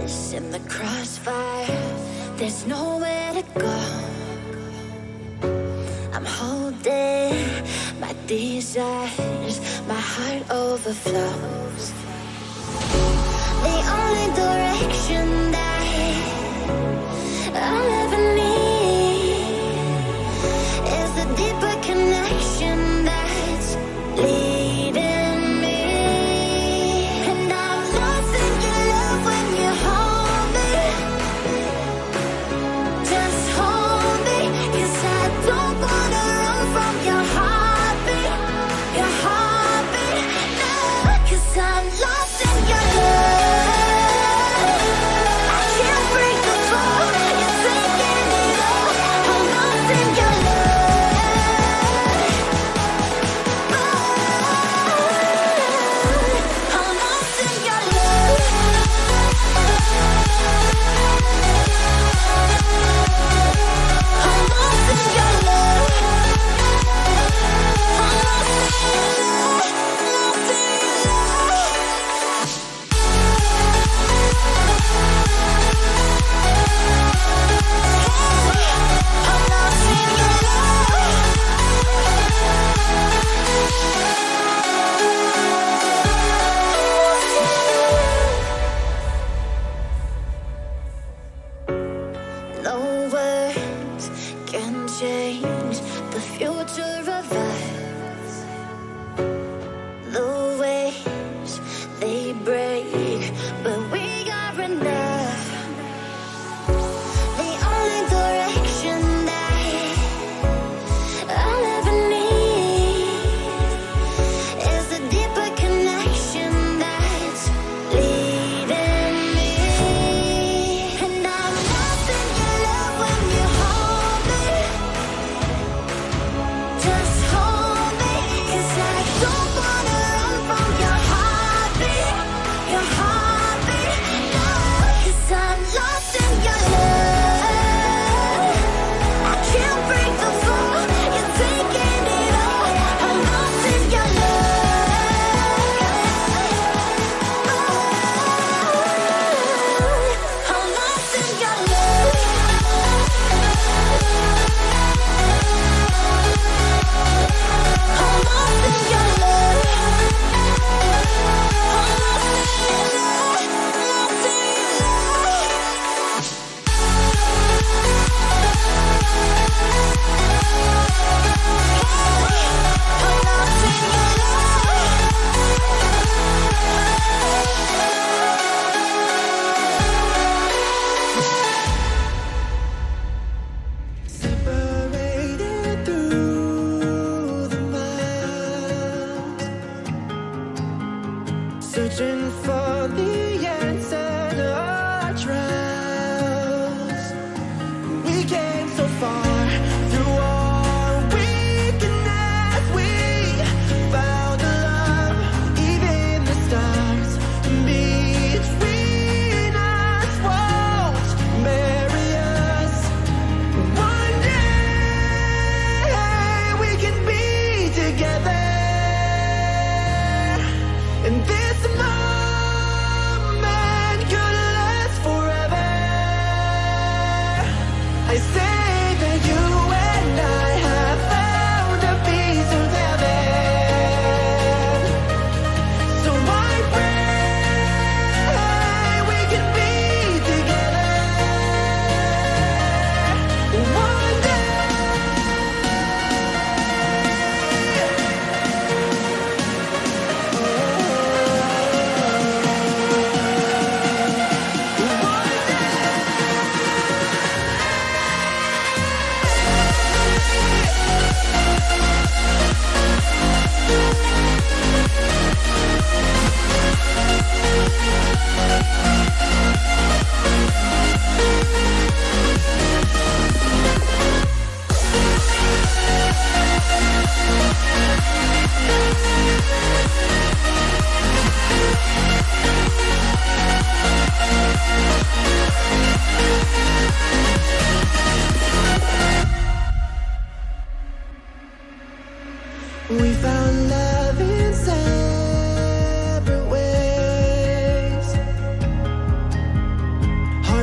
lost in the crossfire. There's nowhere to go. I'm holding my desires, my heart overflows. The only direction that I'll ever need is a deeper connection that's leading me. And I'm lost in your love when you hold me. Just hold me, 'cause I don't wanna run from your heartbeat. Your heartbeat, no, 'cause I'm lost in your love.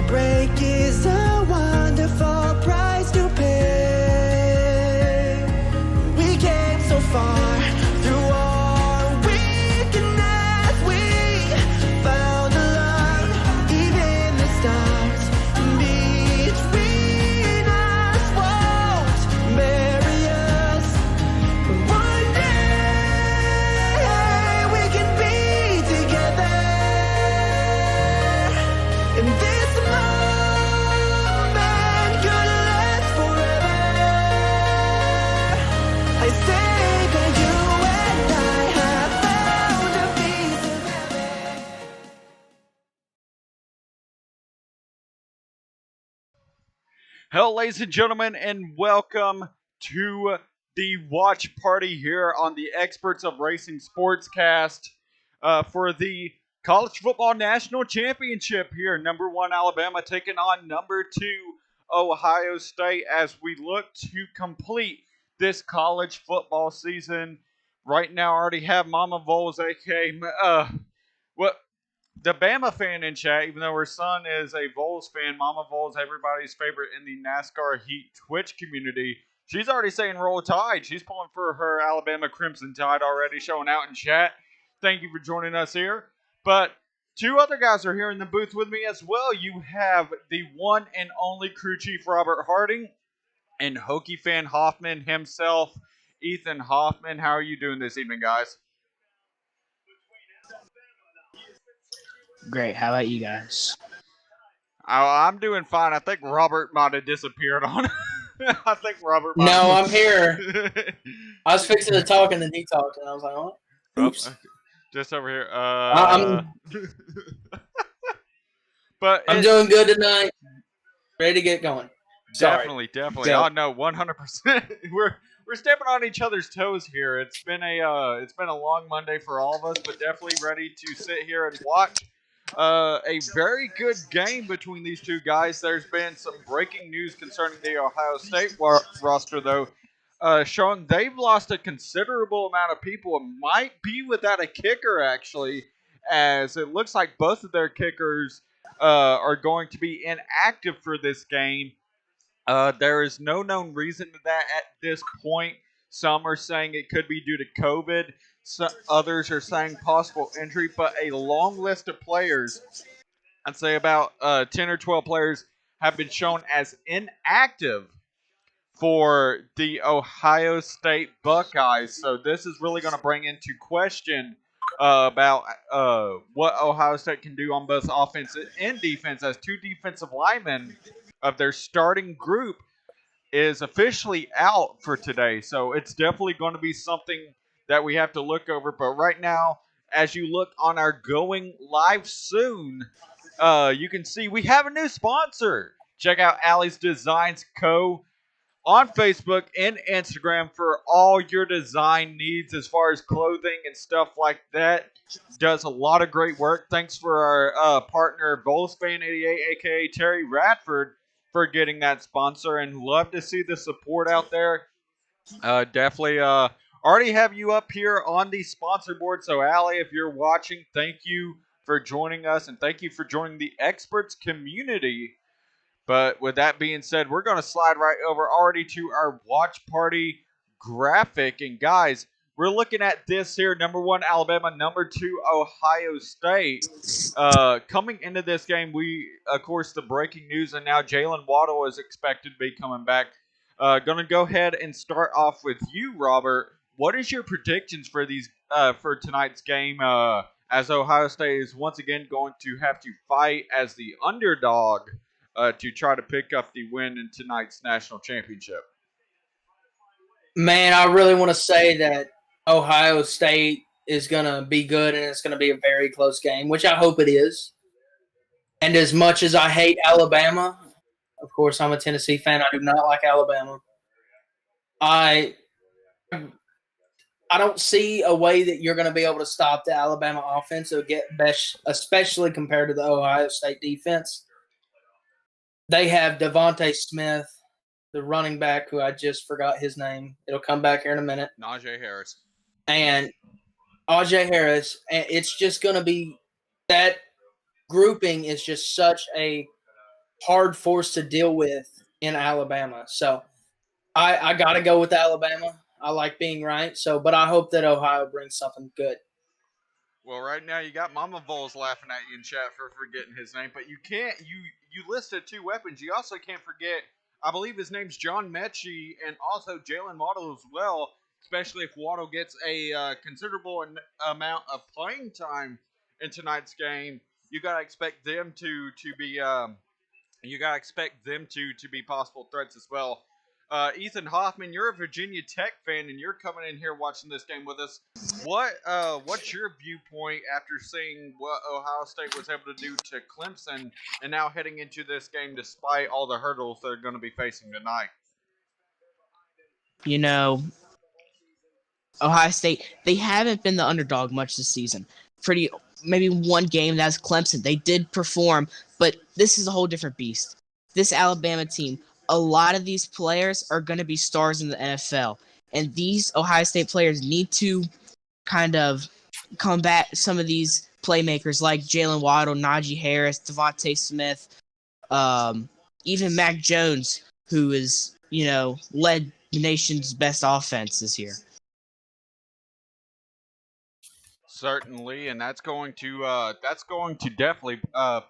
Heartbreak is a wonderful price to pay. We came so far through our weakness. We found a love, even the stars between us won't bury us. One day we can be together. And this moment could last forever. I say that you and I have found a piece of heaven. Hello, ladies and gentlemen, and welcome to the watch party here on the Experts of Racing Sportscast for the College Football National Championship here. Number 1 Alabama taking on number 2 Ohio State as we look to complete this college football season. Right now, I already have Mama Voles, aka what the Bama fan in chat, even though her son is a Vols fan, Mama Vols, everybody's favorite in the NASCAR Heat Twitch community. She's already saying roll tide. She's pulling for her Alabama Crimson Tide already, showing out in chat. Thank you for joining us here. But two other guys are here in the booth with me as well. You have the one and only crew chief Robert Harding and Hokie fan Hoffman himself, Ethan Hoffman. How are you doing this evening, guys? Great. How about you guys? I'm doing fine. I think Robert might have disappeared on. I think Robert. Might No, have... I'm here. I was fixing to talk and then he talked, and I was like, "Oh, oops." Just over here. I'm But I'm doing good tonight. Ready to get going. definitely. Go. Oh no, 100%. We're stepping on each other's toes here. It's been a long Monday for all of us, but definitely ready to sit here and watch a very good game between these two guys. There's been some breaking news concerning the Ohio State roster, though, showing they've lost a considerable amount of people and might be without a kicker, actually, as it looks like both of their kickers are going to be inactive for this game. There is no known reason to that at this point. Some are saying it could be due to COVID. Others are saying possible injury, but a long list of players, I'd say about 10 or 12 players, have been shown as inactive for the Ohio State Buckeyes. So this is really going to bring into question about what Ohio State can do on both offense and defense, as two defensive linemen of their starting group is officially out for today. So it's definitely going to be something that we have to look over. But right now, as you look on our Going Live Soon, you can see we have a new sponsor. Check out Allie's Designs Co. on Facebook and Instagram for all your design needs as far as clothing and stuff like that. Does a lot of great work. Thanks for our partner, VolsFan88, aka Terry Radford, for getting that sponsor, and love to see the support out there. Definitely already have you up here on the sponsor board. So, Allie, if you're watching, thank you for joining us, and thank you for joining the Xperts community. But with that being said, we're going to slide right over already to our watch party graphic. And guys, we're looking at this here. Number 1, Alabama. Number 2, Ohio State. Coming into this game, of course, the breaking news, and now Jalen Waddle is expected to be coming back. Going to go ahead and start off with you, Robert. What is your predictions for these for tonight's game? As Ohio State is once again going to have to fight as the underdog to try to pick up the win in tonight's national championship. Man, I really want to say that Ohio State is going to be good and it's going to be a very close game, which I hope it is. And as much as I hate Alabama, of course, I'm a Tennessee fan. I do not like Alabama. I don't see a way that you're going to be able to stop the Alabama offense or get best, especially compared to the Ohio State defense. They have Devontae Smith, the running back, who I just forgot his name. It'll come back here in a minute. Najee Harris. And Ajay Harris. And it's just going to be – that grouping is just such a hard force to deal with in Alabama. So I got to go with Alabama. I like being right. So, but I hope that Ohio brings something good. Well, right now you got Mama Voles laughing at you in chat for forgetting his name, but you can't. You listed two weapons. You also can't forget. I believe his name's John Mechie and also Jalen Waddle as well. Especially if Waddle gets a considerable amount of playing time in tonight's game, you gotta expect them to be you gotta expect them to be possible threats as well. Ethan Hoffman, you're a Virginia Tech fan, and you're coming in here watching this game with us. What's your viewpoint after seeing what Ohio State was able to do to Clemson, and now heading into this game despite all the hurdles they're going to be facing tonight? You know, Ohio State, they haven't been the underdog much this season. Maybe one game, that's Clemson. They did perform, but this is a whole different beast. This Alabama team, a lot of these players are going to be stars in the NFL, and these Ohio State players need to kind of combat some of these playmakers like Jalen Waddle, Najee Harris, Devontae Smith, even Mac Jones, who is, led the nation's best offense this year. Certainly, and that's going to definitely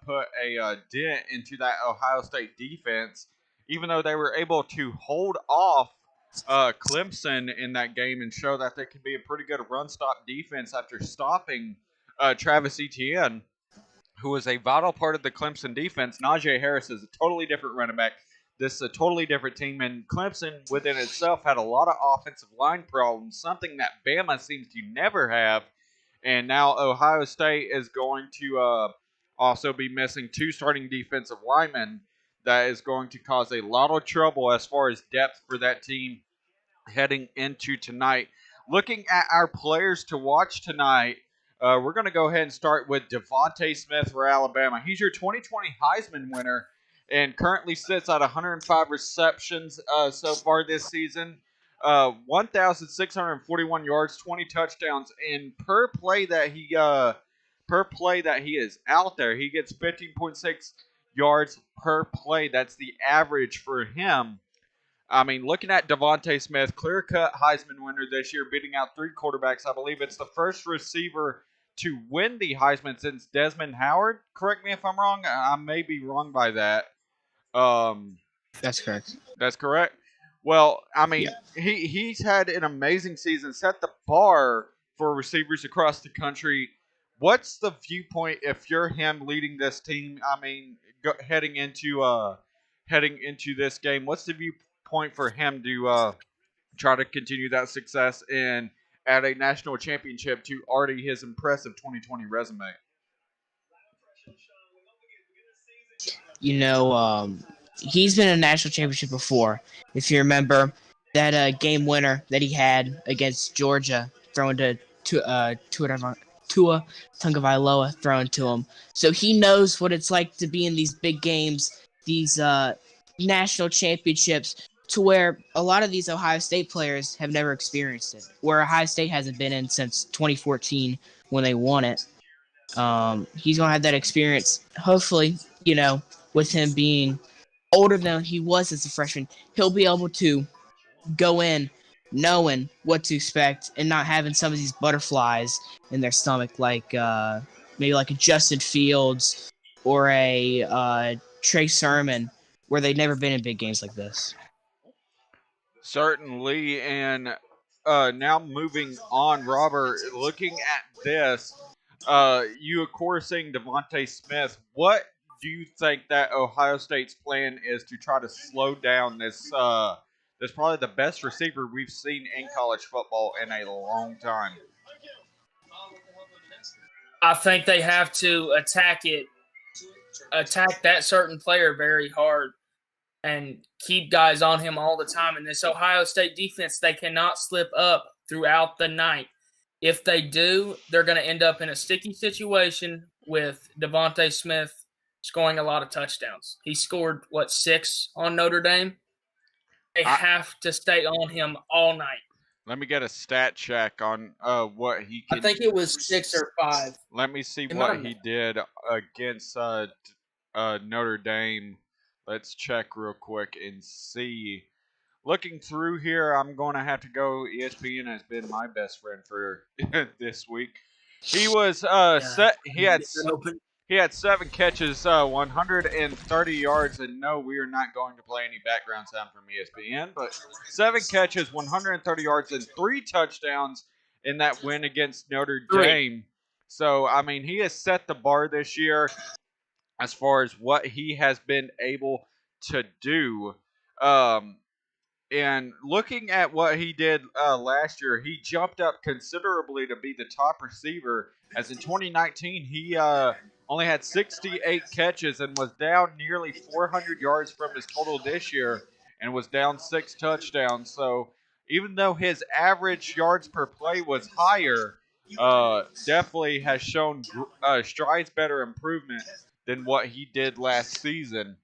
put a dent into that Ohio State defense. Even though they were able to hold off Clemson in that game and show that they can be a pretty good run stop defense after stopping Travis Etienne, who is a vital part of the Clemson defense. Najee Harris is a totally different running back. This is a totally different team, and Clemson within itself had a lot of offensive line problems, something that Bama seems to never have. And now Ohio State is going to also be missing two starting defensive linemen. That is going to cause a lot of trouble as far as depth for that team heading into tonight. Looking at our players to watch tonight, we're going to go ahead and start with Devontae Smith for Alabama. He's your 2020 Heisman winner and currently sits at 105 receptions so far this season. 1,641 yards, 20 touchdowns, and per play that he is out there, he gets 15.6 yards per play. That's the average for him. I mean, looking at Devontae Smith, clear-cut Heisman winner this year, beating out three quarterbacks. I believe it's the first receiver to win the Heisman since Desmond Howard. Correct me if I'm wrong. I may be wrong by that. That's correct. That's correct. Well, I mean, Yeah. he's had an amazing season, set the bar for receivers across the country. What's the viewpoint if you're him leading this team? I mean, heading into this game, what's the viewpoint for him to try to continue that success and add a national championship to already his impressive 2020 resume? He's been in a national championship before. If you remember that game winner that he had against Georgia, throwing to Tua Tagovailoa, throwing to him. So he knows what it's like to be in these big games, these national championships, to where a lot of these Ohio State players have never experienced it, where Ohio State hasn't been in since 2014 when they won it. He's going to have that experience, hopefully, with him being older than he was as a freshman. He'll be able to go in knowing what to expect and not having some of these butterflies in their stomach, like maybe like a Justin Fields or a Trey Sermon, where they've never been in big games like this. Certainly, and now moving on, Robert, looking at this, you of course saying Devontae Smith. What do you think that Ohio State's plan is to try to slow down this? This probably the best receiver we've seen in college football in a long time. I think they have to attack that certain player very hard and keep guys on him all the time. And this Ohio State defense, they cannot slip up throughout the night. If they do, they're going to end up in a sticky situation with Devontae Smith scoring a lot of touchdowns. He scored, 6 on Notre Dame? They have to stay on him all night. Let me get a stat check on what he can. I think it was 6 or 5. Let me see what he did against Notre Dame. Let's check real quick and see. Looking through here, I'm going to have to go. ESPN has been my best friend for this week. He was set. He had 7 catches, 130 yards, and no, we are not going to play any background sound from ESPN. But 7 catches, 130 yards, and 3 touchdowns in that win against Notre Dame. So I mean, he has set the bar this year as far as what he has been able to do. Um, and looking at what he did last year, he jumped up considerably to be the top receiver. As in 2019, he only had 68 catches and was down nearly 400 yards from his total this year and was down 6 touchdowns. So even though his average yards per play was higher, definitely has shown strides better improvement than what he did last season.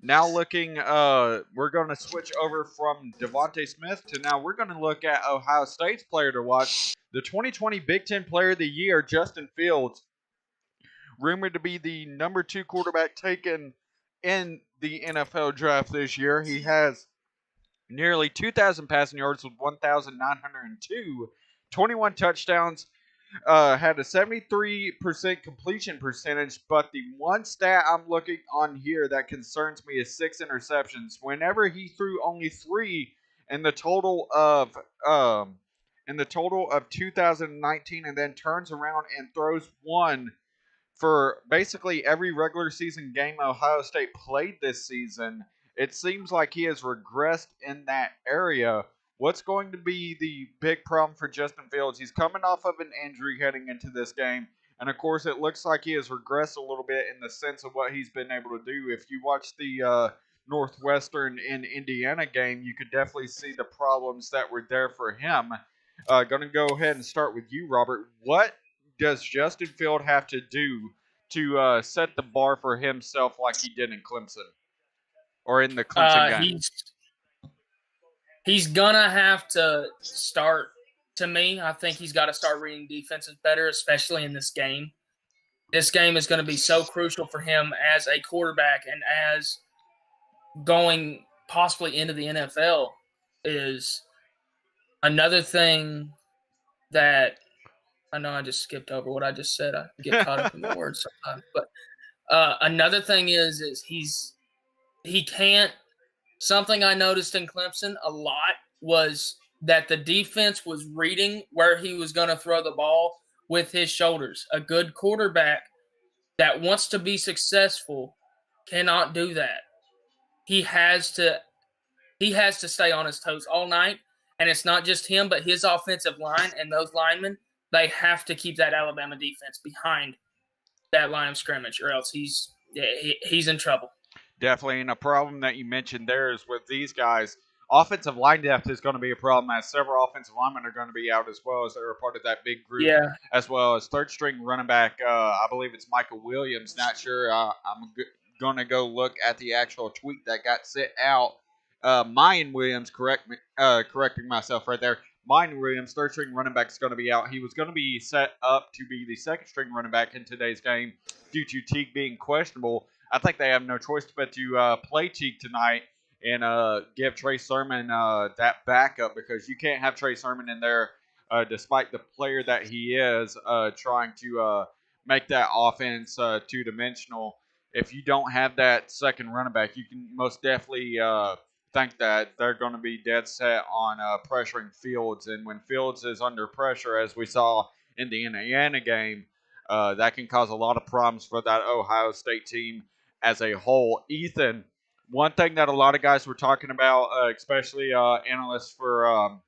Now looking, we're going to switch over from Devontae Smith to now we're going to look at Ohio State's player to watch. The 2020 Big Ten Player of the Year, Justin Fields, rumored to be the number 2 quarterback taken in the NFL draft this year. He has nearly 2,000 passing yards with 1,902, 21 touchdowns, had a 73% completion percentage, but the one stat I'm looking on here that concerns me is 6 interceptions. Whenever he threw only 3 in the total of 2019, and then turns around and throws 1 for basically every regular season game Ohio State played this season, it seems like he has regressed in that area. What's going to be the big problem for Justin Fields? He's coming off of an injury heading into this game. And of course, it looks like he has regressed a little bit in the sense of what he's been able to do. If you watch the Northwestern and Indiana game, you could definitely see the problems that were there for him. Going to go ahead and start with you, Robert. What does Justin Field have to do to set the bar for himself like he did in Clemson or in the Clemson game? He's gonna have to start. To me, I think he's got to start reading defenses better, especially in this game. This game is going to be so crucial for him as a quarterback and as going possibly into the NFL. Is another thing that I know I just skipped over what I just said. I get caught up in my words sometimes. But another thing is he can't. Something I noticed in Clemson a lot was that the defense was reading where he was going to throw the ball with his shoulders. A good quarterback that wants to be successful cannot do that. He has to stay on his toes all night, and it's not just him, but his offensive line and those linemen. They have to keep that Alabama defense behind that line of scrimmage, or else he's in trouble. Definitely, and a problem that you mentioned there is with these guys, offensive line depth is going to be a problem as several offensive linemen are going to be out as well as they're a part of that big group. Yeah. As well as third string running back, I believe it's Michael Williams. Not sure. I'm going to go look at the actual tweet that got sent out. Mayan Williams, correcting myself right there. Mayan Williams, third string running back, is going to be out. He was going to be set up to be the second string running back in today's game due to Teague being questionable. I think they have no choice but to play Teague tonight and give Trey Sermon that backup, because you can't have Trey Sermon in there despite the player that he is trying to make that offense two-dimensional. If you don't have that second running back, you can most definitely think that they're going to be dead set on pressuring Fields. And when Fields is under pressure, as we saw in the Indiana game, that can cause a lot of problems for that Ohio State team as a whole. Ethan, one thing that a lot of guys were talking about, especially analysts for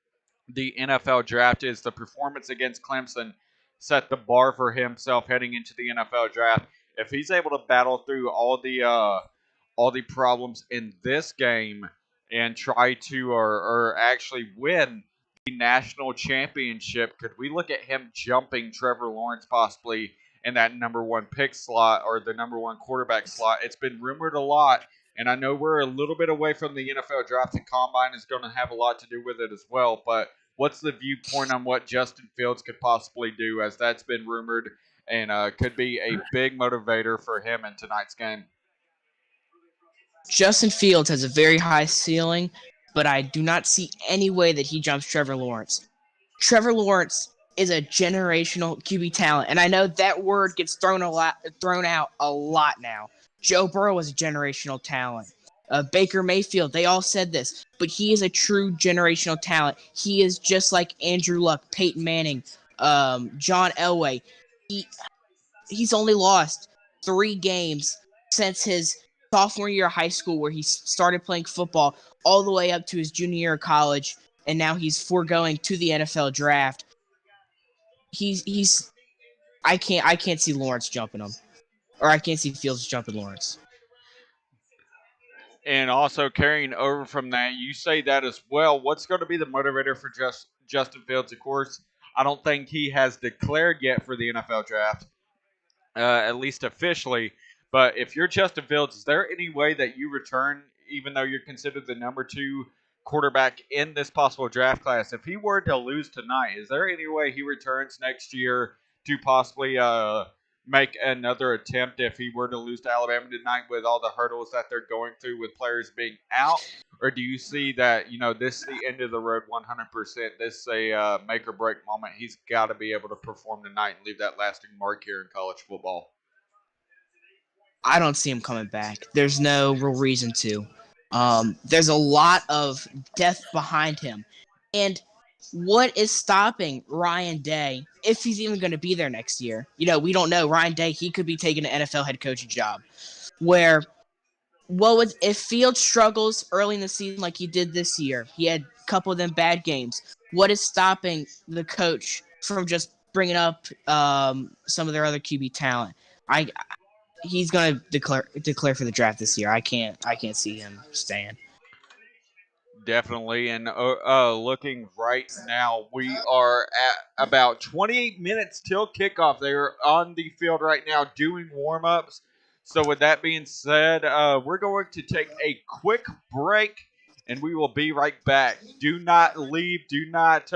the NFL draft, is the performance against Clemson set the bar for himself heading into the NFL draft. If he's able to battle through all the problems in this game and try to or actually win the national championship, could we look at him jumping Trevor Lawrence possibly in that number 1 pick slot or the number 1 quarterback slot? It's been rumored a lot, and I know we're a little bit away from the NFL draft, and Combine is going to have a lot to do with it as well, but what's the viewpoint on what Justin Fields could possibly do, as that's been rumored and could be a big motivator for him in tonight's game? Justin Fields has a very high ceiling, but I do not see any way that he jumps Trevor Lawrence. Trevor Lawrence is a generational QB talent, and I know that word gets thrown out a lot now. Joe Burrow is a generational talent. Baker Mayfield, they all said this, but he is a true generational talent. He is just like Andrew Luck, Peyton Manning, John Elway. He's only lost 3 games since his sophomore year of high school, where he started playing football, all the way up to his junior year of college, and now he's foregoing to the NFL draft. I can't see Lawrence jumping him, or I can't see Fields jumping Lawrence. And also carrying over from that, you say that as well. What's going to be the motivator for Justin Fields? Of course, I don't think he has declared yet for the NFL draft, at least officially. But if you're Justin Fields, is there any way that you return, even though you're considered the number 2 quarterback in this possible draft class? If he were to lose tonight, is there any way he returns next year to possibly make another attempt if he were to lose to Alabama tonight with all the hurdles that they're going through with players being out? Or do you see that, this is the end of the road 100%? This is a make or break moment. He's got to be able to perform tonight and leave that lasting mark here in college football. I don't see him coming back. There's no real reason to. There's a lot of depth behind him. And what is stopping Ryan Day, if he's even going to be there next year? We don't know. Ryan Day, he could be taking an NFL head coaching job. If Fields struggles early in the season like he did this year, he had a couple of them bad games, what is stopping the coach from just bringing up some of their other QB talent? He's going to declare for the draft this year. I can't see him staying. Definitely. And looking right now, we are at about 28 minutes till kickoff. They are on the field right now doing warm-ups. So with that being said, we're going to take a quick break, and we will be right back. Do not leave. Do not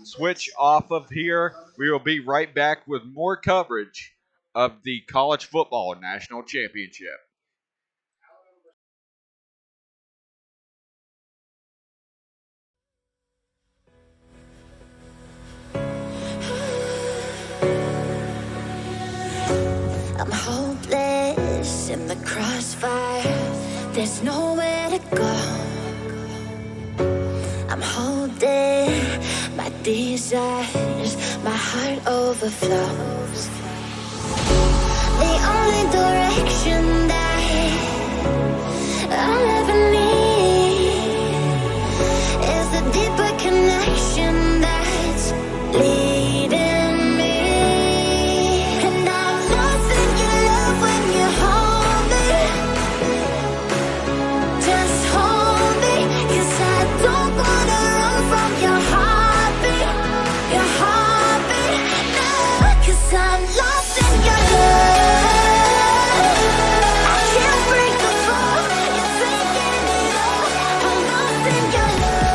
switch off of here. We will be right back with more coverage of the College Football National Championship. I'm hopeless in the crossfire. There's nowhere to go. I'm holding my desires. My heart overflows. The only direction that I'll ever need is a deeper connection that's leading me. And I'm lost in your love when you hold me. Just hold me, 'cause I don't wanna run from your heartbeat. Your heartbeat, no, 'cause I'm lost in your love. I can't break the fall. You're taking it all. I'm lost in your love.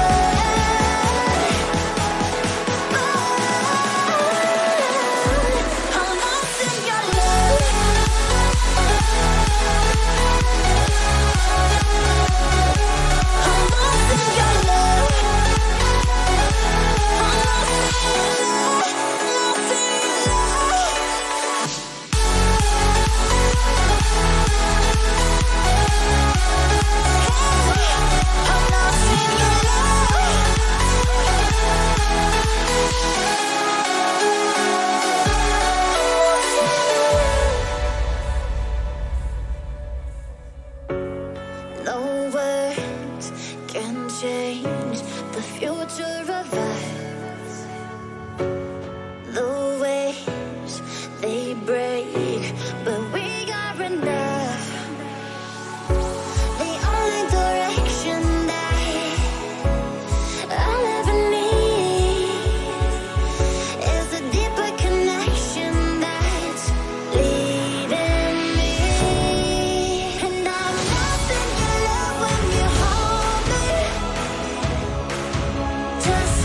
I'm lost in your love. I'm lost in your love. No words can change the future of us. The waves, they break, but we are enough. The only direction that I'll ever need is a deeper connection that's leading me. And I'm lost in your love when you hold me. Just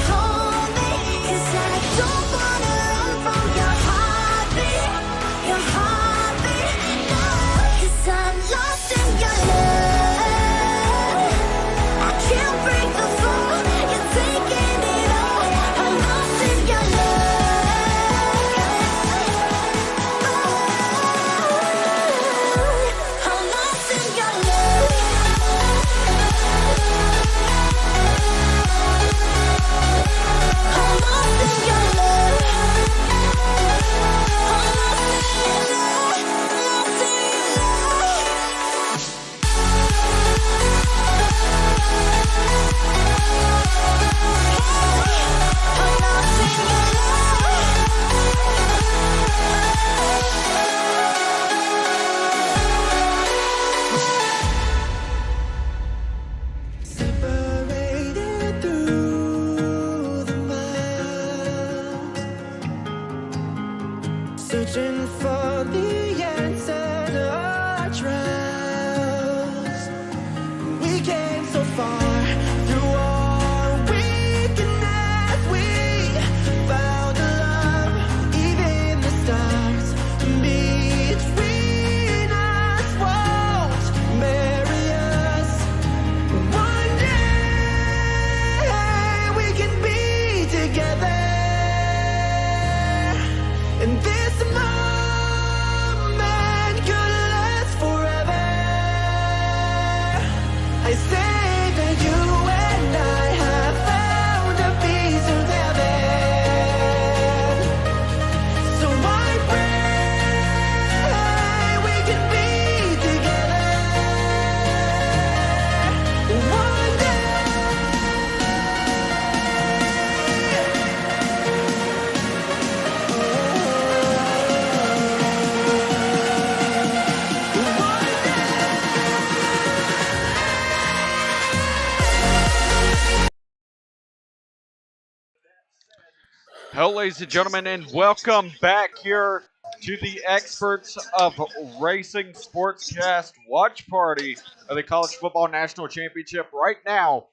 Hello, ladies and gentlemen, and welcome back here to the Experts of Racing Sportscast watch party of the College Football National Championship. Right now,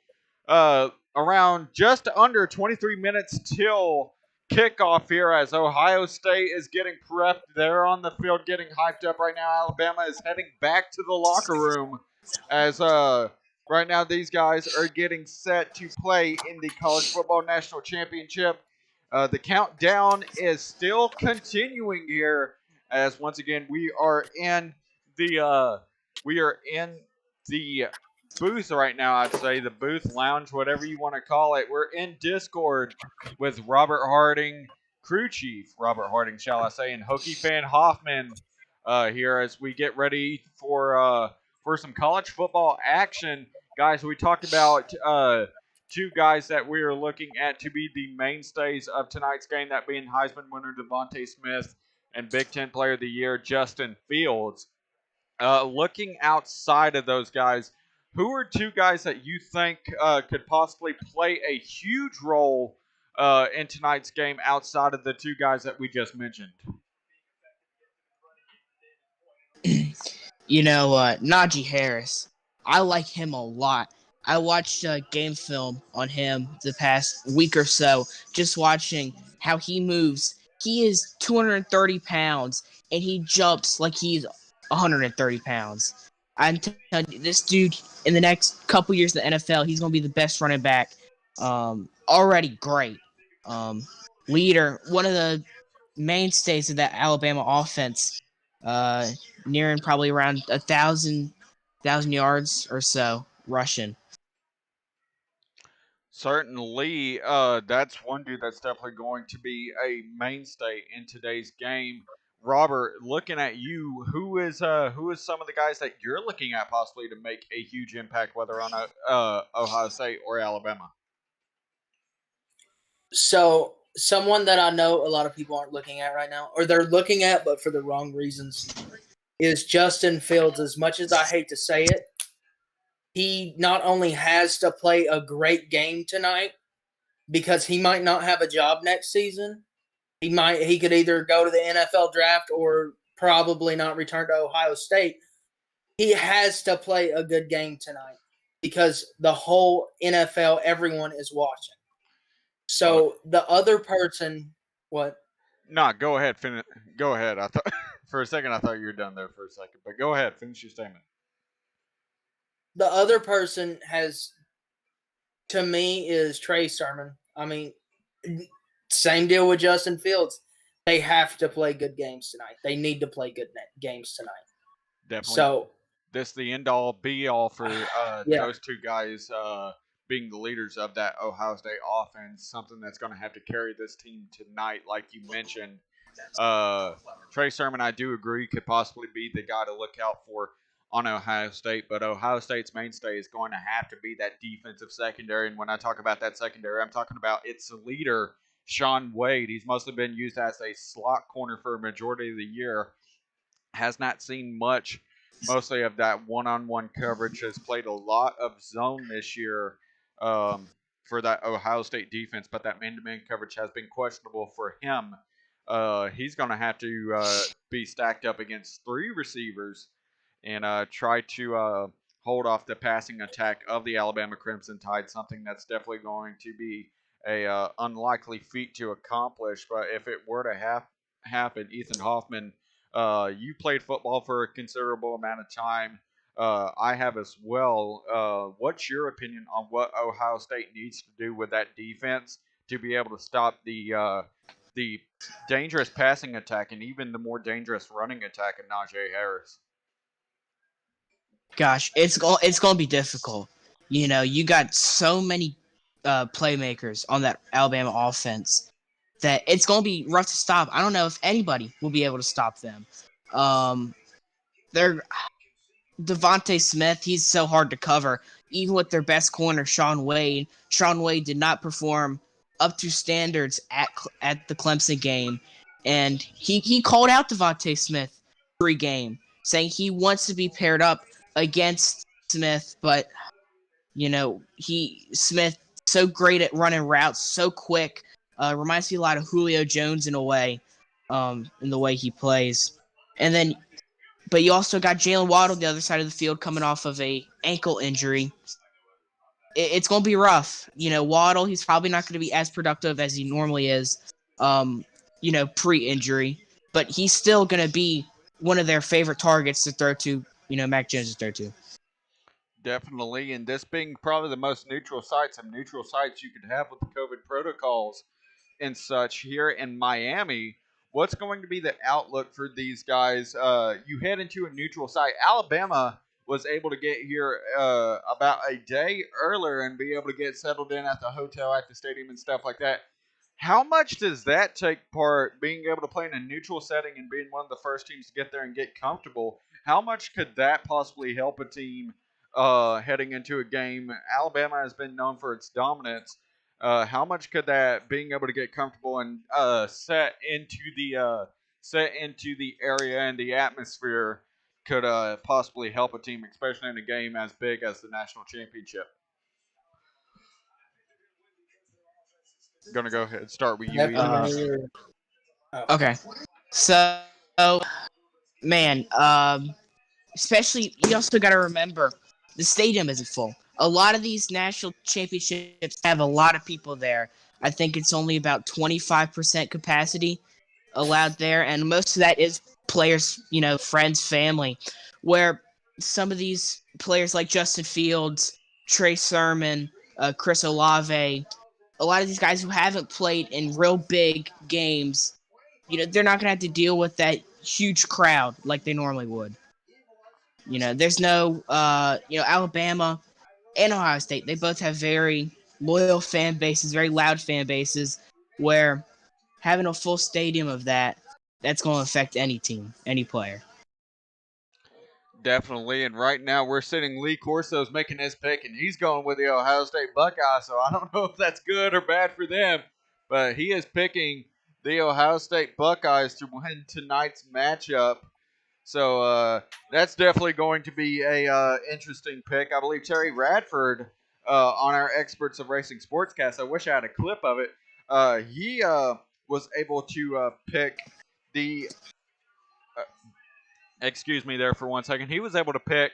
around just under 23 minutes till kickoff here as Ohio State is getting prepped. They're on the field getting hyped up right now. Alabama is heading back to the locker room as right now these guys are getting set to play in the College Football National Championship. The countdown is still continuing here, as once again we are in the booth right now. I'd say the booth, lounge, whatever you want to call it. We're in Discord with Robert Harding, crew chief Robert Harding, shall I say, and Hokie Fan Hoffman here as we get ready for some college football action, guys. We talked about two guys that we are looking at to be the mainstays of tonight's game, that being Heisman winner Devontae Smith and Big Ten Player of the Year Justin Fields. Looking outside of those guys, who are two guys that you think could possibly play a huge role in tonight's game outside of the two guys that we just mentioned? Najee Harris. I like him a lot. I watched game film on him the past week or so, just watching how he moves. He is 230 pounds, and he jumps like he's 130 pounds. I'm telling you, this dude, in the next couple years in the NFL, he's going to be the best running back. Already great. Leader, one of the mainstays of that Alabama offense, nearing probably around 1,000 yards or so rushing. Certainly, that's one dude that's definitely going to be a mainstay in today's game. Robert, looking at you, who is some of the guys that you're looking at possibly to make a huge impact, whether on Ohio State or Alabama? So, someone that I know a lot of people aren't looking at right now, or they're looking at, but for the wrong reasons, is Justin Fields. As much as I hate to say it, he not only has to play a great game tonight because he might not have a job next season. He could either go to the NFL draft or probably not return to Ohio State. He has to play a good game tonight because the whole NFL, everyone is watching. So the other person, what? No, go ahead. Go ahead. I thought for a second I thought you were done there for a second, but go ahead. Finish your statement. The other person to me, is Trey Sermon. I mean, same deal with Justin Fields. They have to play good games tonight. They need to play good games tonight. Definitely. So this the end all be all for those two guys being the leaders of that Ohio State offense. Something that's going to have to carry this team tonight, like you mentioned. Trey Sermon, I do agree, could possibly be the guy to look out for on Ohio State, but Ohio State's mainstay is going to have to be that defensive secondary. And when I talk about that secondary, I'm talking about its leader, Shaun Wade. He's mostly been used as a slot corner for a majority of the year. Has not seen much, mostly of that one-on-one coverage. Has played a lot of zone this year for that Ohio State defense, but that man-to-man coverage has been questionable for him. He's going to have to be stacked up against three receivers and try to hold off the passing attack of the Alabama Crimson Tide, something that's definitely going to be a unlikely feat to accomplish. But if it were to happen, Ethan Hoffman, you played football for a considerable amount of time. I have as well. What's your opinion on what Ohio State needs to do with that defense to be able to stop the dangerous passing attack and even the more dangerous running attack of Najee Harris? Gosh, it's going to be difficult. You got so many playmakers on that Alabama offense that it's going to be rough to stop. I don't know if anybody will be able to stop them. They're Devontae Smith, he's so hard to cover. Even with their best corner, Shaun Wade. Shaun Wade did not perform up to standards at the Clemson game. And he called out Devontae Smith pre-game, saying he wants to be paired up against Smith, but Smith so great at running routes, so quick. Reminds me a lot of Julio Jones in a way, in the way he plays. And then, but you also got Jalen Waddle on the other side of the field coming off of a ankle injury. It's going to be rough. Waddle, he's probably not going to be as productive as he normally is, pre-injury. But he's still going to be one of their favorite targets to throw to, Mac Jones to throw to. Definitely, and this being probably the most neutral sites you could have with the COVID protocols and such here in Miami, what's going to be the outlook for these guys? You head into a neutral site. Alabama was able to get here about a day earlier and be able to get settled in at the hotel, at the stadium, and stuff like that. How much does that take part, being able to play in a neutral setting and being one of the first teams to get there and get comfortable? How much could that possibly help a team heading into a game? Alabama has been known for its dominance. How much could that, being able to get comfortable and set into the area and the atmosphere, could possibly help a team, especially in a game as big as the national championship? Gonna go ahead and start with you, Ethan. Okay. So, man, especially, you also got to remember, the stadium isn't full. A lot of these national championships have a lot of people there. I think it's only about 25% capacity allowed there, and most of that is players, friends, family, where some of these players like Justin Fields, Trey Sermon, Chris Olave, a lot of these guys who haven't played in real big games, they're not going to have to deal with that huge crowd like they normally would. There's no, Alabama and Ohio State, they both have very loyal fan bases, very loud fan bases, where having a full stadium of that's going to affect any team, any player. Definitely, and right now we're sitting Lee Corso's making his pick, and he's going with the Ohio State Buckeyes, so I don't know if that's good or bad for them, but he is picking the Ohio State Buckeyes to win tonight's matchup. So that's definitely going to be a interesting pick. I believe Terry Radford on our Experts of Racing Sportscast, I wish I had a clip of it, he was able to pick the excuse me there for 1 second. He was able to pick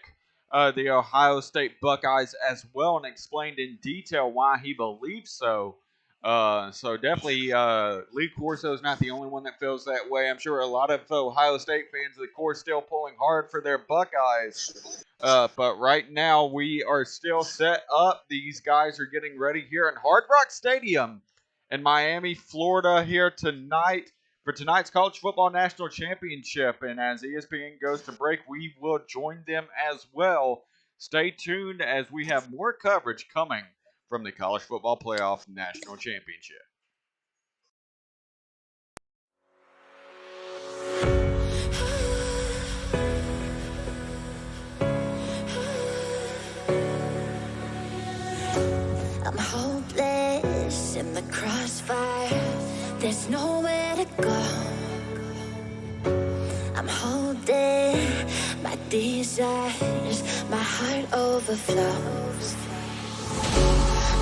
the Ohio State Buckeyes as well and explained in detail why he believes so. So definitely, Lee Corso is not the only one that feels that way. I'm sure a lot of Ohio State fans, of course, still pulling hard for their Buckeyes. But right now, we are still set up. These guys are getting ready here in Hard Rock Stadium in Miami, Florida, here tonight for tonight's College Football National Championship. And as ESPN goes to break, we will join them as well. Stay tuned as we have more coverage coming from the College Football Playoff National Championship. I'm hopeless in the crossfire. There's nowhere to go. I'm holding my desires. My heart overflows.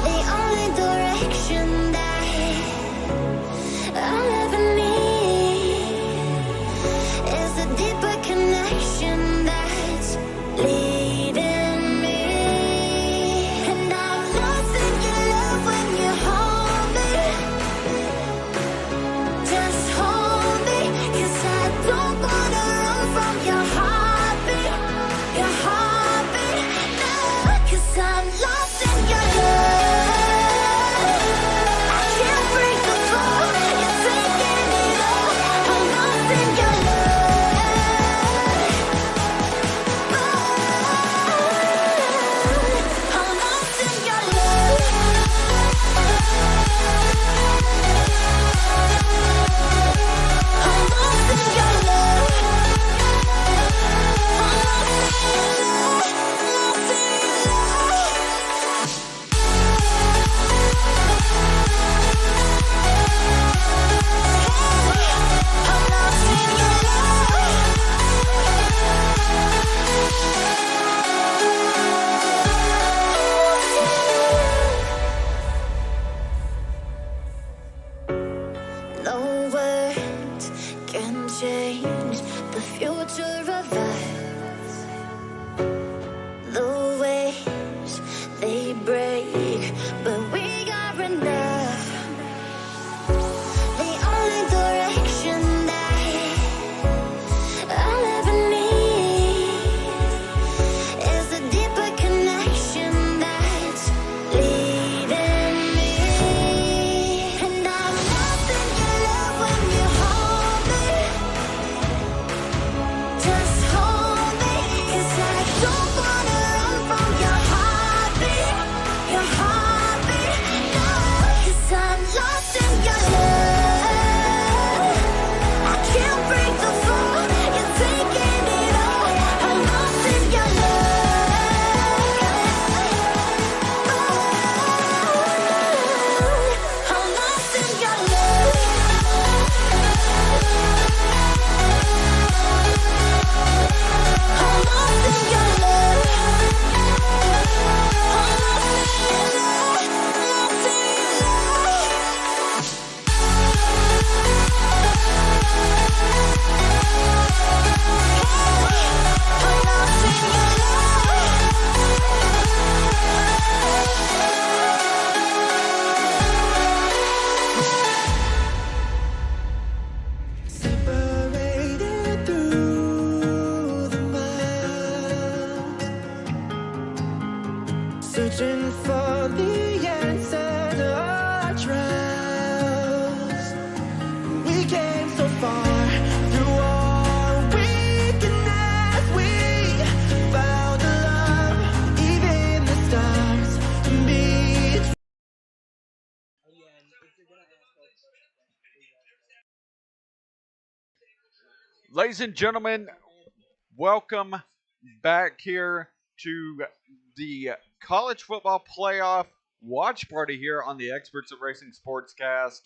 The only direction that I'll ever need is a deeper connection that's leading me. And I'm lost in your love when you hold me. Just hold me, 'cause I don't wanna run from your heartbeat. Your heartbeat, no, 'cause I'm lost in your love. I can't break the flow, you're taking searching for the answer to all our trials. We came so far through our weakness. We found a love, even the stars beat. Ladies and gentlemen, welcome back here to the college football playoff watch party here on the Experts of Racing Sportscast.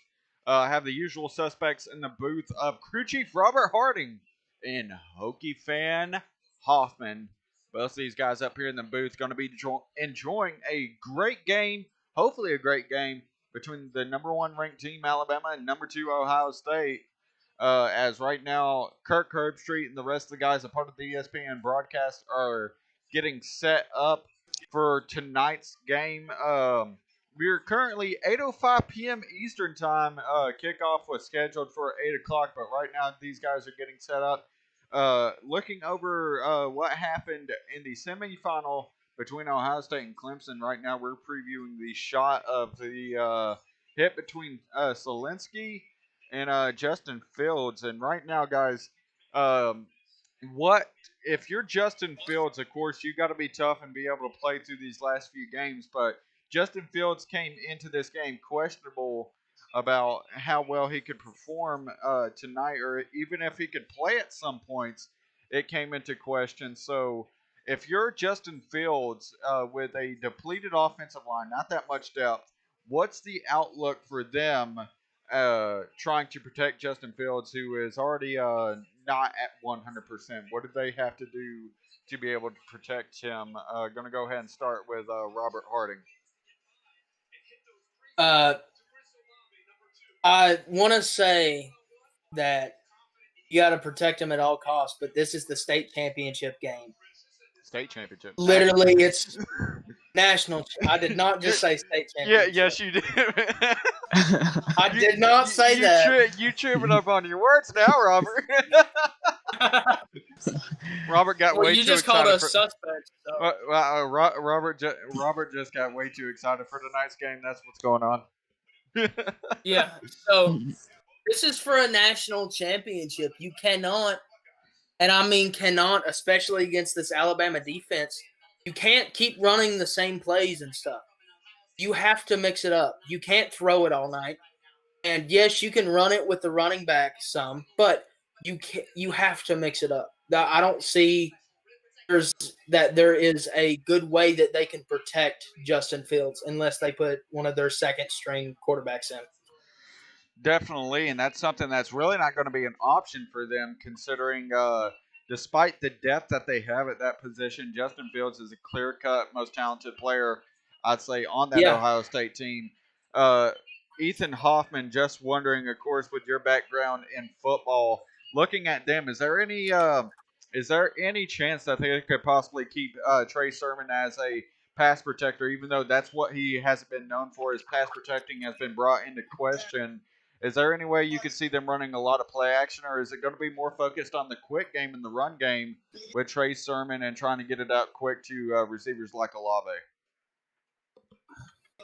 I have the usual suspects in the booth of crew chief Robert Harding and Hokie fan Hoffman. Both of these guys up here in the booth going to be enjoying a great game, hopefully a great game, between the number one ranked team Alabama and number two Ohio State. As right now, Kirk Herbstreit and the rest of the guys, a part of the ESPN broadcast, are getting set up for tonight's game. We're currently 8:05 p.m. Eastern time. Kickoff was scheduled for 8 o'clock, but right now these guys are getting set up. Looking over what happened in the semifinal between Ohio State and Clemson, right now we're previewing the shot of the hit between Solinsky and Justin Fields. And right now, guys, um, what if you're Justin Fields? Of course, you got to be tough and be able to play through these last few games. But Justin Fields came into this game questionable about how well he could perform tonight, or even if he could play at some points. It came into question. So if you're Justin Fields with a depleted offensive line, not that much depth, what's the outlook for them trying to protect Justin Fields, who is already not at 100%? What do they have to do to be able to protect him? Going to go ahead and start with Robert Harding. I want to say that you got to protect him at all costs, but this is the state championship game. State championship. Literally, it's national. I did not just say state championship. Yeah, yes, you did. I did not say that. You tripping up on your words now, Robert. Robert got way you too just excited. called us suspects. So. Robert just got way too excited for tonight's game. That's what's going on. Yeah. So this is for a national championship. You cannot, and I mean cannot, especially against this Alabama defense, you can't keep running the same plays and stuff. You have to mix it up. You can't throw it all night. And yes, you can run it with the running back some, but you have to mix it up. I don't see there is a good way that they can protect Justin Fields unless they put one of their second string quarterbacks in. Definitely, and that's something that's really not going to be an option for them, considering despite the depth that they have at that position, Justin Fields is a clear-cut, most talented player, I'd say, on that Ohio State team. Ethan Hoffman, just wondering, of course, with your background in football, looking at them, is there any chance that they could possibly keep Trey Sermon as a pass protector, even though that's what he hasn't been known for? His pass protecting has been brought into question. Is there any way you could see them running a lot of play action, or is it going to be more focused on the quick game and the run game with Trey Sermon and trying to get it out quick to receivers like Olave?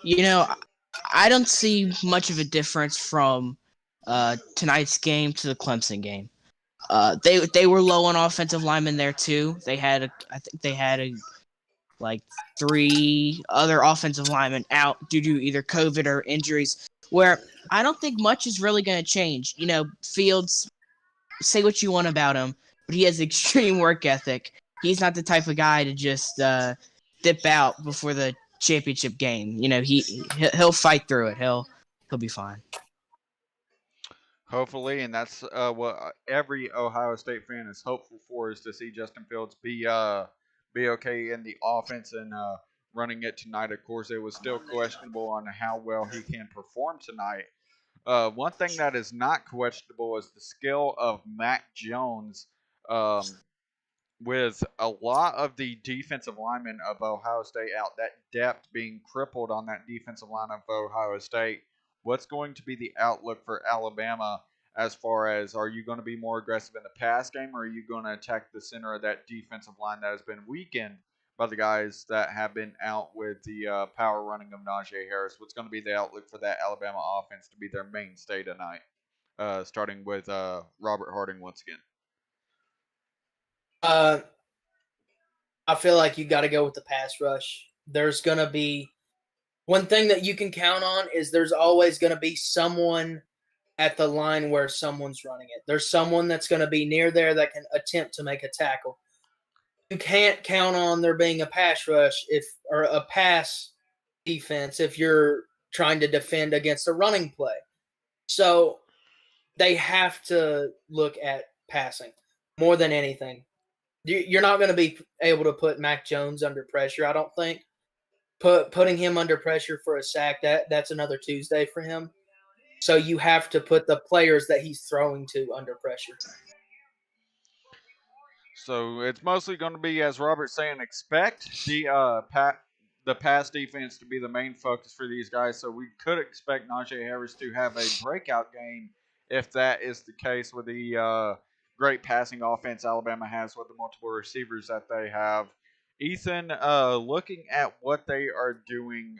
You know, I don't see much of a difference from tonight's game to the Clemson game. They were low on offensive linemen there too. I think they had like 3 other offensive linemen out due to either COVID or injuries, where I don't think much is really going to change. You know, Fields, say what you want about him, but he has extreme work ethic. He's not the type of guy to just dip out before the championship game. You know, he'll fight through it. He'll be fine. Hopefully, and that's what every Ohio State fan is hopeful for, is to see Justin Fields be okay in the offense and running it tonight. Of course, it was still questionable on how well he can perform tonight. One thing that is not questionable is the skill of Mac Jones. With a lot of the defensive linemen of Ohio State out, that depth being crippled on that defensive line of Ohio State, what's going to be the outlook for Alabama as far as, are you going to be more aggressive in the pass game, or are you going to attack the center of that defensive line that has been weakened by the guys that have been out with the power running of Najee Harris. What's going to be the outlook for that Alabama offense to be their mainstay tonight? Starting with Robert Harding once again. Uh, I feel like you got to go with the pass rush. There's going to be one thing that you can count on is there's always going to be someone at the line where someone's running it. There's someone that's going to be near there that can attempt to make a tackle. You can't count on there being a pass rush or a pass defense if you're trying to defend against a running play. So they have to look at passing more than anything. You're not going to be able to put Mac Jones under pressure, I don't think. Putting him under pressure for a sack, that's another Tuesday for him. So you have to put the players that he's throwing to under pressure. So it's mostly going to be, as Robert's saying, expect the pass defense to be the main focus for these guys. So we could expect Najee Harris to have a breakout game if that is the case with the great passing offense Alabama has with the multiple receivers that they have. Ethan, looking at what they are doing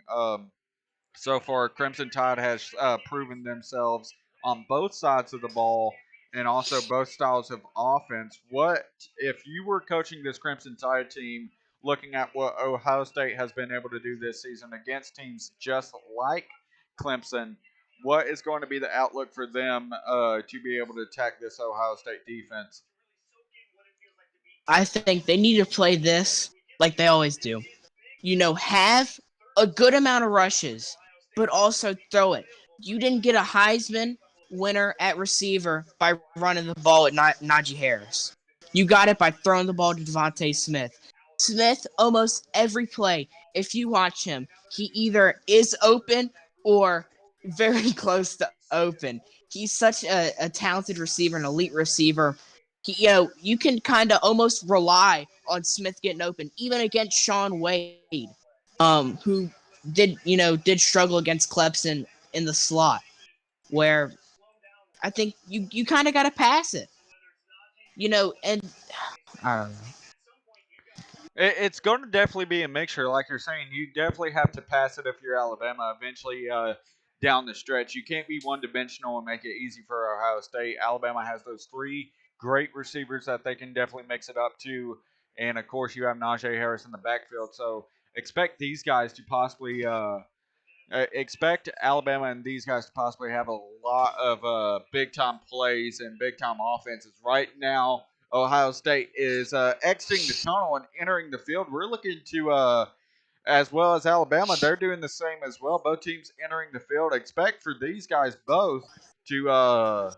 so far, Crimson Tide has proven themselves on both sides of the ball and also both styles of offense. What if you were coaching this Crimson Tide team, looking at what Ohio State has been able to do this season against teams just like Clemson? What is going to be the outlook for them to be able to attack this Ohio State defense? I think they need to play this like they always do. Have a good amount of rushes, but also throw it. You didn't get a Heisman winner at receiver by running the ball at Najee Harris. You got it by throwing the ball to Devontae Smith. Smith, almost every play, if you watch him, he either is open or very close to open. He's such a talented receiver, an elite receiver. You can kind of almost rely on Smith getting open, even against Sean Wade, who did struggle against Clemson in the slot, where I think you kind of got to pass it, and I don't know. It's going to definitely be a mixture, like you're saying. You definitely have to pass it if you're Alabama. Eventually, down the stretch, you can't be one-dimensional and make it easy for Ohio State. Alabama has those three great receivers that they can definitely mix it up to, and of course, you have Najee Harris in the backfield. So expect these guys to possibly expect Alabama and these guys to possibly have a lot of big-time plays and big-time offenses. Right now, Ohio State is exiting the tunnel and entering the field. We're looking to, as well as Alabama, they're doing the same as well. Both teams entering the field. Expect for these guys both to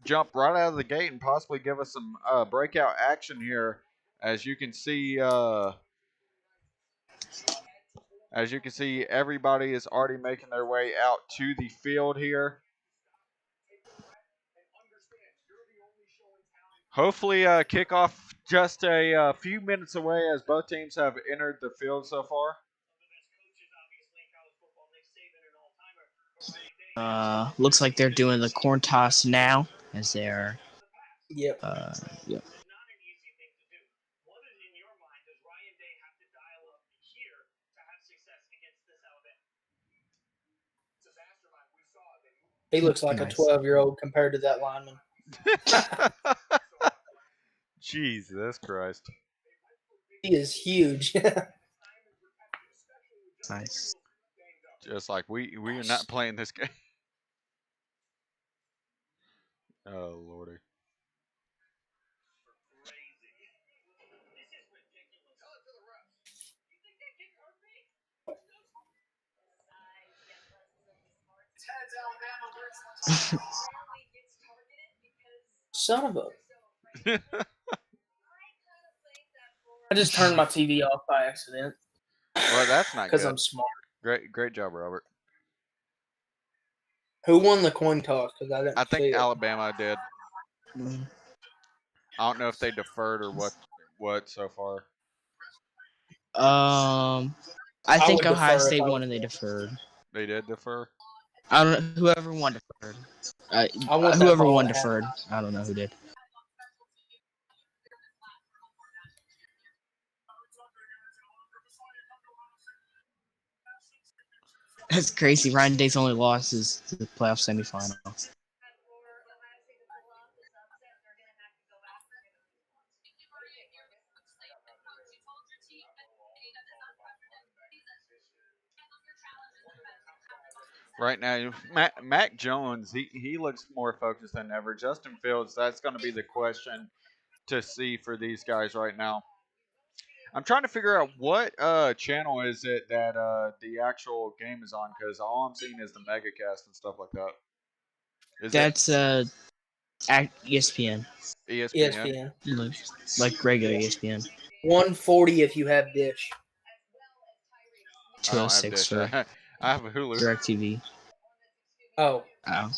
jump right out of the gate and possibly give us some breakout action here. As you can see, everybody is already making their way out to the field here. Hopefully, kickoff just a few minutes away as both teams have entered the field so far. Looks like they're doing the corn toss now as they're. Yep. Yep. He looks like Nice. a 12-year-old compared to that lineman. Jesus Christ. He is huge. Nice. Just like we are not playing this game. Oh Lordy. Son of a. I just turned my TV off by accident. Well, that's not Because good. I'm smart. Great job, Robert. Who won the coin toss? Because I didn't I see think it. Alabama did. Mm. I don't know if they deferred or what so far. I think would Ohio defer if State I won was- and they deferred. They did defer. I don't know. Whoever won deferred. I want that Whoever ball won to happen. deferred. I don't know who did. That's crazy. Ryan Day's only loss is the playoff semifinal. Right now, Mac Jones, he looks more focused than ever. Justin Fields, that's going to be the question to see for these guys right now. I'm trying to figure out what channel is it that the actual game is on, because all I'm seeing is the megacast and stuff like that. Is it That's ESPN, ESPN? ESPN. like regular ESPN. 140 if you have Dish. I don't have 206 Dish. for I have a Hulu. DirecTV. Oh, Oh,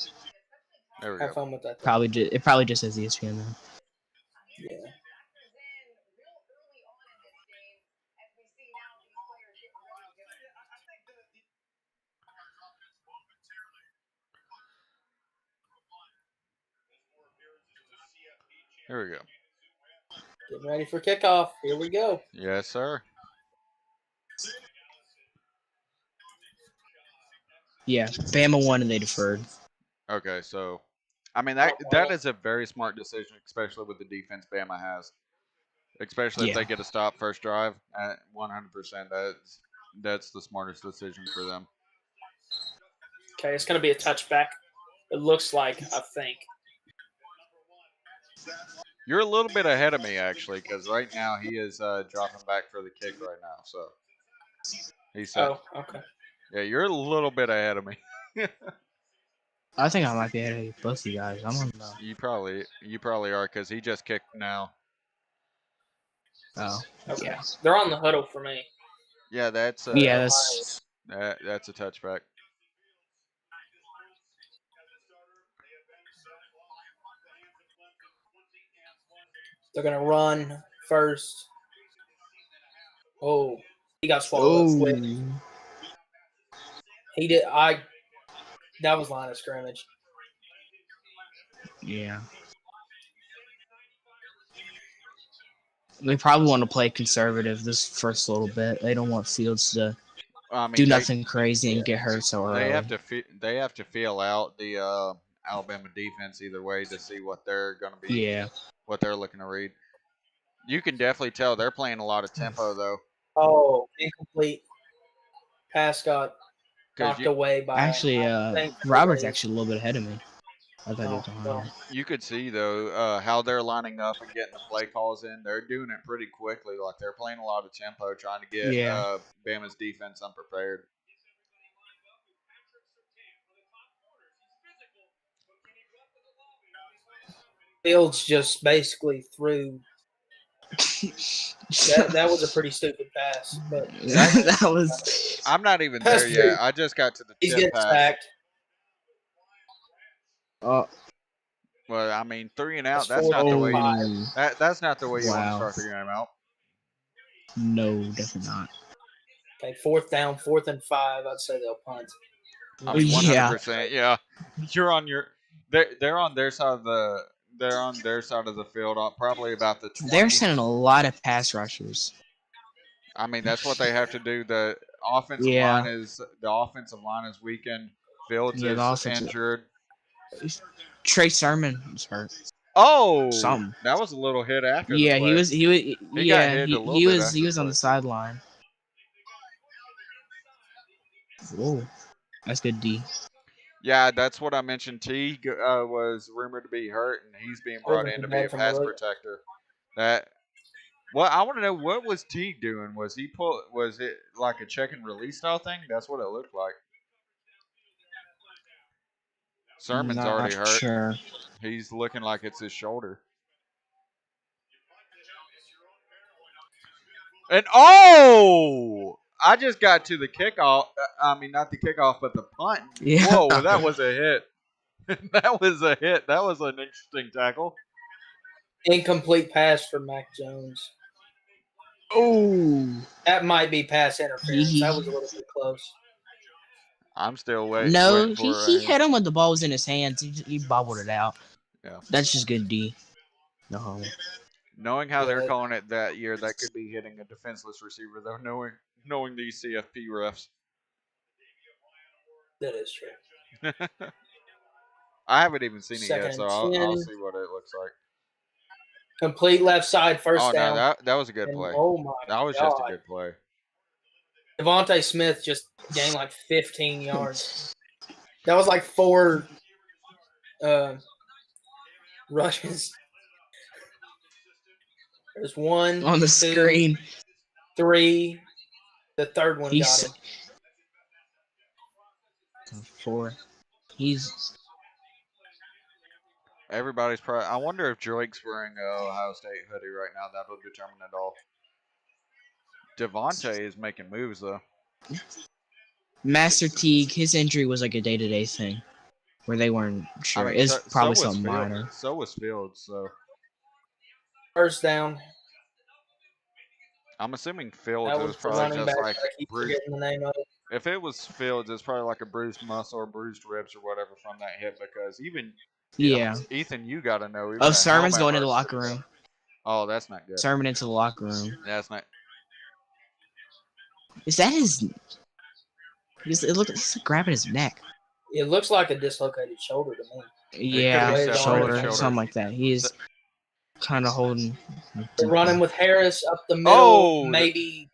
There we have go. fun with that. Then. it probably just says ESPN then. Yeah. Here we go. Getting ready for kickoff. Here we go. Yes, sir. Yeah, Bama won and they deferred. Okay, so I mean Oh, that is a very smart decision, especially with the defense Bama has. Especially if Yeah. they get a stop first drive at 100%. That's the smartest decision for them. Okay, it's going to be a touchback. It looks like, I think. You're a little bit ahead of me actually, because right now he is dropping back for the kick right now. So he said, Oh, okay. "Yeah, you're a little bit ahead of me." I think I might be ahead of both of you guys. I don't know. you probably are, because he just kicked now. Oh, Okay. yeah. They're on the huddle for me. Yeah, that's Yeah, that's that's a touchback. They're gonna run first. Oh, he got swallowed up quick. He did. That was line of scrimmage. Yeah. They probably want to play conservative this first little bit. They don't want Fields to I mean, do nothing crazy and get hurt so early. they have to feel out the Alabama defense either way to see what they're going to be, Yeah. what they're looking to read. You can definitely tell they're playing a lot of tempo though, Oh, incomplete. Pass got because knocked away by. Actually, Robert's actually a little bit ahead of me. I thought he was behind. you could see though how they're lining up and getting the play calls in. They're doing it pretty quickly. Like they're playing a lot of tempo, trying to get Yeah. Bama's defense unprepared. Fields just basically threw. That was a pretty stupid pass, but that was. I'm not even That's there yet. true. I just got to the he's tip getting pass. sacked. Oh, Well, I mean, 3 and out. That's That's not the way. That's not the way you want to Wow. start the game out. No, definitely not. Okay, 4th down, 4th and 5. I'd say they'll punt. I mean, 100%. Yeah, you're on your. They're on their side of the. They're on their side of the field, probably about the 20. They're sending a lot of pass rushers. I mean, that's what they have to do. The offensive line is weakened. Fields is injured. Trey Sermon is hurt. Oh, Something. that was a little hit after. Yeah, the play. he was. He got hit a little bit after he was the on play. the sideline. Whoa, that's good D. Yeah, that's what I mentioned. T was rumored to be hurt, and he's being brought in to be a pass protector. Well, I want to know, what was T doing? Was it like a check and release style thing? That's what it looked like. Sermon's already hurt. Sure. He's looking like it's his shoulder. And I just got to the kickoff. I mean, not the kickoff, but the punt. Yeah. Whoa, that was a hit. That was a hit. That was an interesting tackle. Incomplete pass for Mac Jones. Oh. That might be pass interference. That was a little bit close. I'm still waiting. No, waiting for he hit him when the ball was in his hands. He bobbled it out. Yeah. That's just good D. No. Knowing how they're calling it that year, that could be hitting a defenseless receiver, though. Knowing these CFP refs. That is true. I haven't even seen it Second yet, so and I'll 10. see what it looks like. Complete left side, first Oh no, down. that was a good And, play. oh my That was God. just a good play. Devontae Smith just gained like 15 yards. That was like 4 rushes. There's 1 On the 2, screen. 3. The third one got him. 4. He's Everybody's probably. I wonder if Drake's wearing a Ohio State hoodie right now. That'll determine it all. Devontae is making moves though. Master Teague. His injury was like a day-to-day thing, where they weren't sure. I mean, It's probably was something Fields. minor. So was Fields. So First down. I'm assuming Fields That is was the probably running just back. like I keep bruised. forgetting the name of it. If it was Fields, it's probably like a bruised muscle or bruised ribs or whatever from that hit. Because even Yeah. Ethan, you got to know. Even Oh, a Sermon's helmet going into the hurts locker pretty room. bad. Oh, that's not good. Sermon into the locker room. That's not. Is that his? It looks he's like grabbing his neck. It looks like a dislocated shoulder to me. Yeah, be shoulder, shoulder. something like that. He's kind of holding. They're running with Harris up the middle, Oh, maybe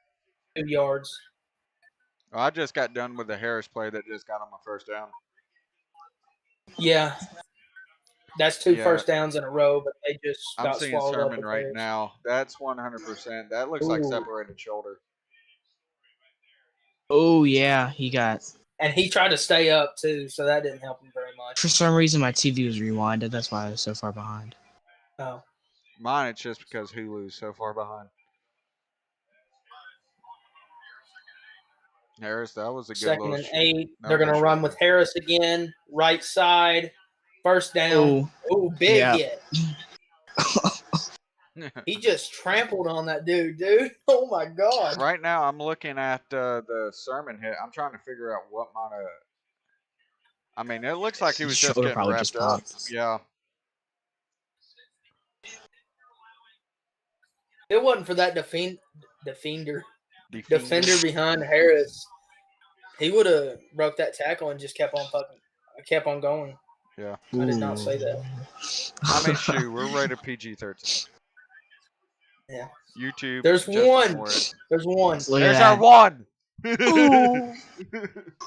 2 yards. I just got done with the Harris play that just got on my first down. Yeah. That's 2 Yeah. first downs in a row, but they just I'm got seeing swallowed up Sermon with right Harris. now. That's 100%. That looks like Ooh. separated shoulder. Oh yeah, he got. And he tried to stay up too, so that didn't help him very much. For some reason, my TV was rewinded. That's why I was so far behind. Oh. Mine, it's just because Hulu's so far behind. Harris, that was a good Second little and 8. that They're was going a to run short with one. Harris again. Right side. First down. Oh, big Yeah. hit. He just trampled on that dude. Oh, my God. Right now, I'm looking at the Sermon hit. I'm trying to figure out what might have. I mean, it looks like he was just Shoulder getting probably wrapped just up. popped. Yeah. If it wasn't for that defender behind Harris, he would have broke that tackle and just kept on going. Yeah. I did not say that. I mean, shoot, we're rated PG-13. Yeah. YouTube. There's just one. ignore it. There's one. Look There's at our that. one. Ooh.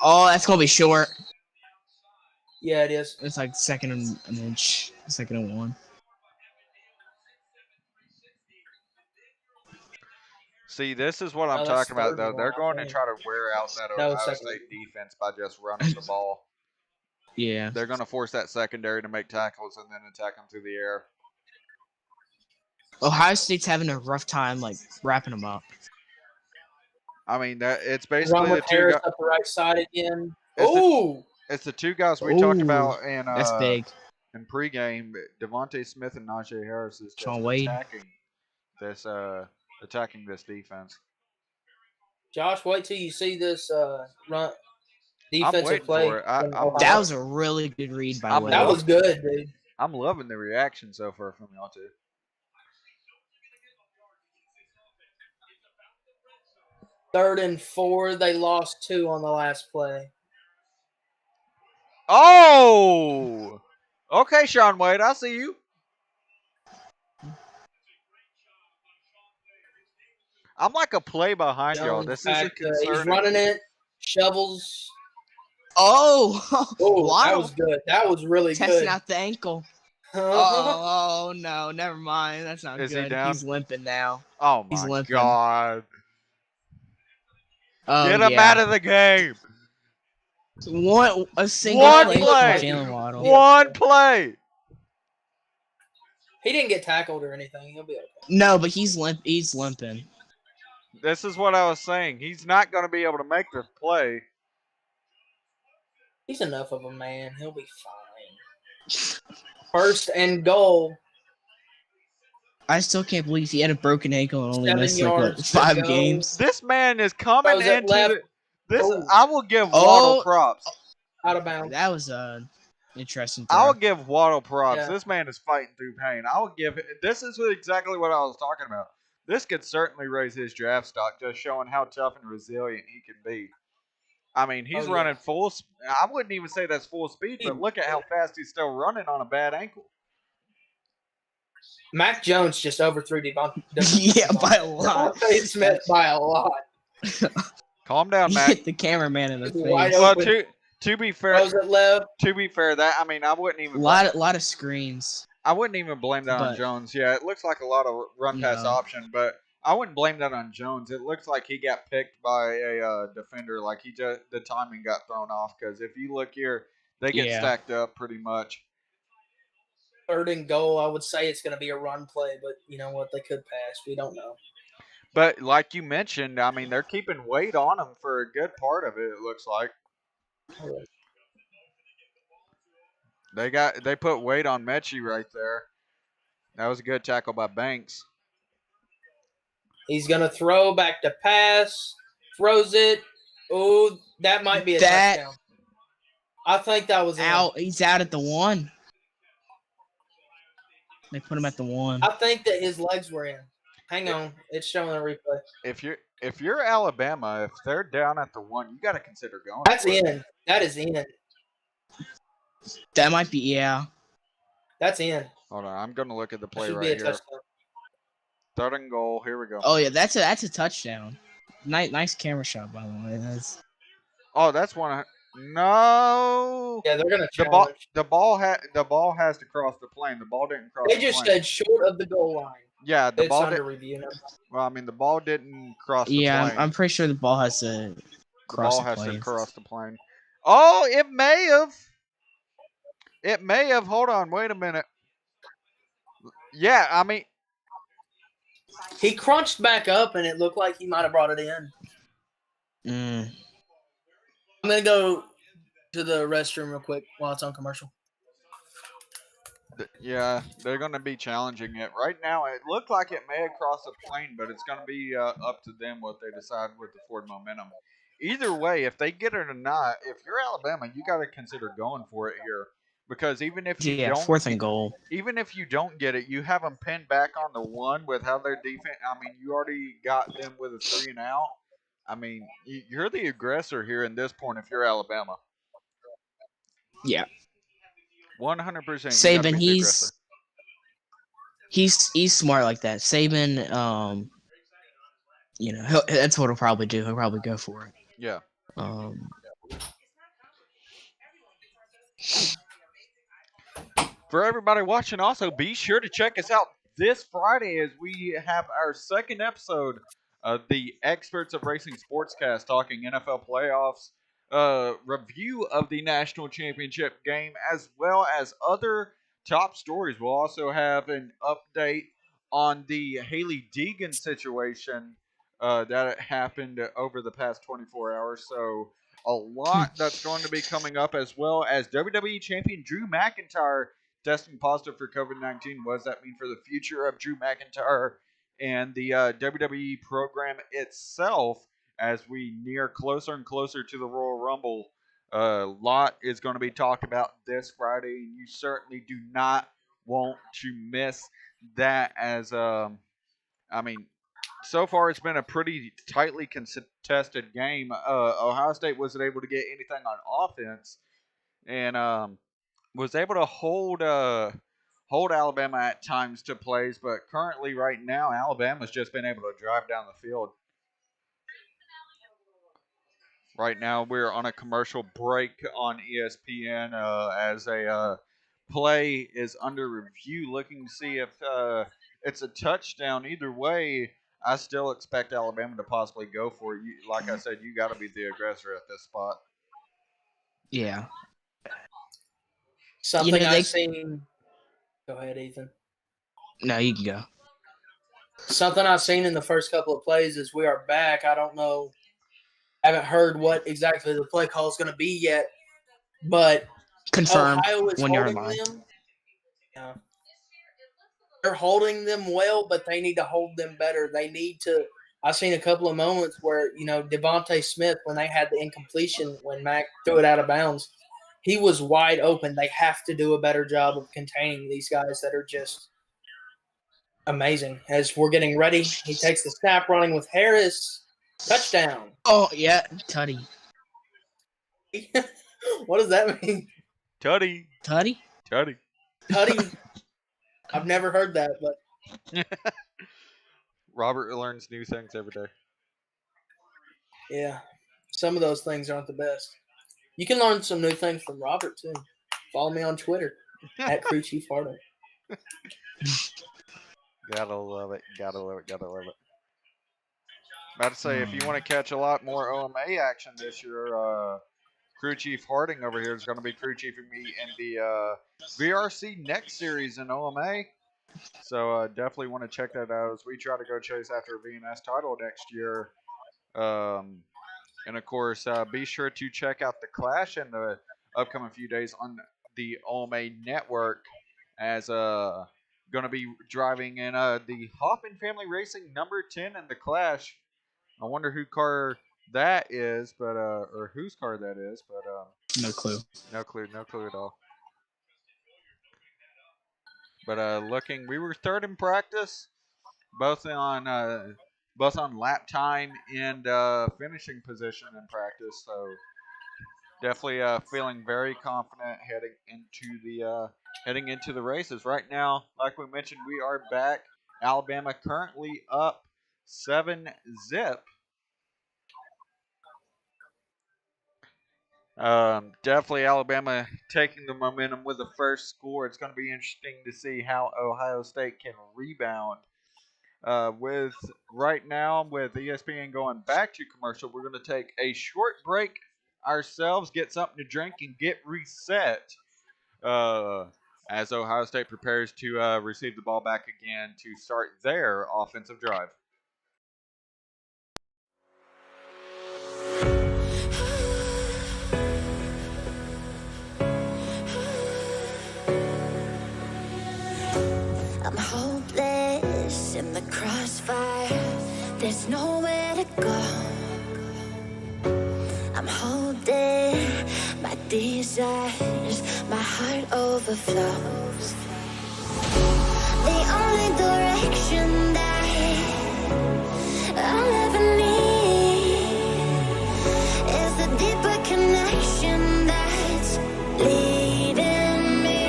Oh, that's gonna be short. Yeah, it is. It's like second and an inch, second and 1. See, this is what I'm No, that's talking about, third though. and They're 1, I going to think. try to wear out that That was Ohio second. State defense by just running the ball. Yeah. They're going to force that secondary to make tackles and then attack them through the air. Ohio State's having a rough time like wrapping them up. I mean, that it's Run basically the with two Harris guys. up the right side again. It's Ooh. It's the two guys we talked Ooh, about in That's big. in pregame. Devontae Smith and Najee Harris is just Sean Wade. attacking this defense. Josh, wait till you see this run I'm defensive waiting play. for it. That was a really good read by I'm Wade. That was good, dude. I'm loving the reaction so far from y'all too. Third and 4, they lost 2 on the last play. Oh, okay, Sean Wade, I see you. I'm like a play behind y'all. Jones This back, isn't concerning. he's running it, shovels. Oh, Oh, that Waddle was good. That was really testing good. out the ankle. Oh no, never mind. That's not Is he good. down? He's limping now. Oh He's my limping. god! Oh, Get him yeah. out of the game. A single One play, play. for Jalen Waddle. One play. He didn't get tackled or anything. He'll be okay. No, but he's limping. This is what I was saying. He's not going to be able to make the play. He's enough of a man. He'll be fine. First and goal. I still can't believe he had a broken ankle and only 7 missed like yards to 5 go. games. This man is coming Throws it into left. this. Oh. I will give Oh. Waddle props. Out of bounds. That was interesting. I will Throw. give Waddle props. Yeah. This man is fighting through pain. I will give. This is exactly what I was talking about. This could certainly raise his draft stock, just showing how tough and resilient he can be. I mean, he's Oh, yeah. running full. I wouldn't even say that's full speed, but look at how fast he's still running on a bad ankle. Mac Jones just overthrew Yeah, by a lot. Devontae Smith by a lot. Calm down, He Mac. hit the cameraman in the Wide face. Well, open. to be fair, Throws it left. that I mean, I wouldn't A even. lot of screens. I wouldn't even blame that on But- Jones. Yeah, it looks like a lot of run pass No. option, but I wouldn't blame that on Jones. It looks like he got picked by a defender. Like the timing got thrown off because if you look here, they get Yeah. stacked up pretty much. 3rd and goal, I would say it's going to be a run play, but you know what? They could pass. We don't know. But like you mentioned, I mean, they're keeping weight on him for a good part of it. It looks like they put weight on Mechie right there. That was a good tackle by Banks. He's going to throw back to pass. Throws it. Oh, that might be a touchdown. I think that was out. He's out at the 1. They put him at the 1. I think that his legs were in. Hang on, it's showing a replay. If you're Alabama, if they're down at the 1, you got to consider going. That's in. That is in. That might be, yeah. That's in. Hold on, I'm gonna look at the play Should be right a here. touchdown. 3rd and goal. Here we go. Oh yeah, that's a touchdown. Nice camera shot, by the way. That's one. No. Yeah, they're gonna The challenge. ball has to cross the plane. The ball didn't cross. They the just plane. said short of the goal line. Yeah, the It's ball under did. review now. Well, I mean, the ball didn't cross the Yeah, plane. I'm pretty sure the ball has to cross the ball the has plane. to cross the plane. Oh, it may have. It may have. Hold on. Wait a minute. Yeah, I mean, He crunched back up, and it looked like he might have brought it in. Mm. I'm gonna go to the restroom real quick while it's on commercial. yeah, they're going to be challenging it. Right now, it looked like it may have crossed the plane, but it's going to be up to them what they decide with the forward momentum. Either way, if they get it or not, if you're Alabama, you got to consider going for it here. Because even if you Yeah, don't, 4th and goal. even if you don't get it, you have them pinned back on the 1 with how their defense. I mean, you already got them with a 3 and out. I mean, you're the aggressor here in this point if you're Alabama. Yeah. 100%. Saban, he's smart like that. Saban, that's what he'll probably do. He'll probably go for it. Yeah. For everybody watching, also be sure to check us out this Friday as we have our 2nd episode of the Experts of Racing Sportscast talking NFL playoffs, review of the national championship game, as well as other top stories. We'll also have an update on the Haley Deegan situation that happened over the past 24 hours. So a lot that's going to be coming up, as well as WWE Champion Drew McIntyre testing positive for COVID-19. What does that mean for the future of Drew McIntyre and the WWE program itself as we near closer and closer to the Royal Rumble? A lot is going to be talked about this Friday, and you certainly do not want to miss that. As so far it's been a pretty tightly contested game. Ohio State wasn't able to get anything on offense, and was able to hold Alabama at times to plays, but currently right now Alabama's just been able to drive down the field. Right now we're on a commercial break on ESPN as a play is under review, looking to see if it's a touchdown. Either way, I still expect Alabama to possibly go for it. Like I said, you got to be the aggressor at this spot. Yeah. Something I've seen. Go ahead, Ethan. No, you can go. Something I've seen in the first couple of plays is we are back. I don't know. Haven't heard what exactly the play call is going to be yet, but Confirm Ohio is when you're holding online. them. Yeah. They're holding them well, but they need to hold them better. They need to. I've seen a couple of moments where, Devontae Smith, when they had the incompletion, when Mac threw it out of bounds, he was wide open. They have to do a better job of containing these guys that are just amazing. As we're getting ready, he takes the snap, running with Harris. Touchdown. Oh, yeah, Tutty. What does that mean? Tutty. Tutty? Tutty. Tutty. I've never heard that, but Robert learns new things every day. yeah, some of those things aren't the best. You can learn some new things from Robert too. Follow me on Twitter at Crew Chief Hardo. Gotta love it. Gotta love it. Gotta love it. About to say, if you want to catch a lot more OMA action this year, Crew Chief Harding over here is going to be crew chiefing me in the VRC Next Series in OMA. So definitely want to check that out as we try to go chase after a VNS title next year. And of course, be sure to check out the Clash in the upcoming few days on the OMA network, as going to be driving in the Hoffman Family Racing number 10 in the Clash. I wonder who car that is, but or whose car that is, but No clue. no clue at all. But looking, we were third in practice, both on lap time and finishing position in practice. So definitely feeling very confident heading into the races. Right now, like we mentioned, we are back. Alabama currently up 7-0. Definitely Alabama taking the momentum with the first score. It's going to be interesting to see how Ohio State can rebound. With right now, with ESPN going back to commercial, we're going to take a short break ourselves, get something to drink, and get reset. As Ohio State prepares to receive the ball back again to start their offensive drive. I'm hopeless in the crossfire. There's nowhere to go. I'm holding my desires. My heart overflows. The only direction that I'll ever need is a deeper connection that's leading me.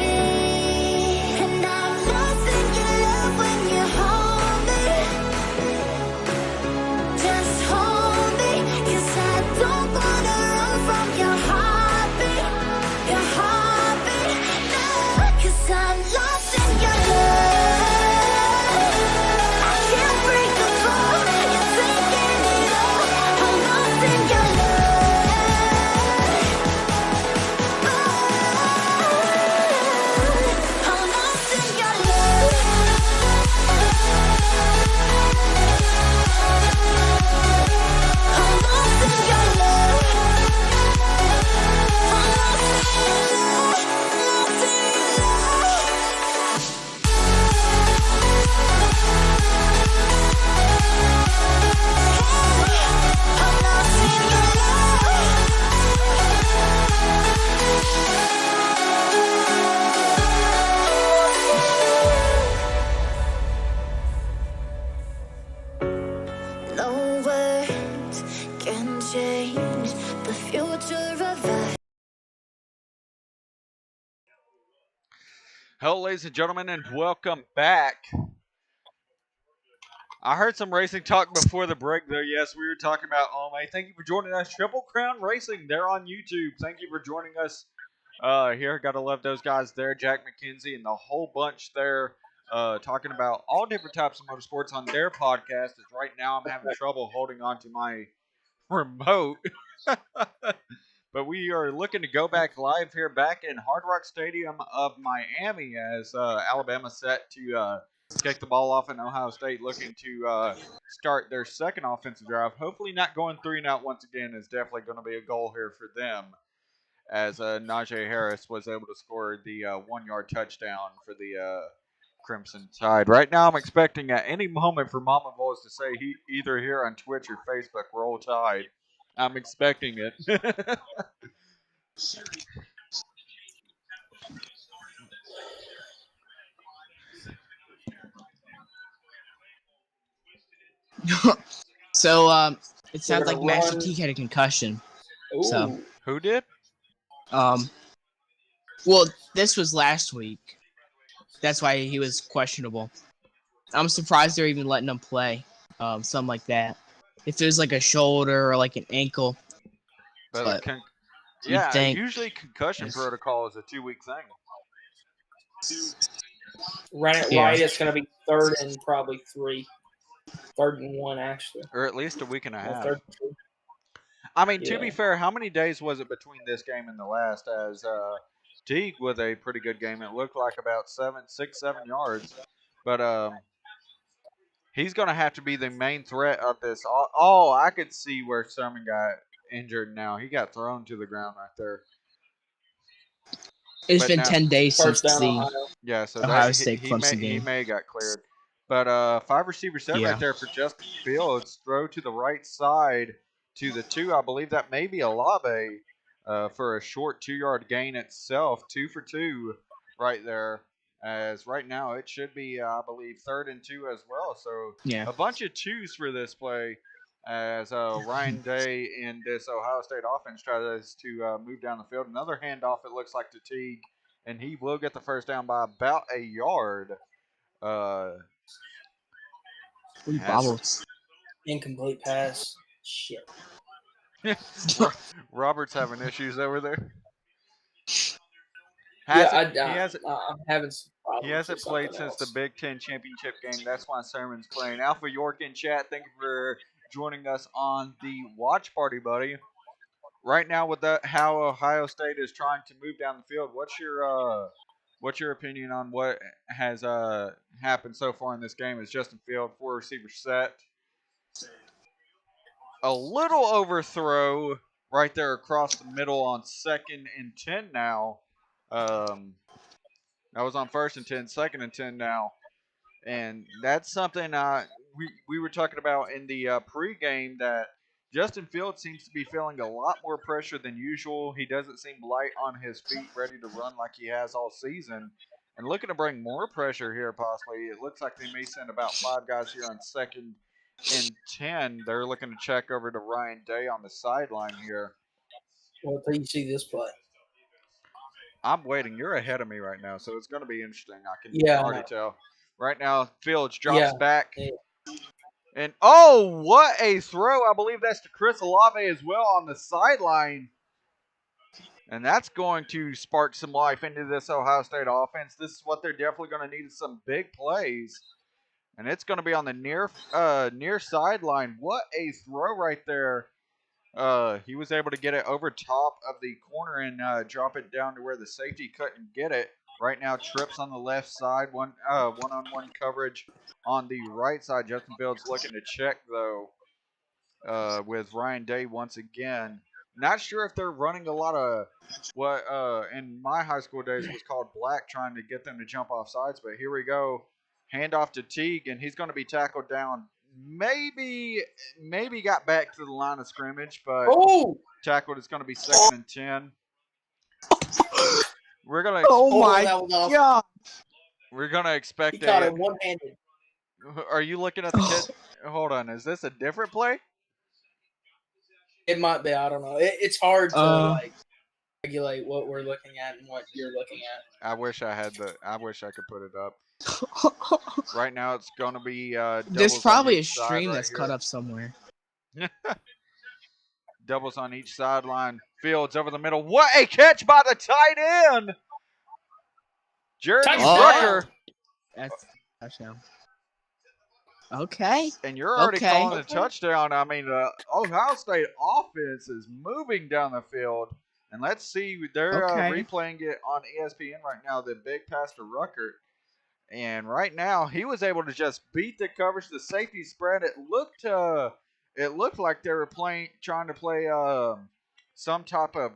And I'm lost in your love when you hold me. Just hold me, 'cause I don't wanna run from your heartbeat. Your heartbeat, no, 'cause I'm lost in your love. I can't break the fall, you're taking it all. I'm lost in your love. I'm lost in your love. I'm lost in your love. I'm lost in your love. Lost in your love. I'm lost in your love. No words can change the future of us. Hello, ladies and gentlemen, and welcome back. I heard some racing talk before the break, though. Yes, we were talking about OMA. Thank you for joining us. Triple Crown Racing, they're on YouTube. Thank you for joining us here. Gotta love those guys there, Jack McKenzie and the whole bunch there, talking about all different types of motorsports on their podcast. As right now, I'm having trouble holding on to my remote. But we are looking to go back live here back in Hard Rock Stadium of Miami as Alabama set to kick the ball off, and Ohio State looking to start their second offensive drive. Hopefully not going 3-and-out once again is definitely going to be a goal here for them, as Najee Harris was able to score the 1-yard touchdown for the Crimson Tide. Right now I'm expecting at any moment for Mama Voice to say he either here on Twitch or Facebook, Roll Tide. I'm expecting it. So it sounds We're like gonna Master run. T had a concussion. Ooh. So Who did? Um, well, this was last week. That's why he was questionable. I'm surprised they're even letting him play. Something like that. If it was like a shoulder or like an ankle, but you'd yeah, think. usually concussion Yes. protocol is a 2-week thing. Run it Yeah. right, it's going to be 3rd and probably 3. 3rd and 1, actually. Or at least a week and a Or half. 3rd and 2. I mean, to Yeah. be fair, how many days was it between this game and the last? As Teague with a pretty good game. It looked like about 7 yards. But he's going to have to be the main threat of this. Oh, I could see where Sermon got injured now. He got thrown to the ground right there. It's But been now- 10 days since First down, the Ohio. Yeah, so Ohio that, State Clemson he game. may have got cleared. But 5 receiver set Yeah. right there for Justin Fields. Throw to the right side to the 2. I believe that may be Olave for a short 2-yard gain itself. 2 for 2 right there. As right now it should be, I believe, 3rd and 2 as well. So Yeah. a bunch of 2s for this play as Ryan Day in this Ohio State offense tries to move down the field. Another handoff, it looks like, to Teague, and he will get the first down by about a yard. Bobbles. Incomplete pass. Shit. Robert's having issues over there. I'm having some problems. He hasn't with played something since the else. Big Ten championship game. That's why Sermon's playing. Alpha York in chat, thank you for joining us on the watch party, buddy. Right now, with how Ohio State is trying to move down the field, what's your opinion on what has happened so far in this game? Is Justin Field 4 receiver set? A little overthrow right there across the middle on 2nd and 10 now. That was on 1st and 10, 2nd and 10 now. And that's something we were talking about in the pregame, that Justin Fields seems to be feeling a lot more pressure than usual. He doesn't seem light on his feet, ready to run like he has all season. And looking to bring more pressure here possibly. It looks like they may send about 5 guys here on 2nd and 10. They're looking to check over to Ryan Day on the sideline here. Well, until you see this play. I'm waiting. You're ahead of me right now, so it's going to be interesting. I can already tell. Right now, Fields drops back. Yeah. And, oh, what a throw. I believe that's to Chris Olave as well on the sideline. And that's going to spark some life into this Ohio State offense. This is what they're definitely going to need, some big plays. And it's going to be on the near sideline. What a throw right there. He was able to get it over top of the corner and drop it down to where the safety couldn't get it. Right now, trips on the left side, one-on-one coverage on the right side. Justin Fields looking to check, though, with Ryan Day once again. Not sure if they're running a lot of what in my high school days was called black, trying to get them to jump off sides, but here we go. Handoff to Teague, and he's going to be tackled down. Maybe got back to the line of scrimmage, but tackled is going to be 2nd and 10. We're gonna. Oh my god! We're gonna expect he caught it one-handed. Are you looking at the kid? Hold on, is this a different play? It might be. I don't know. It's hard to regulate what we're looking at and what you're looking at. I wish I could put it up. Right now, it's gonna be. There's probably a stream stream that's cut up somewhere. Doubles on each sideline. Fields over the middle. What a catch by the tight end! Jeremy Rucker. That's touchdown. Okay. And you're already calling the touchdown. I mean, the Ohio State offense is moving down the field. And let's see, they're replaying it on ESPN right now, the big pass to Rucker. And right now, he was able to just beat the coverage, the safety spread. It looked like they were trying to play some type of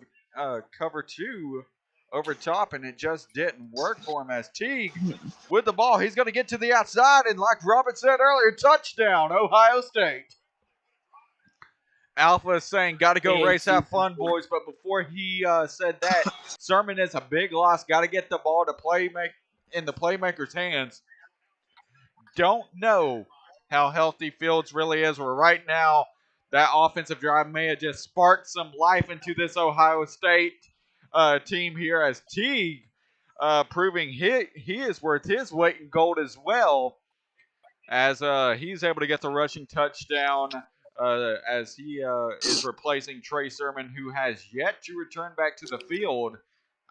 cover 2 over top, and it just didn't work for him. As Teague with the ball, he's going to get to the outside, and like Robert said earlier, touchdown, Ohio State. Alpha is saying, got to go race, have fun, boys. But before he said that, Sermon is a big loss. Got to get the ball to in the playmaker's hands. Don't know how healthy Fields really is. Where right now, that offensive drive may have just sparked some life into this Ohio State team here as Teague proving he is worth his weight in gold as well, as he's able to get the rushing touchdown as he is replacing Trey Sermon, who has yet to return back to the field.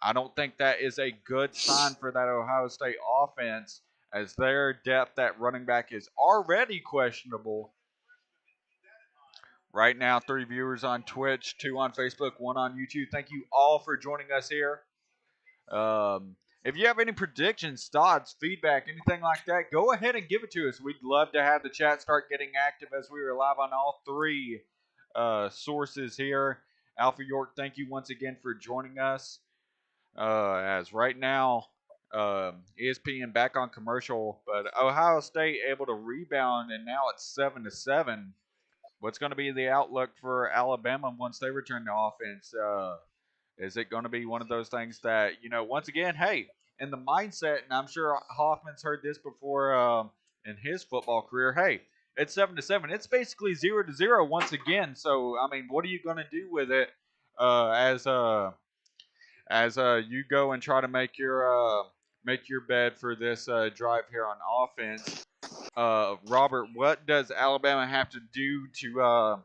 I don't think that is a good sign for that Ohio State offense, as their depth at running back is already questionable. Right now, 3 viewers on Twitch, 2 on Facebook, 1 on YouTube. Thank you all for joining us here. If you have any predictions, thoughts, feedback, anything like that, go ahead and give it to us. We'd love to have the chat start getting active as we are live on all 3 sources here. Alpha York, thank you once again for joining us. As right now, ESPN back on commercial, but Ohio State able to rebound, and now it's 7-7. What's going to be the outlook for Alabama once they return to offense? Is it going to be one of those things that, once again, hey, in the mindset, and I'm sure Hoffman's heard this before in his football career, hey, it's 7-7. It's basically 0-0 once again. So, I mean, what are you going to do with it as you go and try to make your bed for this drive here on offense? Robert, what does Alabama have to do to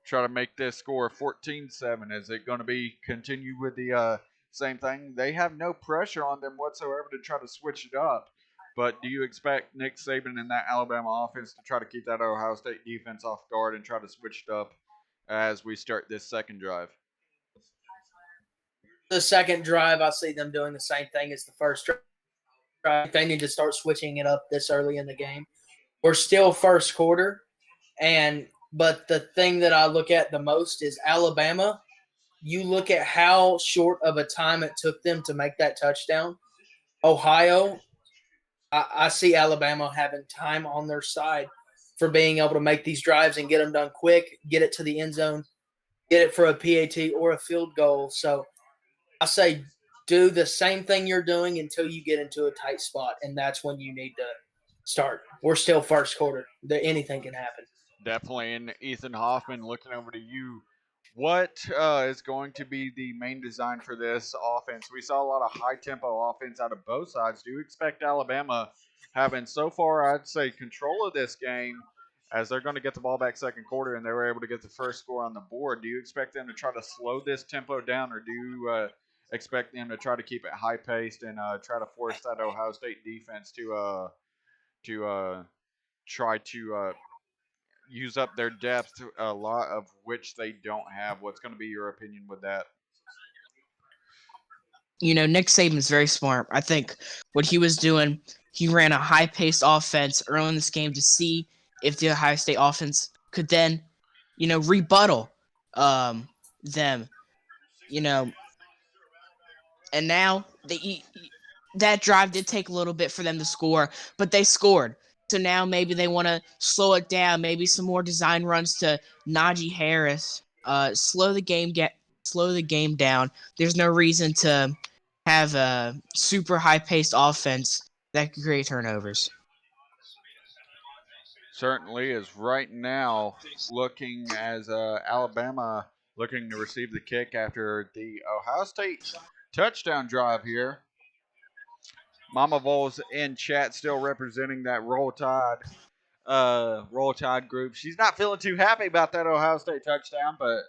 try to make this score 14-7? Is it going to be continue with the same thing? They have no pressure on them whatsoever to try to switch it up. But do you expect Nick Saban and that Alabama offense to try to keep that Ohio State defense off guard and try to switch it up as we start this second drive? The second drive, I see them doing the same thing as the first drive. They need to start switching it up this early in the game. We're still first quarter, but the thing that I look at the most is Alabama. You look at how short of a time it took them to make that touchdown. Ohio, I see Alabama having time on their side for being able to make these drives and get them done quick, get it to the end zone, get it for a PAT or a field goal. So I say do the same thing you're doing until you get into a tight spot, and that's when you need to start. We're still first quarter. Anything can happen. Definitely. And Ethan Hoffman, looking over to you, what is going to be the main design for this offense? We saw a lot of high-tempo offense out of both sides. Do you expect Alabama having so far, I'd say, control of this game, as they're going to get the ball back second quarter and they were able to get the first score on the board? Do you expect them to try to slow this tempo down, or do you expect them to try to keep it high-paced and try to force that Ohio State defense to try to use up their depth, a lot of which they don't have? What's going to be your opinion with that? Nick Saban's very smart. I think what he was doing, he ran a high-paced offense early in this game to see if the Ohio State offense could then, rebuttal them, And now that drive did take a little bit for them to score, but they scored. So now maybe they want to slow it down. Maybe some more design runs to Najee Harris. Slow the game down. There's no reason to have a super high-paced offense that could create turnovers. Certainly is. Right now, looking as Alabama looking to receive the kick after the Ohio State touchdown drive here. Mama Vols in chat still representing that Roll Tide group. She's not feeling too happy about that Ohio State touchdown, but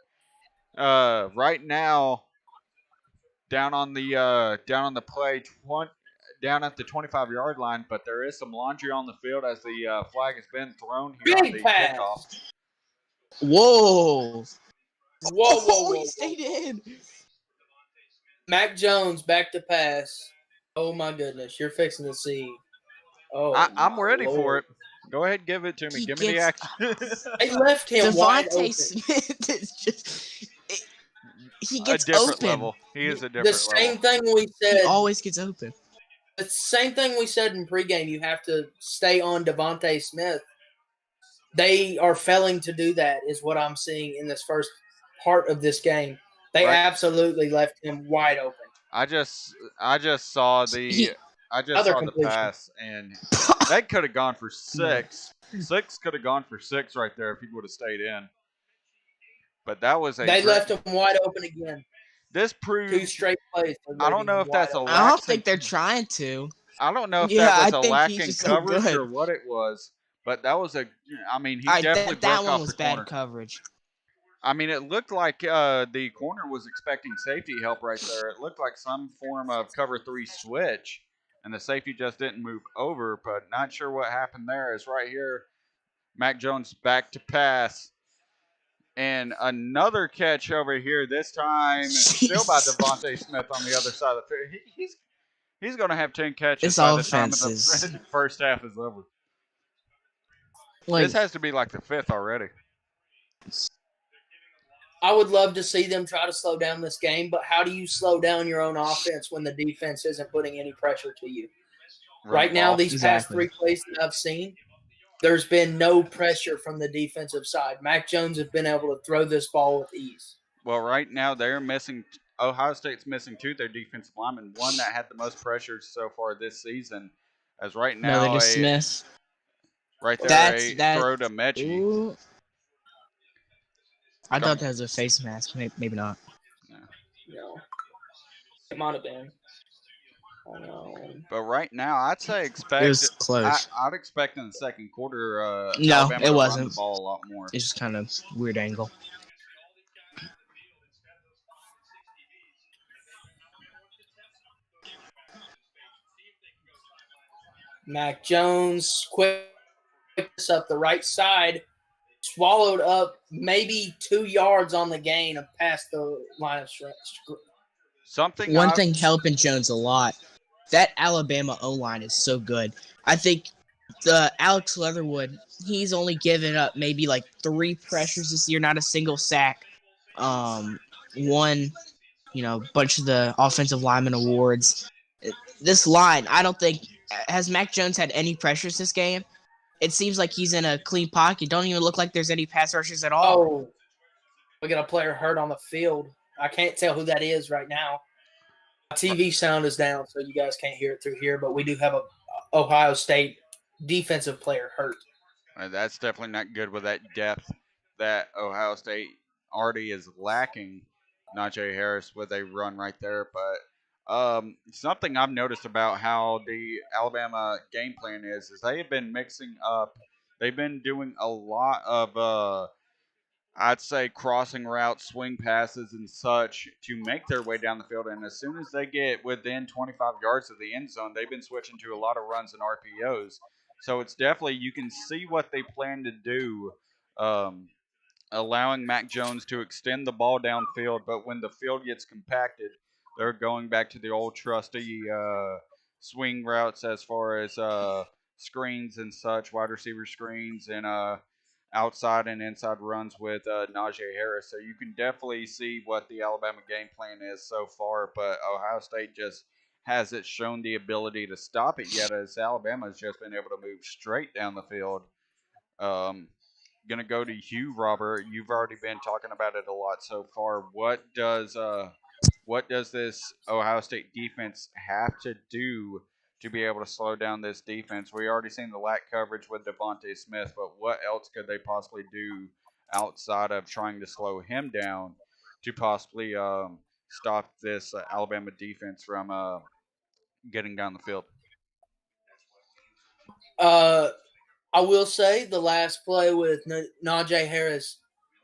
right now, down on the play, down at the 25-yard line, but there is some laundry on the field as the flag has been thrown here on the kickoff. Whoa! Whoa! He stayed in. Mac Jones back to pass. Oh my goodness, you're fixing to see. Oh, I'm ready for it. Go ahead and give it to me. Give me the action. They left him wide open. Devontae Smith is just he gets a different open. level. He is a different The same level. thing we said. He always gets open. The same thing we said in pregame. You have to stay on Devontae Smith. They are failing to do that, is what I'm seeing in this first part of this game. They absolutely left him wide open. I just saw the pass, and that could have gone for 6. 6 could have gone for 6 right there if he would have stayed in. But that was They left him wide open again. This Two proves. straight plays. I don't know if that's a I don't lax. think they're trying to. I don't know if Yeah, that I was a think lack he's in just so coverage or good. what it was, but that was a. I mean, he All right, definitely that broke one off the was corner. bad coverage. I mean, it looked like the corner was expecting safety help right there. It looked like some form of cover 3 switch, and the safety just didn't move over. But not sure what happened there. Is right here, Mac Jones back to pass. And another catch over here. This time, still by Jesus. Devontae Smith on the other side of the field. He's going to have 10 catches This by the time of offense the first half is over. like This has to be like the 5th already. I would love to see them try to slow down this game, but how do you slow down your own offense when the defense isn't putting any pressure to you? Right now, these past Exactly. 3 plays that I've seen, there's been no pressure from the defensive side. Mac Jones has been able to throw this ball with ease. Well, right now they're missing. Ohio State's missing 2 their defensive linemen. One that had the most pressures so far this season, as right No, they now dismiss. right there That's a that. throw to Mechie. Ooh. I thought that was a face mask. Maybe not. No. It might have been. Oh, no. But right now, I'd say expect. It was close. I'd expect in the second quarter, No, Alabama it to wasn't. run the ball a lot more. It's just kind of weird angle. Mac Jones, quick up the right side, swallowed up maybe 2 yards on the gain of past the line of stretch. One thing helping Jones a lot. That Alabama O-line is so good. I think the Alex Leatherwood, he's only given up maybe like 3 pressures this year, not a single sack. Won, bunch of the offensive lineman awards. This line, I don't think has Mac Jones had any pressures this game. It seems like he's in a clean pocket. Don't even look like there's any pass rushes at all. Oh, we got a player hurt on the field. I can't tell who that is right now. My TV sound is down, so you guys can't hear it through here, but we do have a Ohio State defensive player hurt. That's definitely not good with that depth that Ohio State already is lacking. Najee Harris with a run right there, but something I've noticed about how the Alabama game plan is they have been mixing up. They've been doing a lot of I'd say crossing routes, swing passes, and such to make their way down the field. And as soon as they get within 25 yards of the end zone, they've been switching to a lot of runs and RPOs. So it's definitely, you can see what they plan to do, allowing Mac Jones to extend the ball downfield. But when the field gets compacted, they're going back to the old trusty swing routes as far as screens and such, wide receiver screens, and outside and inside runs with Najee Harris. So you can definitely see what the Alabama game plan is so far, but Ohio State just hasn't shown the ability to stop it yet, as Alabama has just been able to move straight down the field. Going to go to you, Robert. You've already been talking about it a lot so far. What does this Ohio State defense have to do to be able to slow down this defense? We already seen the lack coverage with Devontae Smith, but what else could they possibly do outside of trying to slow him down to possibly stop this Alabama defense from getting down the field? I will say the last play with Najee Harris,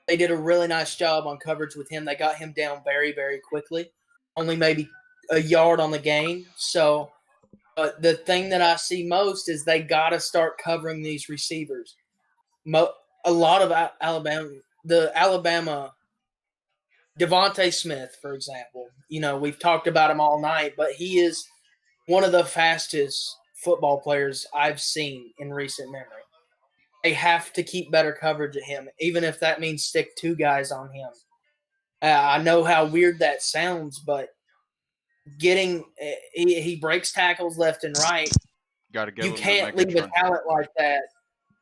they did a really nice job on coverage with him. They got him down very, very quickly, only maybe a yard on the gain. So the thing that I see most is they got to start covering these receivers. A lot of Alabama, Devontae Smith, for example, we've talked about him all night, but he is one of the fastest football players I've seen in recent memory. They have to keep better coverage of him, even if that means stick 2 guys on him. I know how weird that sounds, but he breaks tackles left and right. You can't leave a talent like that.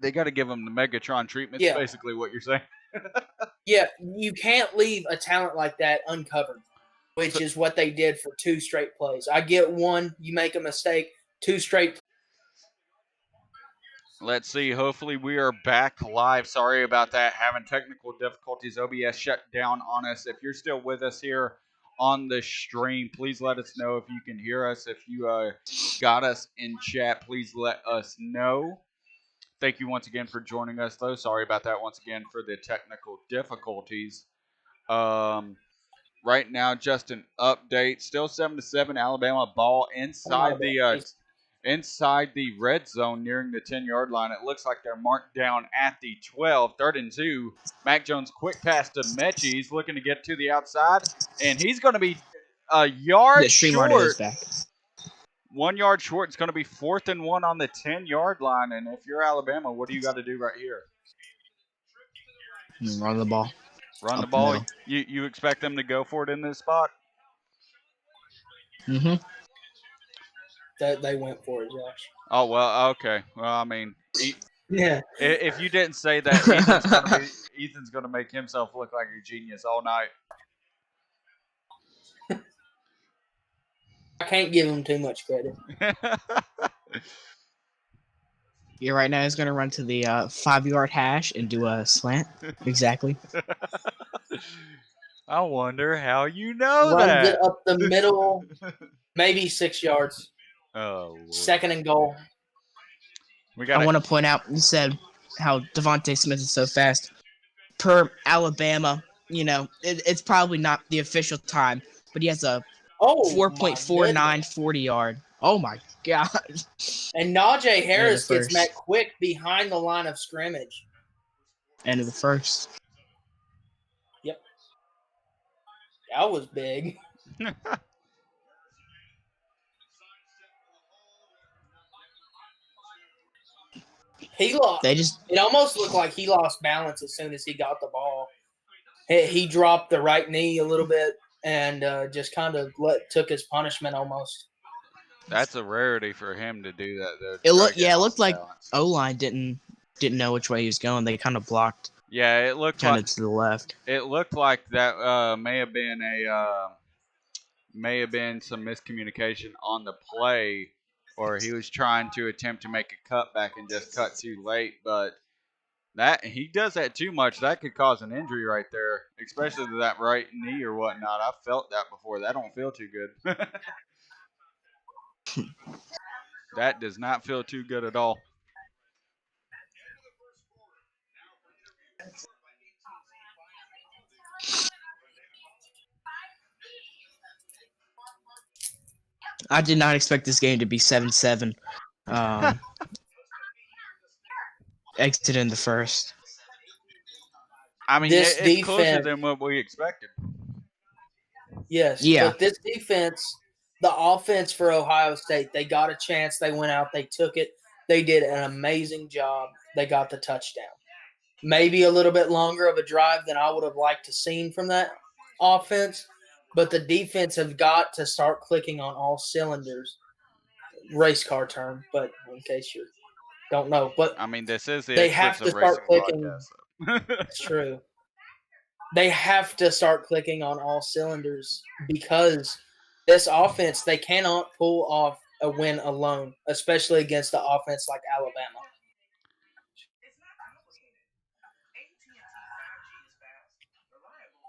They got to give him the Megatron treatment. Yeah. Basically what you're saying. Yeah, you can't leave a talent like that uncovered, which is what they did for 2 straight plays. I get one, you make a mistake, 2 straight. Let's see. Hopefully we are back live. Sorry about that. Having technical difficulties. OBS shut down on us. If you're still with us here on the stream. Please let us know if you can hear us. If you got us in chat, please let us know. Thank you once again for joining us, though. Sorry about that once again for the technical difficulties. Right now, just an update. Still 7-7. Alabama ball inside the red zone, nearing the 10-yard line. It looks like they're marked down at the 12. 3rd and 2. Mac Jones quick pass to Mechie. He's looking to get to the outside, and he's going to be a yard The stream audio is short. back. 1 yard short. It's going to be 4th and 1 on the 10-yard line. And if you're Alabama, what do you got to do right here? Run the ball. Run the Up ball. middle. You expect them to go for it in this spot? Mm-hmm. They went for it, Josh. Oh, well, okay. Well, I mean, Yeah. if you didn't say that, Ethan's going to make himself look like a genius all night. I can't give him too much credit. Yeah, right now he's going to run to the 5-yard hash and do a slant. Exactly. I wonder how you know Runs that. it up the middle, maybe 6 yards. Oh, Lord. 2nd and goal. I want to point out, you said how Devontae Smith is so fast. Per Alabama, it's probably not the official time, but he has a 4.49 40 yard. Oh my God. And Najee Harris Yeah, the gets first. met quick behind the line of scrimmage. End of the first. Yep. That was big. He lost. It almost looked like he lost balance as soon as he got the ball. He dropped the right knee a little bit and just kind of took his punishment almost. That's a rarity for him to do that, though. It looked like O-line didn't know which way he was going. They kind of blocked. Yeah, it looked kind like of to the left. It looked like that may have been some miscommunication on the play, or he was trying to attempt to make a cutback and just cut too late. But that he does that too much. That could cause an injury right there, especially to that right knee or whatnot. I've felt that before. That don't feel too good. That does not feel too good at all. I did not expect this game to be 7-7. Exited in the first. I mean, it's closer than what we expected. Yes. Yeah. But this defense, the offense for Ohio State, they got a chance. They went out. They took it. They did an amazing job. They got the touchdown. Maybe a little bit longer of a drive than I would have liked to seen from that offense. But the defense have got to start clicking on all cylinders. Race car term, but in case you don't know. But I mean, this is the they have to start clicking. It's true. They have to start clicking on all cylinders because this offense, they cannot pull off a win alone, especially against the offense like Alabama.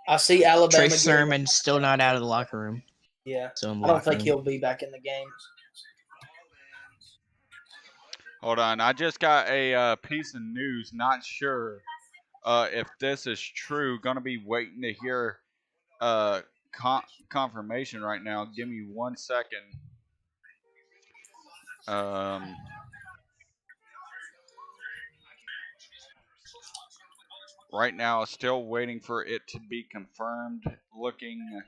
I see Alabama. Trey Sermon still not out of the locker room. Yeah. So I don't think he'll be back in the game. Hold on. I just got a piece of news. Not sure if this is true. Going to be waiting to hear confirmation right now. Give me 1 second. Right now, still waiting for it to be confirmed. Looking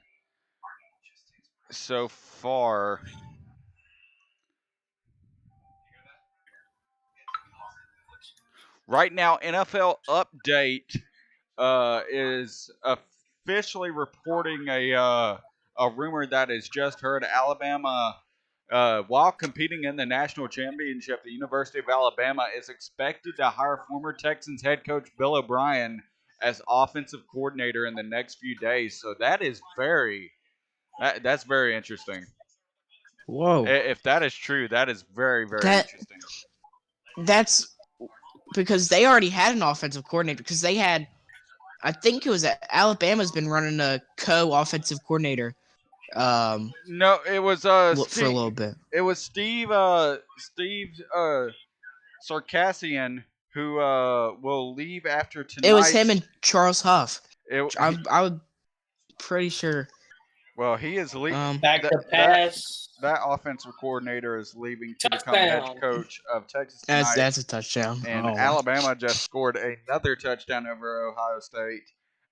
so far. Right now, NFL Update is officially reporting a rumor that is just heard. Alabama, while competing in the national championship, the University of Alabama is expected to hire former Texans head coach Bill O'Brien as offensive coordinator in the next few days. So that is that's very interesting. Whoa. If that is true, that is very, very interesting. That's because they already had an offensive coordinator because they had, I think it was Alabama's been running a co-offensive coordinator No, it was for a Steve. little bit. It was Steve. Steve Sarkassian who will leave after tonight. It was him and Charles Huff. It, I was pretty sure. well, he is leaving. Back to pass. That offensive coordinator is leaving to become head Touchdown. coach of Texas tonight. That's a touchdown. And Oh. Alabama just scored another touchdown over Ohio State.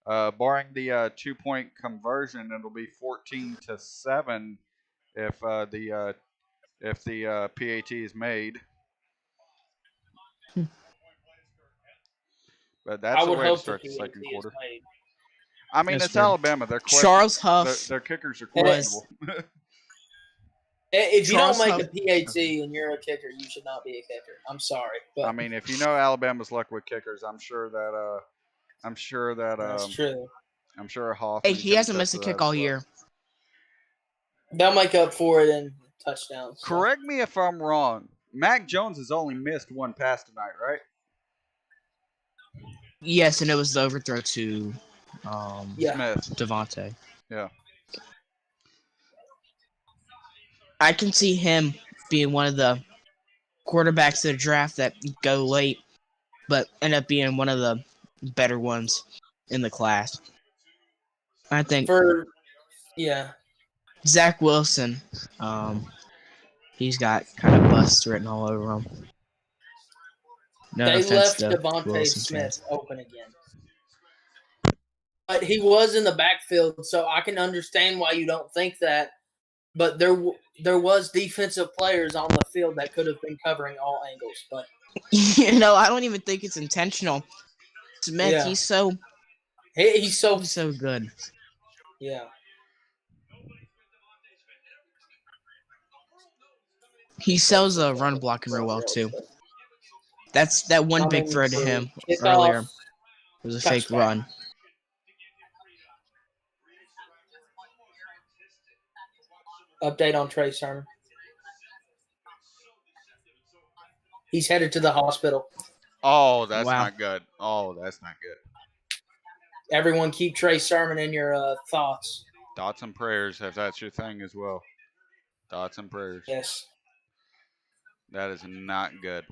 Barring the 2-point conversion, it'll be 14-7 if the PAT is made. But that's I the would way to hope the start the PAT second is quarter. made. I mean, That's it's fair. Alabama. They're Charles Huff their kickers are was- questionable. If you Charles don't make Huff- a PAT and you're a kicker, you should not be a kicker. I'm sorry, but I mean, if you know Alabama's luck with kickers, I'm sure that that's true. I'm sure Hoffman. Hey, he can hasn't attest missed a to kick that all as well. year. They'll make up for it in touchdowns. so. Correct me if I'm wrong. Mac Jones has only missed one pass tonight, right? Yes, and it was the overthrow to Yeah. Smith. Devontae. Yeah. I can see him being one of the quarterbacks of the draft that go late, but end up being one of the better ones in the class. I think Yeah. Zach Wilson, he's got kind of bust written all over him. No They offense left to Devontae Wilson Smith fans. open again. But he was in the backfield, so I can understand why you don't think that. But there was defensive players on the field that could have been covering all angles. But I don't even think it's intentional. Smith, Yeah. he's so he's so good. yeah. He sells a run blocking real well too. That's that one big throw to him Kickoff, earlier was a fake touchdown. run. Update on Trey Sermon. He's headed to the hospital. Oh, that's Wow. not good. Oh, that's not good. Everyone keep Trey Sermon in your thoughts. Thoughts and prayers, if that's your thing as well. Thoughts and prayers. Yes. That is not good.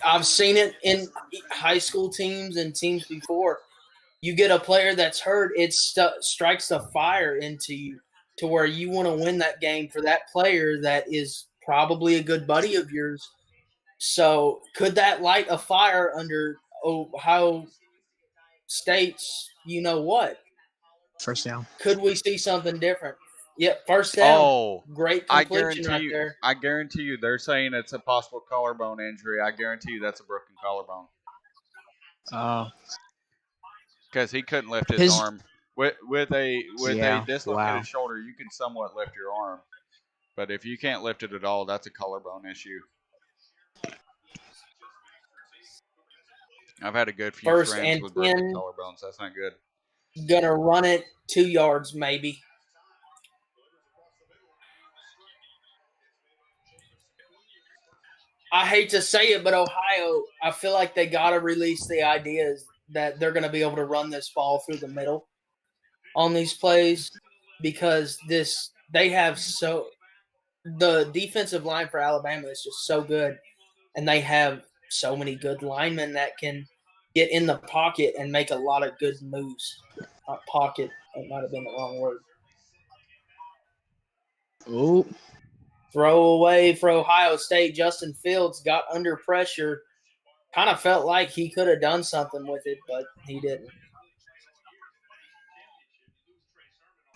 I've seen it in high school teams and teams before. You get a player that's hurt, it strikes the fire into you to where you want to win that game for that player that is probably a good buddy of yours. So could that light a fire under Ohio State's you know what? First down. Could we see something different? Yep, first down. Oh, Great I completion guarantee right you. there. I guarantee you. They're saying it's a possible collarbone injury. I guarantee you that's a broken collarbone because he couldn't lift his arm with a Yeah, dislocated wow. shoulder. You can somewhat lift your arm, but if you can't lift it at all, that's a collarbone issue. I've had a good few First friends and with broken 10. collarbones. That's not good. Gonna run it 2 yards maybe. I hate to say it, but Ohio, I feel like they got to release the ideas that they're going to be able to run this ball through the middle on these plays because they have the defensive line for Alabama is just so good, and they have so many good linemen that can get in the pocket and make a lot of good moves. Pocket, that might have been the wrong word. Oh, Throw away for Ohio State. Justin Fields got under pressure. Kind of felt like he could have done something with it, but he didn't.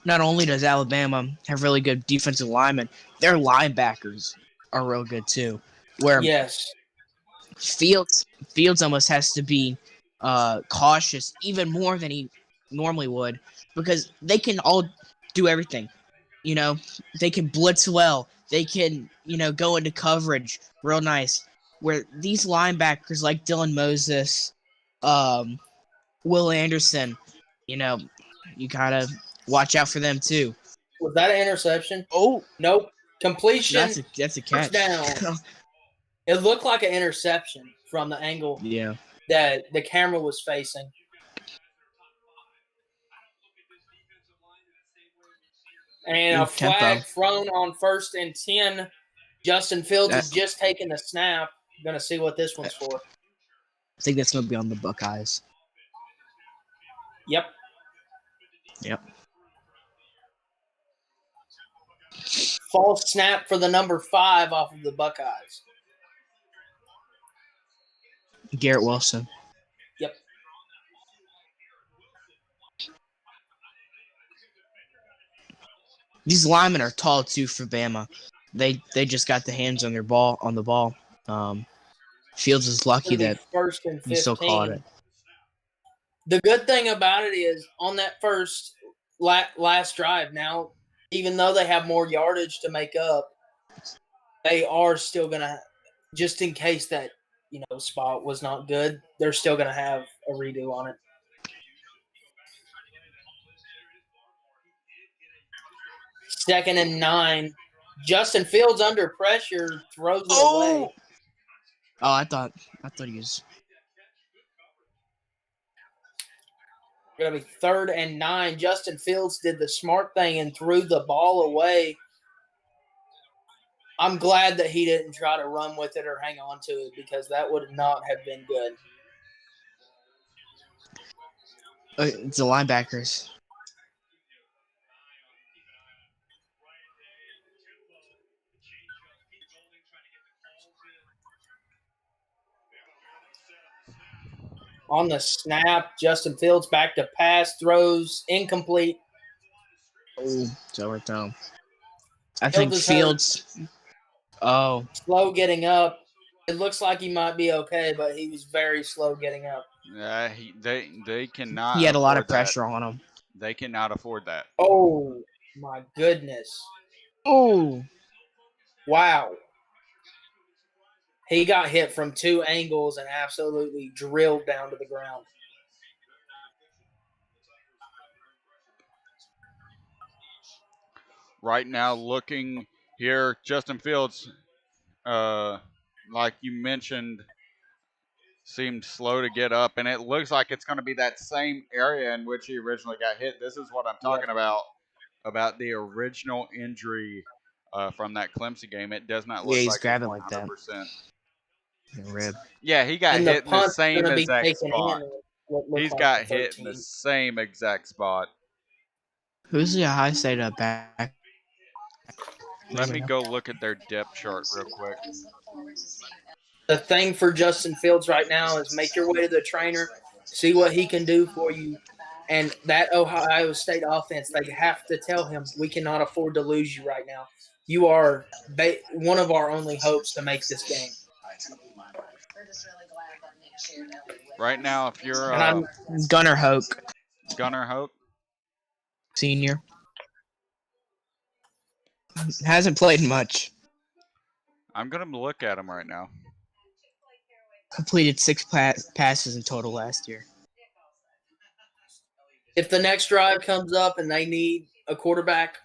not only does Alabama have really good defensive linemen, their linebackers are real good too. Where Yes. Fields almost has to be cautious even more than he normally would because they can all do everything. They can blitz well. They can, go into coverage real nice. Where these linebackers like Dylan Moses, Will Anderson, you gotta watch out for them too. Was that an interception? Oh, Nope. Completion. that's a catch. First down. It looked like an interception from the angle. Yeah. that the camera was facing. And a Good tempo. flag thrown on 1st and 10. Justin Fields That- has just taken the snap. Going to see what this one's for. I think that's gonna be on the Buckeyes. Yep. Yep. False snap for the number 5 off of the Buckeyes. Garrett Wilson. Yep. These linemen are tall too for Bama. They just got the hands on the ball. Fields is lucky that 1st and 15. he still caught it. The good thing about it is on that first last drive now, even though they have more yardage to make up, they are still going to, just in case that, spot was not good, they're still going to have a redo on it. Second and 9. Justin Fields under pressure throws it away. Oh, I thought he was. Going to be 3rd and 9. Justin Fields did the smart thing and threw the ball away. I'm glad that he didn't try to run with it or hang on to it because that would not have been good. It's the linebackers. On the snap, Justin Fields back to pass, throws incomplete. Oh, it's overthrown. I think is Fields. Oh, Slow getting up. It looks like he might be okay, but he was very slow getting up. They cannot. he had a lot of afford that. pressure on him. They cannot afford that. Oh, my goodness. Oh, Wow. He got hit from 2 angles and absolutely drilled down to the ground. Right now, looking here, Justin Fields, like you mentioned, seemed slow to get up, and it looks like it's going to be that same area in which he originally got hit. This is what I'm talking about the original injury from that Clemson game. It does not look yeah, he's like grabbing it's 100%. like that. Rib. Yeah, he got And hit the in the punt's same going to be exact taken spot. in. What looked He's like got the hit in the 13. same exact spot. Who's the Ohio State back? Let me go look at their depth chart real quick. The thing for Justin Fields right now is make your way to the trainer, see what he can do for you. And that Ohio State offense, they have to tell him, we cannot afford to lose you right now. You are one of our only hopes to make this game. Right now, if you're And I'm Gunnar Hoke, Gunnar Hope, senior. Hasn't played much. I'm going to look at him right now. Completed 6 passes in total last year. If the next drive comes up and they need a quarterback,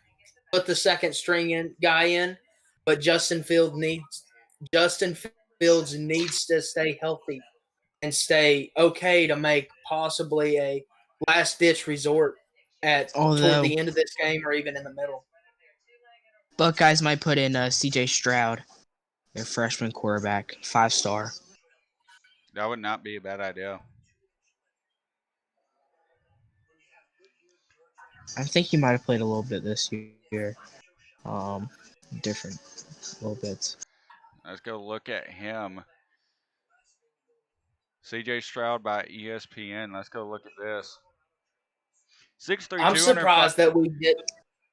put the second string guy in. But Justin Fields needs to stay healthy and stay okay to make possibly a last-ditch resort toward the end of this game or even in the middle. Buckeyes might put in C.J. Stroud, their freshman quarterback, 5-star. That would not be a bad idea. I think he might have played a little bit this year. Different little bits. Let's go look at him. CJ Stroud by ESPN. Let's go look at this. 6'3", I'm surprised that we did.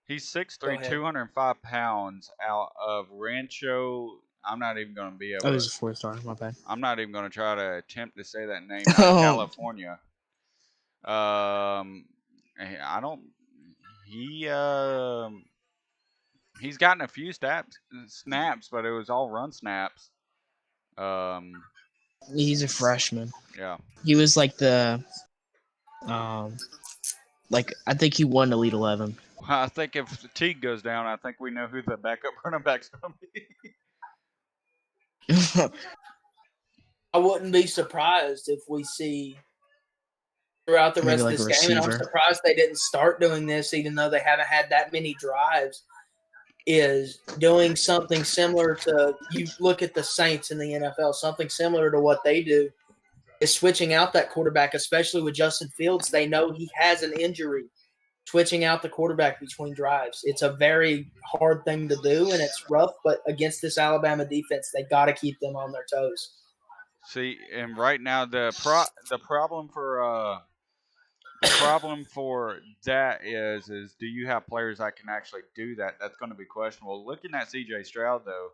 He's 6'3", 205 pounds out of Rancho. I'm not even going to be able to. Oh, he's a 4-star. My bad. I'm not even going to try to attempt to say that name out of California. I don't. He's gotten a few snaps, but it was all run snaps. He's a freshman. Yeah. He was like the, I think he won Elite 11. I think if Teague goes down, I think we know who the backup running back's going to be. I wouldn't be surprised if we see throughout the Maybe rest like of a this game, and I'm receiver. surprised they didn't start doing this, even though they haven't had that many drives, is doing something similar to, you look at the Saints in the NFL, something similar to what they do is switching out that quarterback, especially with Justin Fields. They know he has an injury. Switching out the quarterback between drives. It's a very hard thing to do, and it's rough, but against this Alabama defense, they got to keep them on their toes. See, and right now the problem for that is do you have players that can actually do that? That's going to be questionable. Looking at C.J. Stroud though,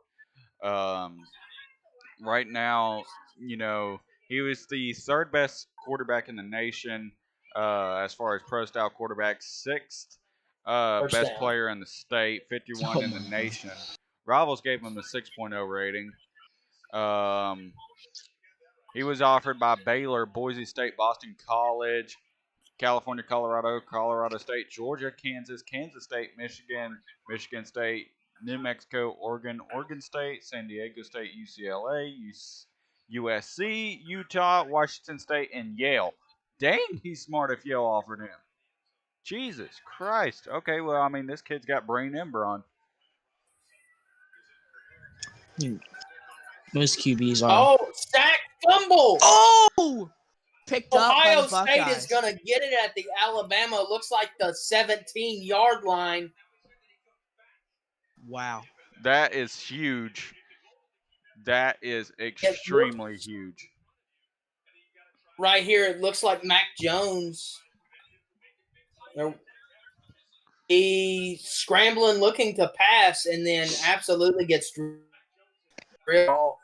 right now, he was the third best quarterback in the nation as far as pro style quarterback, sixth First best down. player in the state, 51 Oh in the my God. nation. Rivals gave him a 6.0 rating. He was offered by Baylor, Boise State, Boston College, California, Colorado State, Georgia, Kansas, Kansas State, Michigan, Michigan State, New Mexico, Oregon State, San Diego State, UCLA, USC, Utah, Washington State, and Yale. Dang, he's smart if Yale offered him. Jesus Christ. Okay, well, I mean, this kid's got brain and brawn. Most QBs are. Oh, sack fumble! Oh! Picked up by Ohio the State Buckeyes. is going to get it at the Alabama, looks like the 17-yard line. Wow. That is huge. That is extremely huge. Right here, it looks like Mac Jones. He's scrambling, looking to pass, and then absolutely gets drilled off.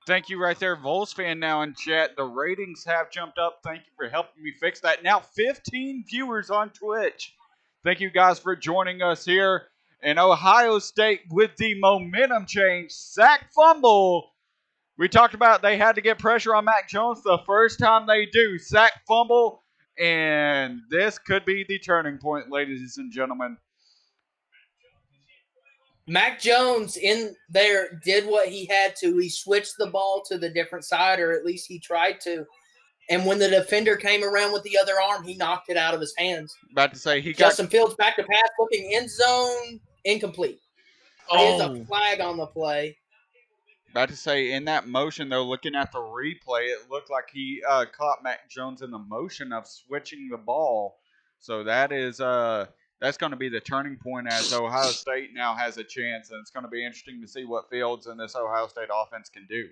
Thank you right there, Vols fan now in chat. The ratings have jumped up. Thank you for helping me fix that. Now 15 viewers on Twitch. Thank you guys for joining us here in Ohio State with the momentum change. Sack fumble. We talked about they had to get pressure on Mac Jones the first time they do. Sack fumble. And this could be the turning point, ladies and gentlemen. Mac Jones in there did what he had to. He switched the ball to the different side, or at least he tried to. And when the defender came around with the other arm, he knocked it out of his hands. About to say he got Justin Fields back to pass, looking end zone, incomplete. There's a flag on the play. About to say, in that motion, though, looking at the replay, it looked like he caught Mac Jones in the motion of switching the ball. So that is that's going to be the turning point as Ohio State now has a chance, and it's going to be interesting to see what Fields and this Ohio State offense can do.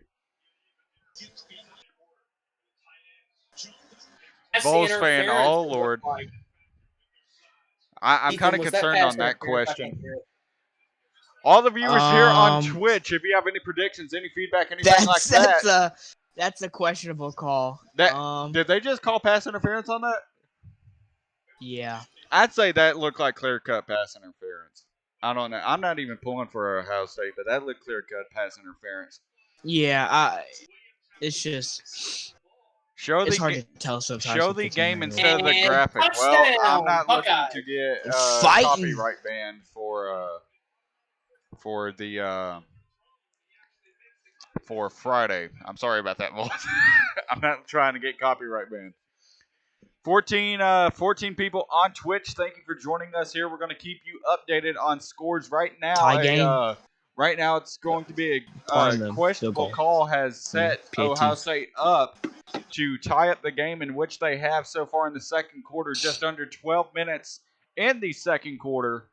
Vols fan, oh Lord. I'm kind of concerned on that question. All the viewers here on Twitch, if you have any predictions, any feedback, anything like that. That's a questionable call. Did they just call pass interference on that? Yeah. I'd say that looked like clear-cut pass interference. I don't know. I'm not even pulling for Ohio State, but that looked clear-cut pass interference. Yeah, it's just... It's hard to tell sometimes. Show the game instead of the graphic. Well, I'm not looking to get copyright banned for Friday. I'm sorry about that, Vols. I'm not trying to get copyright banned. 14 people on Twitch. Thank you for joining us here. We're going to keep you updated on scores right now. Tie game. Right now, it's going to be a questionable call has set Ohio State up to tie up the game, in which they have so far in the second quarter, just under 12 minutes in the second quarter.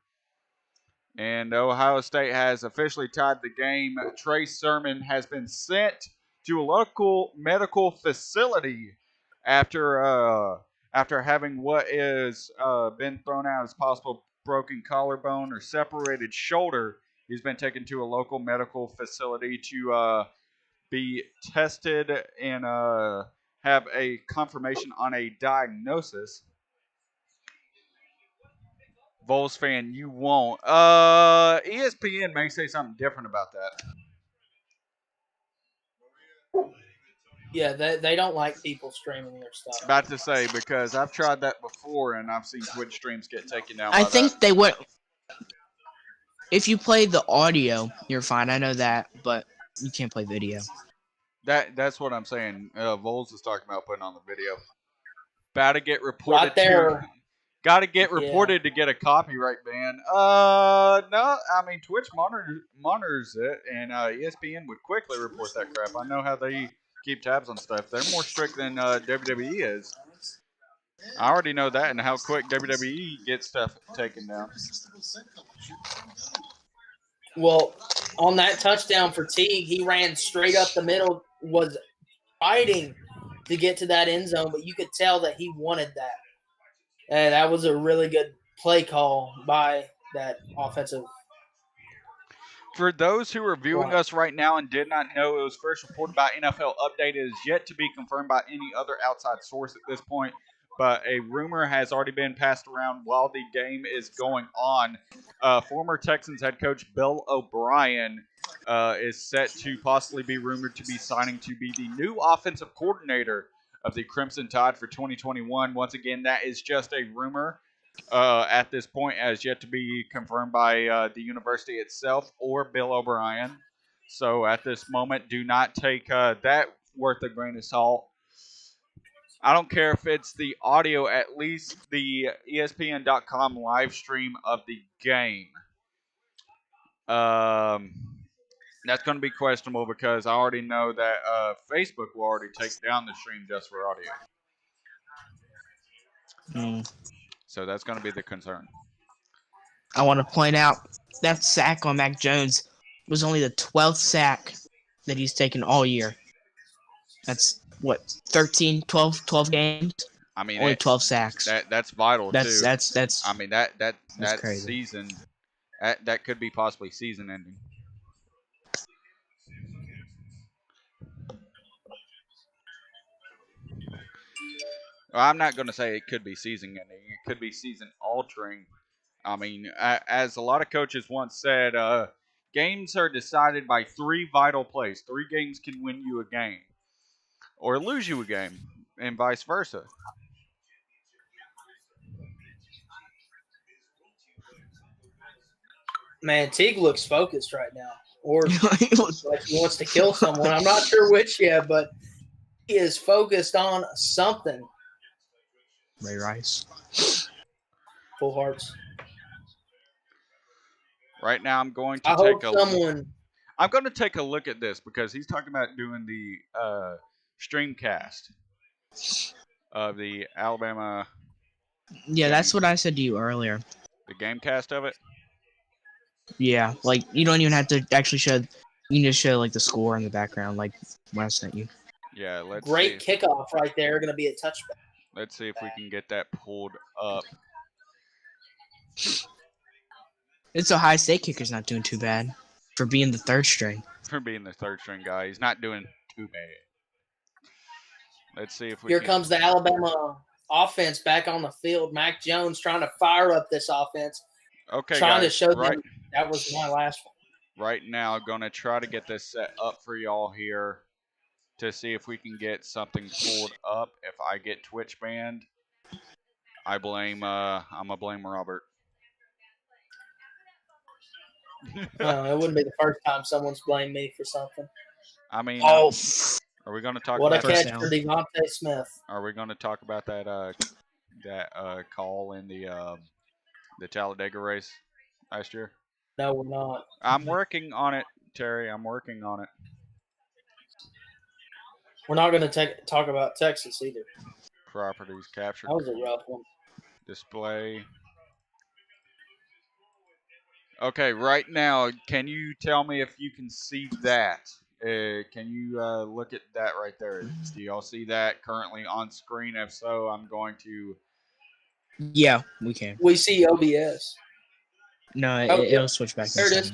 And Ohio State has officially tied the game. Trey Sermon has been sent to a local medical facility after having what is been thrown out as possible broken collarbone or separated shoulder. He's been taken to a local medical facility to be tested and have a confirmation on a diagnosis. Vols fan, you won't. ESPN may say something different about that. Yeah, they don't like people streaming their stuff. About to say, because I've tried that before and I've seen Twitch streams get taken down. I think they went. If you play the audio, you're fine. I know that, but you can't play video. That's what I'm saying. Voles is talking about putting on the video. About to get reported Right there. Got to get Yeah. reported to get a copyright ban. No, I mean Twitch monitors it, and ESPN would quickly report that crap. I know how they keep tabs on stuff. They're more strict than WWE is. I already know that, and how quick WWE gets stuff taken down. Well, on that touchdown for Teague, he ran straight up the middle, was fighting to get to that end zone, but you could tell that he wanted that. And that was a really good play call by that offensive. For those who are viewing us right now and did not know, it was first reported by NFL Update. It is yet to be confirmed by any other outside source at this point, but a rumor has already been passed around while the game is going on. Former Texans head coach Bill O'Brien is set to possibly be rumored to be signing to be the new offensive coordinator of the Crimson Tide for 2021. Once again, that is just a rumor. At this point, as yet to be confirmed by the university itself or Bill O'Brien. So at this moment, do not take that worth a grain of salt. I don't care if it's the audio, at least the ESPN.com live stream of the game. That's going to be questionable because I already know that Facebook will already take down the stream just for audio. So that's going to be the concern. I want to point out that sack on Mac Jones was only the 12th sack that he's taken all year. That's what, 12 games? I mean, only 12 sacks. That's vital too. That's I mean, that crazy. season, that could be possibly season ending. Well, I'm not going to say it could be season ending. It could be season altering. I mean, as a lot of coaches once said, games are decided by 3 vital plays. 3 games can win you a game or lose you a game, and vice versa. Man, Teague looks focused right now, or like he wants to kill someone. I'm not sure which yet, but he is focused on something. Ray Rice. Full hearts. Right now, I'm going to I'm going to take a look at this because he's talking about doing the streamcast of the Alabama. Yeah, that's what I said to you earlier. The game cast of it. Yeah, like you don't even have to actually show. You can just show like the score in the background, like when I sent you. Yeah, let's Great see. kickoff right there. Going to be a touchback. Let's see if we can get that pulled up. It's Ohio State kicker's not doing too bad for being the third string. For being the third string guy, he's not doing too bad. Let's see if we. Here comes the Alabama offense back on the field. Mac Jones trying to fire up this offense. Okay, trying guys, to show them that was my last one. Right now, going to try to get this set up for y'all here to see if we can get something pulled up. If I get Twitch banned, I'm gonna blame Robert. It wouldn't be the first time someone's blamed me for something. I mean, Oh, are we going to talk what about a catch for Devontae Smith? Are we going to talk about that call in the Talladega race last year? No, we're not. I'm working on it, Terry. I'm working on it. We're not going to talk about Texas either. Properties captured. That was a rough one. Display. Okay, right now, can you tell me if you can see that? Can you look at that right there? Do y'all see that currently on screen? If so, I'm going to. Yeah, we can. We see OBS. No, it'll switch back. There it is.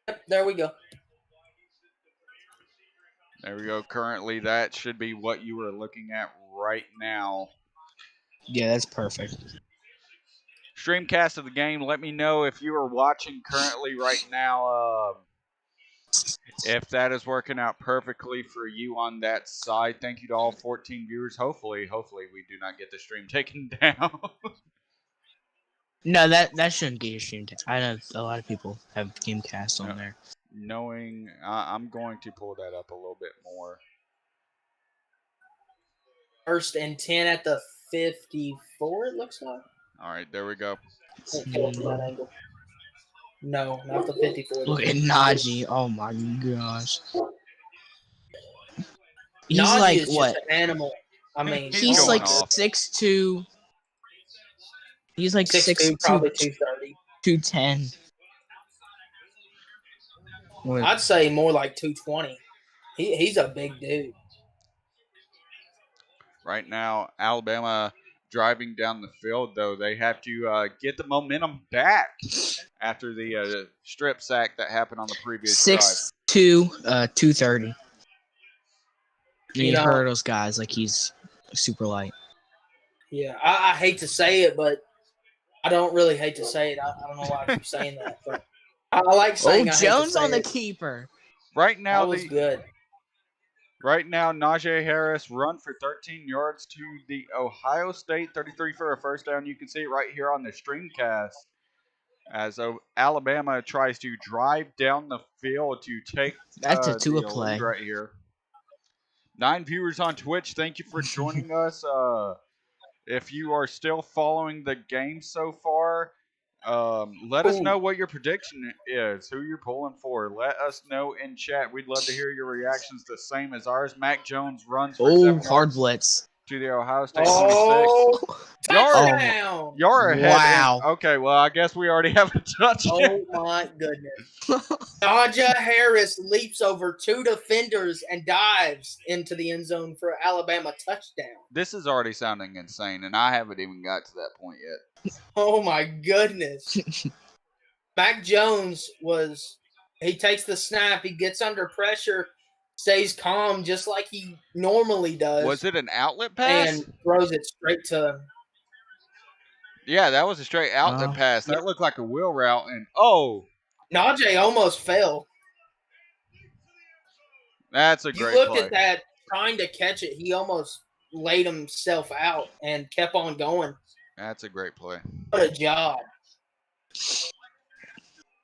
Yep, there we go. There we go. Currently, that should be what you were looking at right now. Yeah, that's perfect. Streamcast of the game. Let me know if you are watching currently right now. If that is working out perfectly for you on that side. Thank you to all 14 viewers. Hopefully we do not get the stream taken down. No, that shouldn't get your stream. I know a lot of people have Gamecast on there. knowing I'm going to pull that up a little bit more. 1st and 10 at the 54, it looks like. All right, there we go. Can't get it from that angle. No, not the 54. Look at Najee. Oh my gosh. He's Najee like is what? just an animal. I mean, He's He's going like off. 6'2". He's like 6'2", 6'2", probably 230. 210. I'd say more like 220. He's a big dude. Right now, Alabama driving down the field, though, they have to get the momentum back after the strip sack that happened on the previous drive. 6'2", 230. And he You know- hurdles guys like he's super light. Yeah, I hate to say it, but I don't really hate to say it. I don't know why I keep saying that, but I like saying Oh, I hate to Jones say on the it. keeper. Right now, That was good. Right now, Najee Harris run for 13 yards to the Ohio State 33 for a first down. You can see it right here on the streamcast as Alabama tries to drive down the field to take That's a the Tua lead play. right here. 9 viewers on Twitch. Thank you for joining us. If you are still following the game so far, let us know what your prediction is, who you're pulling for. Let us know in chat. We'd love to hear your reactions, the same as ours. Mac Jones runs for 7 hard yards blitz. to the Ohio State 26. Oh, Y'all touchdown! are ahead. Wow. Okay, well, I guess we already have a touchdown. Oh my goodness. Najee Harris leaps over 2 defenders and dives into the end zone for Alabama touchdown. This is already sounding insane, and I haven't even got to that point yet. Oh my goodness. Mac Jones he takes the snap, he gets under pressure, stays calm just like he normally does. Was it an outlet pass? And throws it straight to Yeah, that was a straight outlet pass. That looked like a wheel route, and Najee almost fell. that's a You great looked play. at that trying to catch it, he almost laid himself out and kept on going. That's a great play. What a job.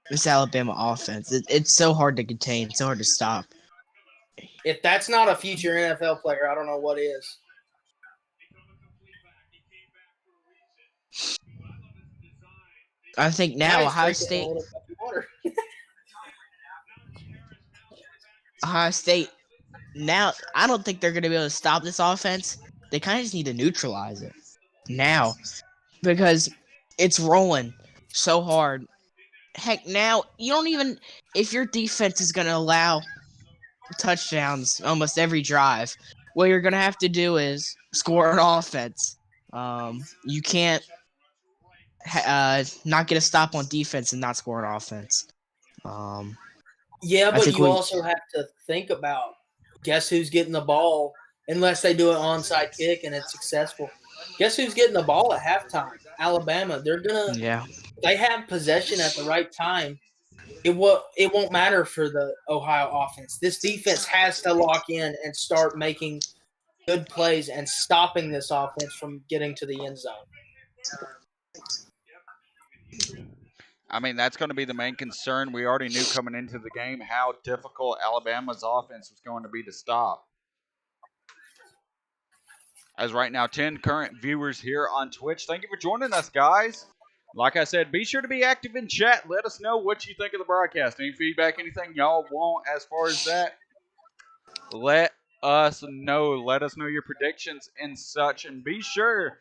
This Alabama offense, it's so hard to contain. It's so hard to stop. If that's not a future NFL player, I don't know what is. I think now Ohio State, now I don't think they're going to be able to stop this offense. They kind of just need to neutralize it now because it's rolling so hard. Heck, now you don't even, if your defense is going to allow touchdowns almost every drive, what you're going to have to do is score an offense. You can't not get a stop on defense and not score an offense. Yeah, but you also have to think about guess who's getting the ball unless they do an onside kick and it's successful. Guess who's getting the ball at halftime? Alabama. They have possession at the right time. It won't matter for the Ohio offense. This defense has to lock in and start making good plays and stopping this offense from getting to the end zone. I mean, that's going to be the main concern. We already knew coming into the game how difficult Alabama's offense was going to be to stop. As right now, 10 current viewers here on Twitch. Thank you for joining us, guys. Like I said, be sure to be active in chat. Let us know what you think of the broadcast. Any feedback, anything y'all want as far as that? Let us know. Let us know your predictions and such. And be sure,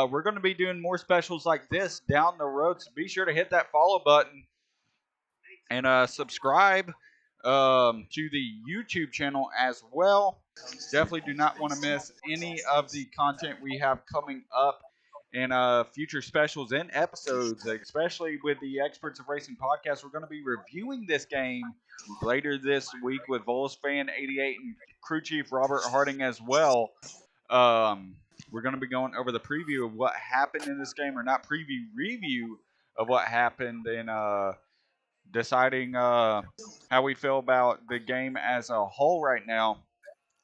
we're going to be doing more specials like this down the road. So be sure to hit that follow button and subscribe to the YouTube channel as well. Definitely do not want to miss any of the content we have coming up in future specials and episodes, especially with the Experts of Racing podcast. We're going to be reviewing this game later this week with Vols Fan 88 and crew chief Robert Harding as well. We're going to be going over the preview of what happened in this game, or not preview, review of what happened, and deciding how we feel about the game as a whole right now.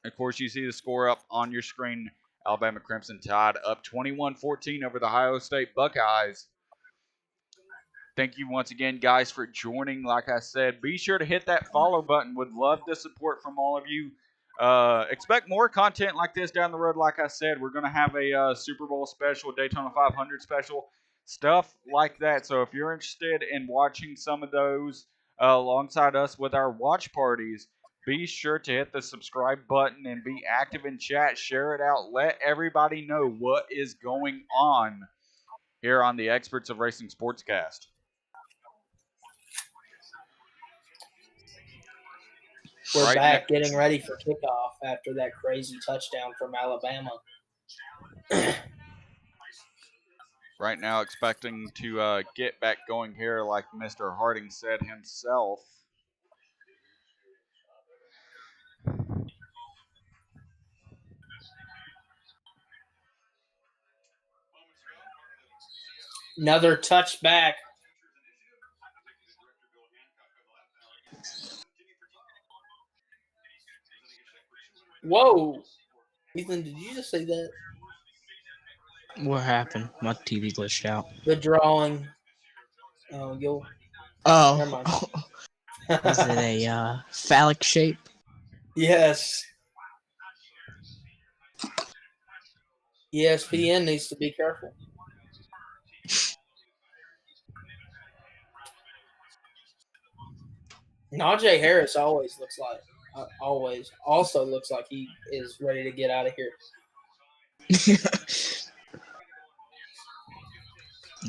Of course, you see the score up on your screen. Alabama Crimson Tide up 21-14 over the Ohio State Buckeyes. Thank you once again, guys, for joining. Like I said, be sure to hit that follow button. Would love the support from all of you. Expect more content like this down the road. Like I said, we're going to have a Super Bowl special, Daytona 500 special, stuff like that. So if you're interested in watching some of those alongside us with our watch parties, be sure to hit the subscribe button and be active in chat. Share it out. Let everybody know what is going on here on the Experts of Racing Sportscast. We're Right back getting ready for kickoff after that crazy touchdown from Alabama. Right now, expecting to get back going here, like Mr. Harding said himself. Another touchback. Whoa. Ethan, did you just say that? What happened? My TV glitched out. The drawing. Oh, you'll. Never mind. Oh, is it a phallic shape? Yes. ESPN needs to be careful. Najee Harris always looks like he is ready to get out of here.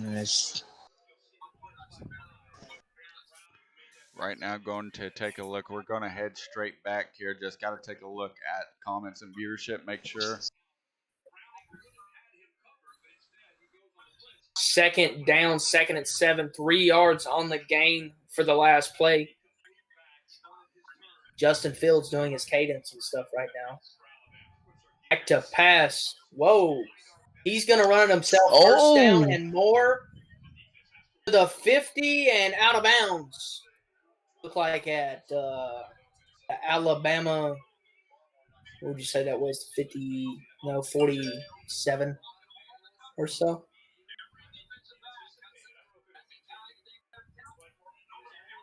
Yes. Right now, going to take a look. We're going to head straight back here. Just got to take a look at comments and viewership. Make sure. Second down, 2nd and 7, 3 yards on the gain for the last play. Justin Fields doing his cadence and stuff right now. Back to pass. Whoa. He's going to run it himself. First down and more. To the 50 and out of bounds. Look like at Alabama. What would you say that was? 47 or so.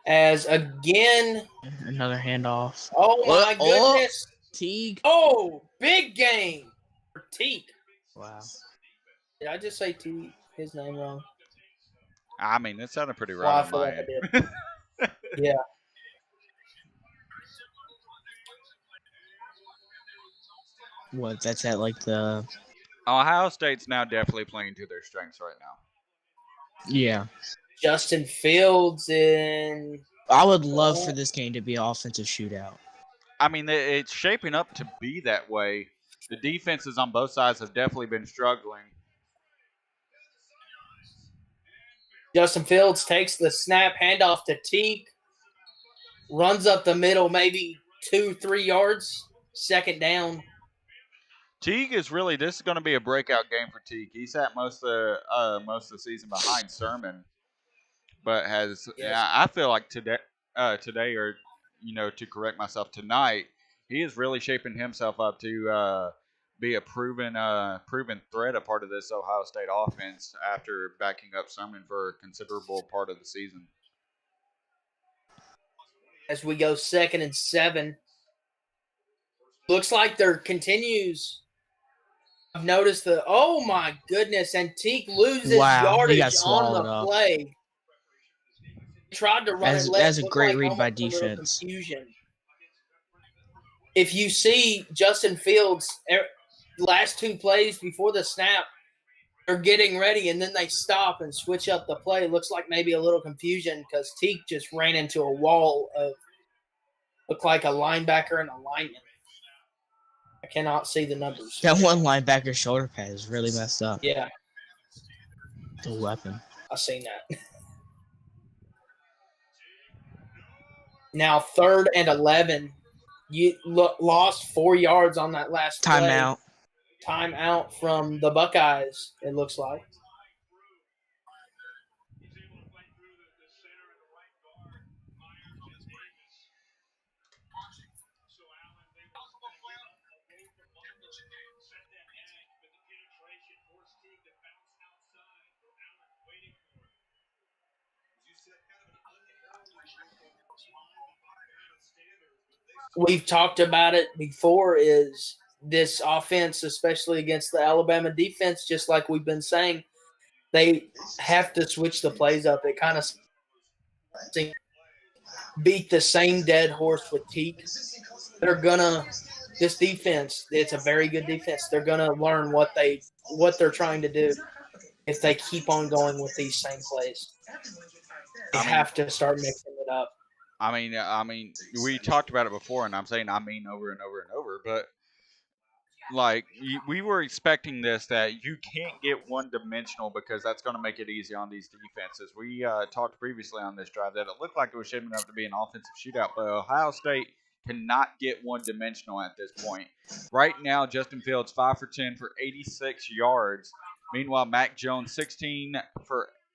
As again. Another handoff. Oh my goodness. Teague. Oh, big game for Teague. Wow. Did I just say Teague? His name wrong? I mean, it sounded pretty Well, I right on feel my like I end. did. Yeah. What? That's at like the. Ohio State's now definitely playing to their strengths right now. Yeah. Justin Fields in. I would love for this game to be an offensive shootout. I mean, it's shaping up to be that way. The defenses on both sides have definitely been struggling. Justin Fields takes the snap, handoff to Teague. Runs up the middle, maybe 2-3 yards. Second down. Teague is really, this is going to be a breakout game for Teague. He's at most of the season behind Sermon, but has I feel like today or to correct myself, tonight he is really shaping himself up to be a proven threat, a part of this Ohio State offense after backing up Sermon for a considerable part of the season. As we go 2nd and 7. Looks like there continues. I've noticed oh my goodness, and Teague loses yardage on the play. Tried to run it left. That's a great read by defense. Confusion. If you see Justin Fields, last 2 plays before the snap, they're getting ready, and then they stop and switch up the play. It looks like maybe a little confusion because Teague just ran into a wall of looked like a linebacker and a lineman. I cannot see the numbers. That one linebacker shoulder pad is really messed up. Yeah. The weapon. I've seen that. Now 3rd and 11. You lost 4 yards on that last play. Timeout. Timeout from the Buckeyes, it looks like. we've talked about it before, is this offense, especially against the Alabama defense, just like we've been saying, they have to switch the plays up. It kind of beat the same dead horse with Teak. They're gonna this defense. It's a very good defense. They're gonna learn what they're trying to do if they keep on going with these same plays. They I mean, have to start mixing it up. I mean, we talked about it before, and I'm saying over and over and over, but like we were expecting this, that you can't get one dimensional because that's going to make it easy on these defenses. We talked previously on this drive that it looked like it was shaping up to be an offensive shootout, but Ohio State cannot get one dimensional at this point. Right now, Justin Fields 5 for 10 for 86 yards. Meanwhile, Mac Jones 16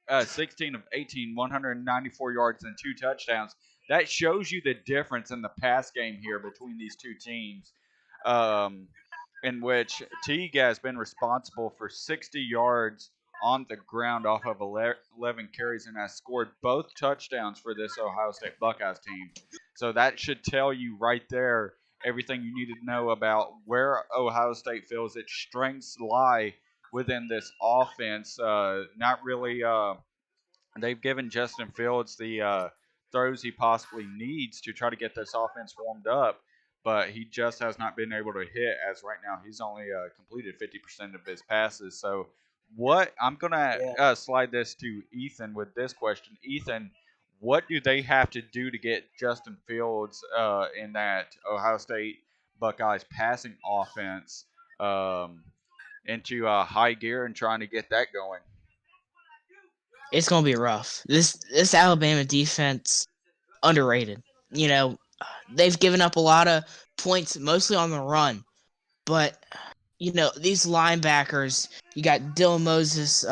of 18, 194 yards and 2 touchdowns. That shows you the difference in the pass game here between these two teams. In which Teague has been responsible for 60 yards on the ground off of 11 carries and has scored both touchdowns for this Ohio State Buckeyes team. So that should tell you right there everything you need to know about where Ohio State feels its strengths lie within this offense. Not really. They've given Justin Fields the throws he possibly needs to try to get this offense warmed up, but he just has not been able to hit. As right now, he's only completed 50% of his passes. So, what I'm gonna slide this to Ethan with this question. Ethan, what do they have to do to get Justin Fields in that Ohio State Buckeyes passing offense into high gear and trying to get that going? It's gonna be rough. This Alabama defense underrated. You know, they've given up a lot of points, mostly on the run. But you know, these linebackers, you got Dylan Moses,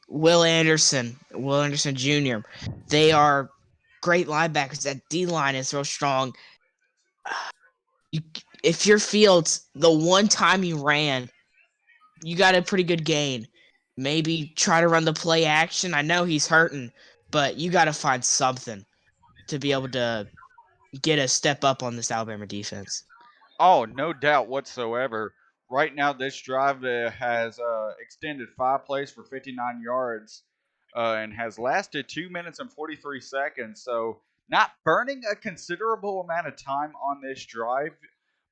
Will Anderson Jr. They are great linebackers. That D line is real strong. If you're Fields, the one time he ran, you got a pretty good gain. Maybe try to run the play action. I know he's hurting, but you got to find something to be able to get a step up on this Alabama defense. Oh, no doubt whatsoever. Right now, this drive has extended 5 plays for 59 yards and has lasted 2 minutes and 43 seconds. So, not burning a considerable amount of time on this drive,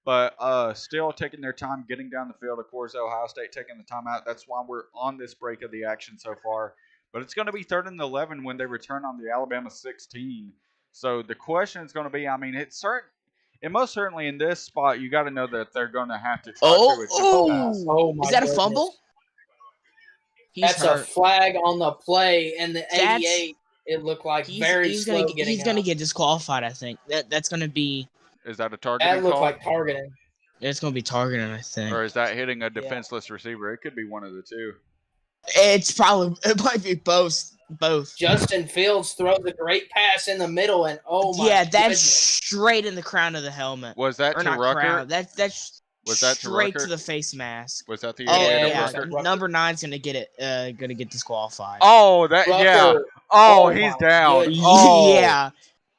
but still taking their time getting down the field. Of course, Ohio State taking the timeout. That's why we're on this break of the action so far. But it's going to be 3rd and 11 when they return on the Alabama 16. So the question is going to be, I mean, and most certainly in this spot, you got to know that they're going to have to try to attempt a pass. Oh my! Is that goodness. a fumble? That's hurt. a flag on the play, and the That's- 88. It looked like very slow getting He's gonna out. get disqualified. I think that's gonna be. Is that a targeting That looked call? like targeting. It's gonna be targeting. I think. Or is that hitting a defenseless receiver? It could be one of the two. It might be both. Both. Justin Fields throws a great pass in the middle, and oh my! Yeah, that's goodness. straight in the crown of the helmet. Was that Or to not Rucker? crown. That's Was that to straight Rucker? to the face mask. Was that the Oh idiot Yeah, of yeah, Rucker? number 9's gonna get it. Gonna get disqualified. Oh, that yeah. Rucker. Oh, Oh, he's my down. goodness. Oh, Yeah.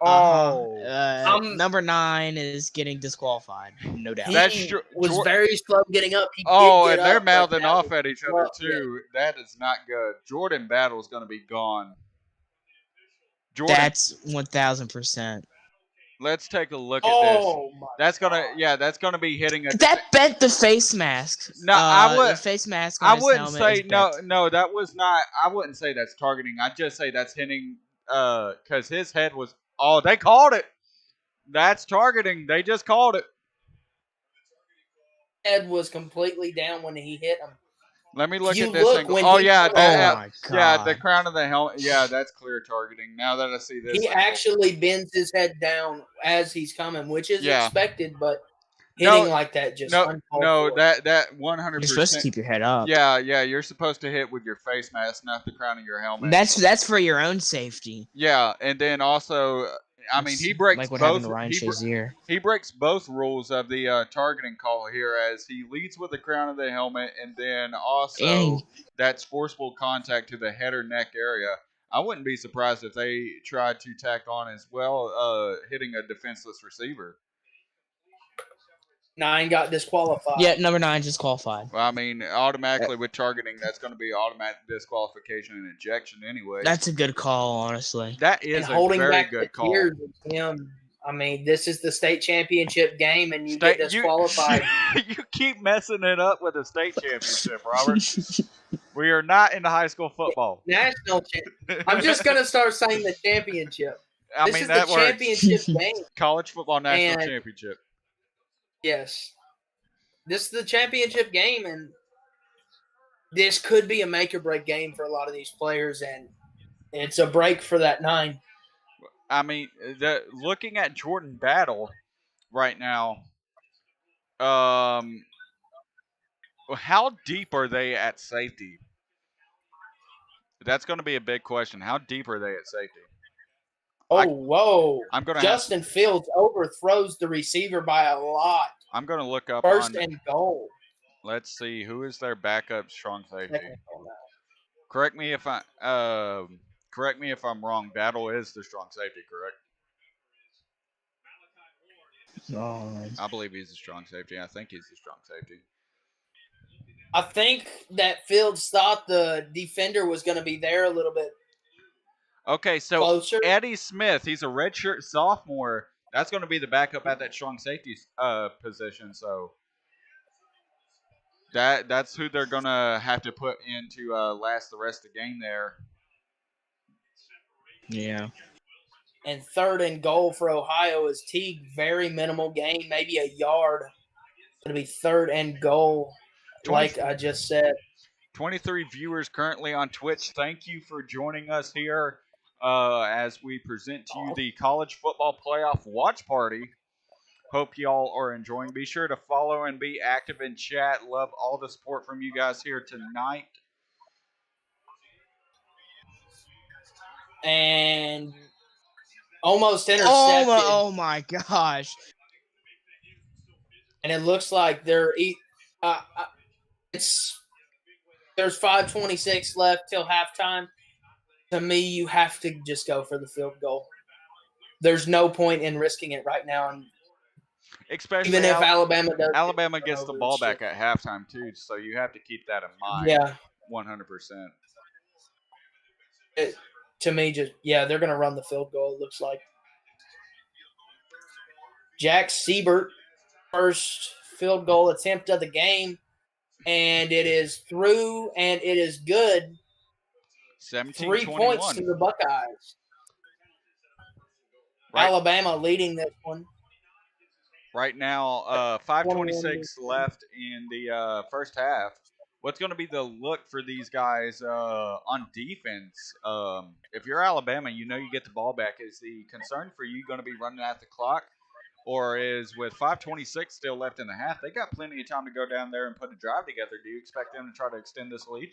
Oh, Number 9 is getting disqualified, no doubt. He That's true. was very slow getting up. He oh, did and get they're up, but mouthing that off was at each other rough. too. That is not good. Jordan Battle's going to be gone. Jordan, That's 1000%. let's take a look at Oh this. my! That's gonna, God. yeah, that's gonna be hitting a. That bent the face mask. No, I would- The face mask on I his wouldn't helmet say is no, bent. no. That was not. I wouldn't say that's targeting. I'd just say that's hitting. Because his head was. Oh, they called it. That's targeting. They just called it. Head was completely down when he hit him. Let me look You at this look angle. when Oh he- yeah, Oh, that, my yeah, the God. crown of the helmet. Yeah, that's clear targeting. Now that I see this, He angle. actually bends his head down as he's coming, which is Yeah. expected, but No, hitting like that just no, uncalled no, for. that You're supposed to 100%. keep your head up. Yeah, you're supposed to hit with your face mask, not the crown of your helmet. That's for your own safety. Yeah, and then also, I mean, he breaks like what both. happened to Ryan Shazier. He breaks both rules of the targeting call here, as he leads with the crown of the helmet, and then also And that's forcible contact to the head or neck area. I wouldn't be surprised if they tried to tack on as well, hitting a defenseless receiver. 9 got disqualified. Yeah, number 9 just qualified. Well, I mean, automatically with targeting, that's going to be automatic disqualification and ejection anyway. That's a good call, honestly. That And is a holding very back good the call. tears of him. I mean, this is the state championship game, and you State- get disqualified. You keep messing it up with the state championship, Robert. We are not into high school football. National champ. I'm just gonna start saying the championship. I This mean, is that the works. championship game. College football national And- championship. Yes, this is the championship game, and this could be a make or break game for a lot of these players, and it's a break for that 9. I mean, looking at Jordan Battle right now, how deep are they at safety? That's going to be a big question. How deep are they at safety? Whoa! I'm gonna Justin Fields overthrows the receiver by a lot. I'm going to look up First on. and goal. Let's see who is their backup strong safety. Second goal now. Correct me if I'm wrong. Battle is the strong safety, correct? I believe he's a strong safety. I think he's a strong safety. I think that Fields thought the defender was going to be there a little bit Okay, so closer. Eddie Smith, he's a redshirt sophomore. That's going to be the backup at that strong safety position. So that's who they're going to have to put in to last the rest of the game there. Yeah. And third and goal for Ohio is Teague. Very minimal gain, maybe a yard. Going to be third and goal, like I just said. 23 viewers currently on Twitch. Thank you for joining us here as we present to you the college football playoff watch party. Hope y'all are enjoying. Be sure to follow and be active in chat. Love all the support from you guys here tonight. And almost intercepted. Oh my gosh. And it looks like they're there's 5:26 left till halftime. To me, you have to just go for the field goal. There's no point in risking it right now, and Especially even if Alabama does, Alabama gets the ball back at halftime too, so you have to keep that in mind. Yeah, 100%. To me, they're gonna run the field goal. It looks like Jack Siebert, first field goal attempt of the game, and it is through, and it is good. 3 points to the Buckeyes. Right. Alabama leading this one. Right now, 5:26 left in the first half. What's going to be the look for these guys on defense? If you're Alabama, you know you get the ball back. Is the concern for you going to be running at the clock? Or is with 5:26 still left in the half, they got plenty of time to go down there and put a drive together. Do you expect them to try to extend this lead?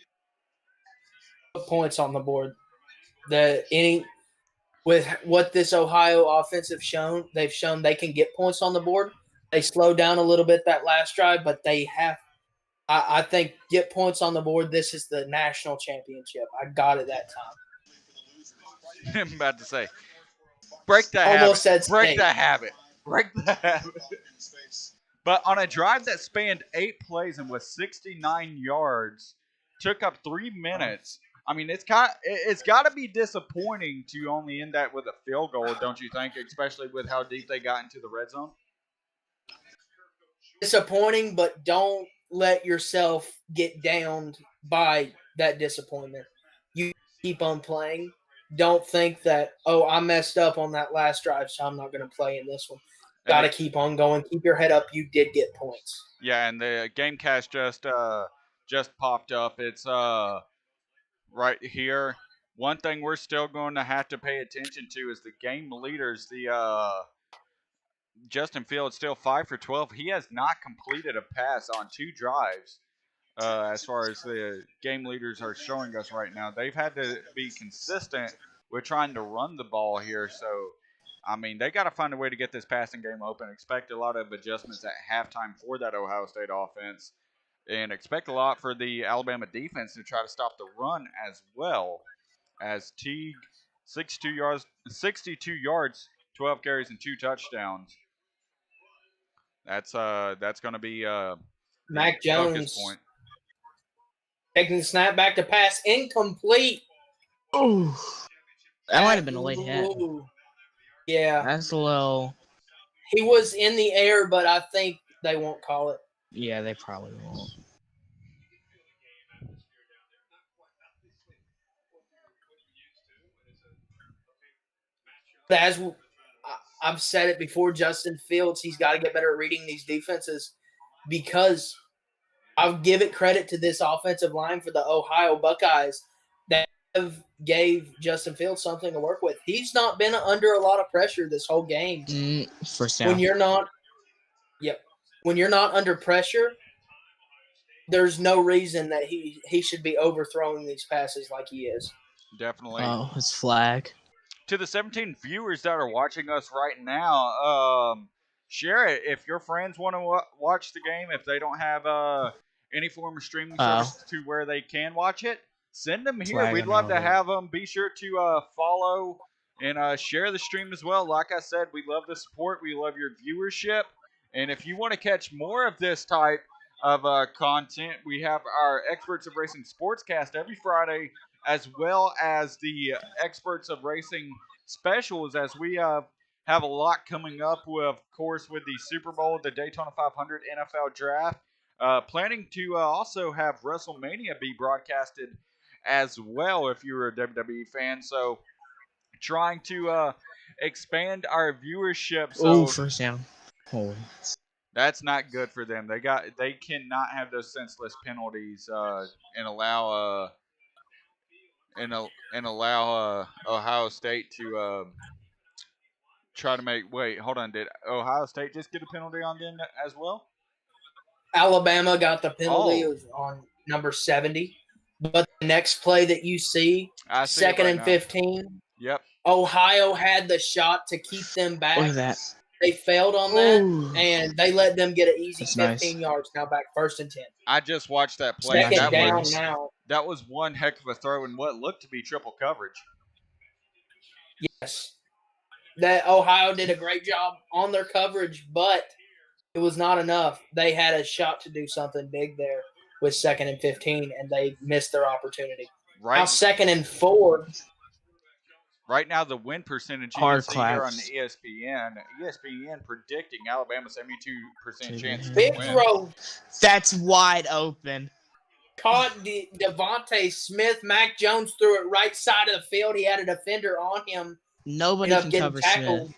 Points on the board. With what this Ohio offensive shown, they've shown they can get points on the board. They slowed down a little bit that last drive, but they have. I think get points on the board. This is the national championship. I got it that time. I'm about to say, break the Almost habit. said Break state. the habit. Break the habit. But on a drive that spanned 8 plays and was 69 yards, took up 3 minutes. I mean, it's got to be disappointing to only end that with a field goal, don't you think? Especially with how deep they got into the red zone. Disappointing, but don't let yourself get downed by that disappointment. You keep on playing. Don't think that, I messed up on that last drive, so I'm not going to play in this one. Got to keep on going. Keep your head up. You did get points. Yeah, and the Gamecast just popped up. It's right here. One thing we're still going to have to pay attention to is the game leaders. The Justin Fields still 5 for 12. He has not completed a pass on 2 drives. As far as the game leaders are showing us right now, they've had to be consistent with trying to run the ball here. So, I mean, they got to find a way to get this passing game open. Expect a lot of adjustments at halftime for that Ohio State offense, and expect a lot for the Alabama defense to try to stop the run as well. as Teague 62 yards, 12 carries and 2 touchdowns. That's going to be the Mac focus Jones point. taking the snap back to pass, incomplete. Ooh, that might have been a late hit. Ooh. Yeah, That's a little. he was in the air, but I think they won't call it. Yeah, they probably won't. But as I've said it before, Justin Fields, he's got to get better at reading these defenses because I'll give it credit to this offensive line for the Ohio Buckeyes that have gave Justin Fields something to work with. He's not been under a lot of pressure this whole game. First down. When you're not under pressure, there's no reason that he should be overthrowing these passes like he is. Definitely. Oh, it's flag. To the 17 viewers that are watching us right now, share it if your friends want to watch the game. If they don't have any form of streaming service to where they can watch it, send them here. Flag We'd on love to over. have them. Be sure to follow and share the stream as well. Like I said, we love the support. We love your viewership. And if you want to catch more of this type of content, we have our Experts of Racing Sportscast every Friday, as well as the Experts of Racing specials, as we have a lot coming up, with, of course, with the Super Bowl, the Daytona 500, NFL Draft. Planning to also have WrestleMania be broadcasted as well if you're a WWE fan. So trying to expand our viewership. So First down. Holy. that's not good for them. They cannot have those senseless penalties and allow Ohio State to try to make. Wait, hold on. Did Ohio State just get a penalty on them as well? Alabama got the penalty. It was on number 70. But the next play that you see, second and 15. Yep. Ohio had the shot to keep them back. Look at that. They failed on that, Ooh. and they let them get an easy That's 15 nice. yards. Now back 1st and 10. I just watched that play. Second That down was, now. that was one heck of a throw in what looked to be triple coverage. Yes. That Ohio did a great job on their coverage, but it was not enough. They had a shot to do something big there with 2nd and 15, and they missed their opportunity. Now Right. 2nd and 4. Right now, the win percentage you Hard can see here on claps. the ESPN predicting Alabama 72% chance to Big win. throw That's wide open. caught Devontae Smith. Mac Jones threw it right side of the field. He had a defender on him. Nobody Ended up can getting cover tackled. Smith.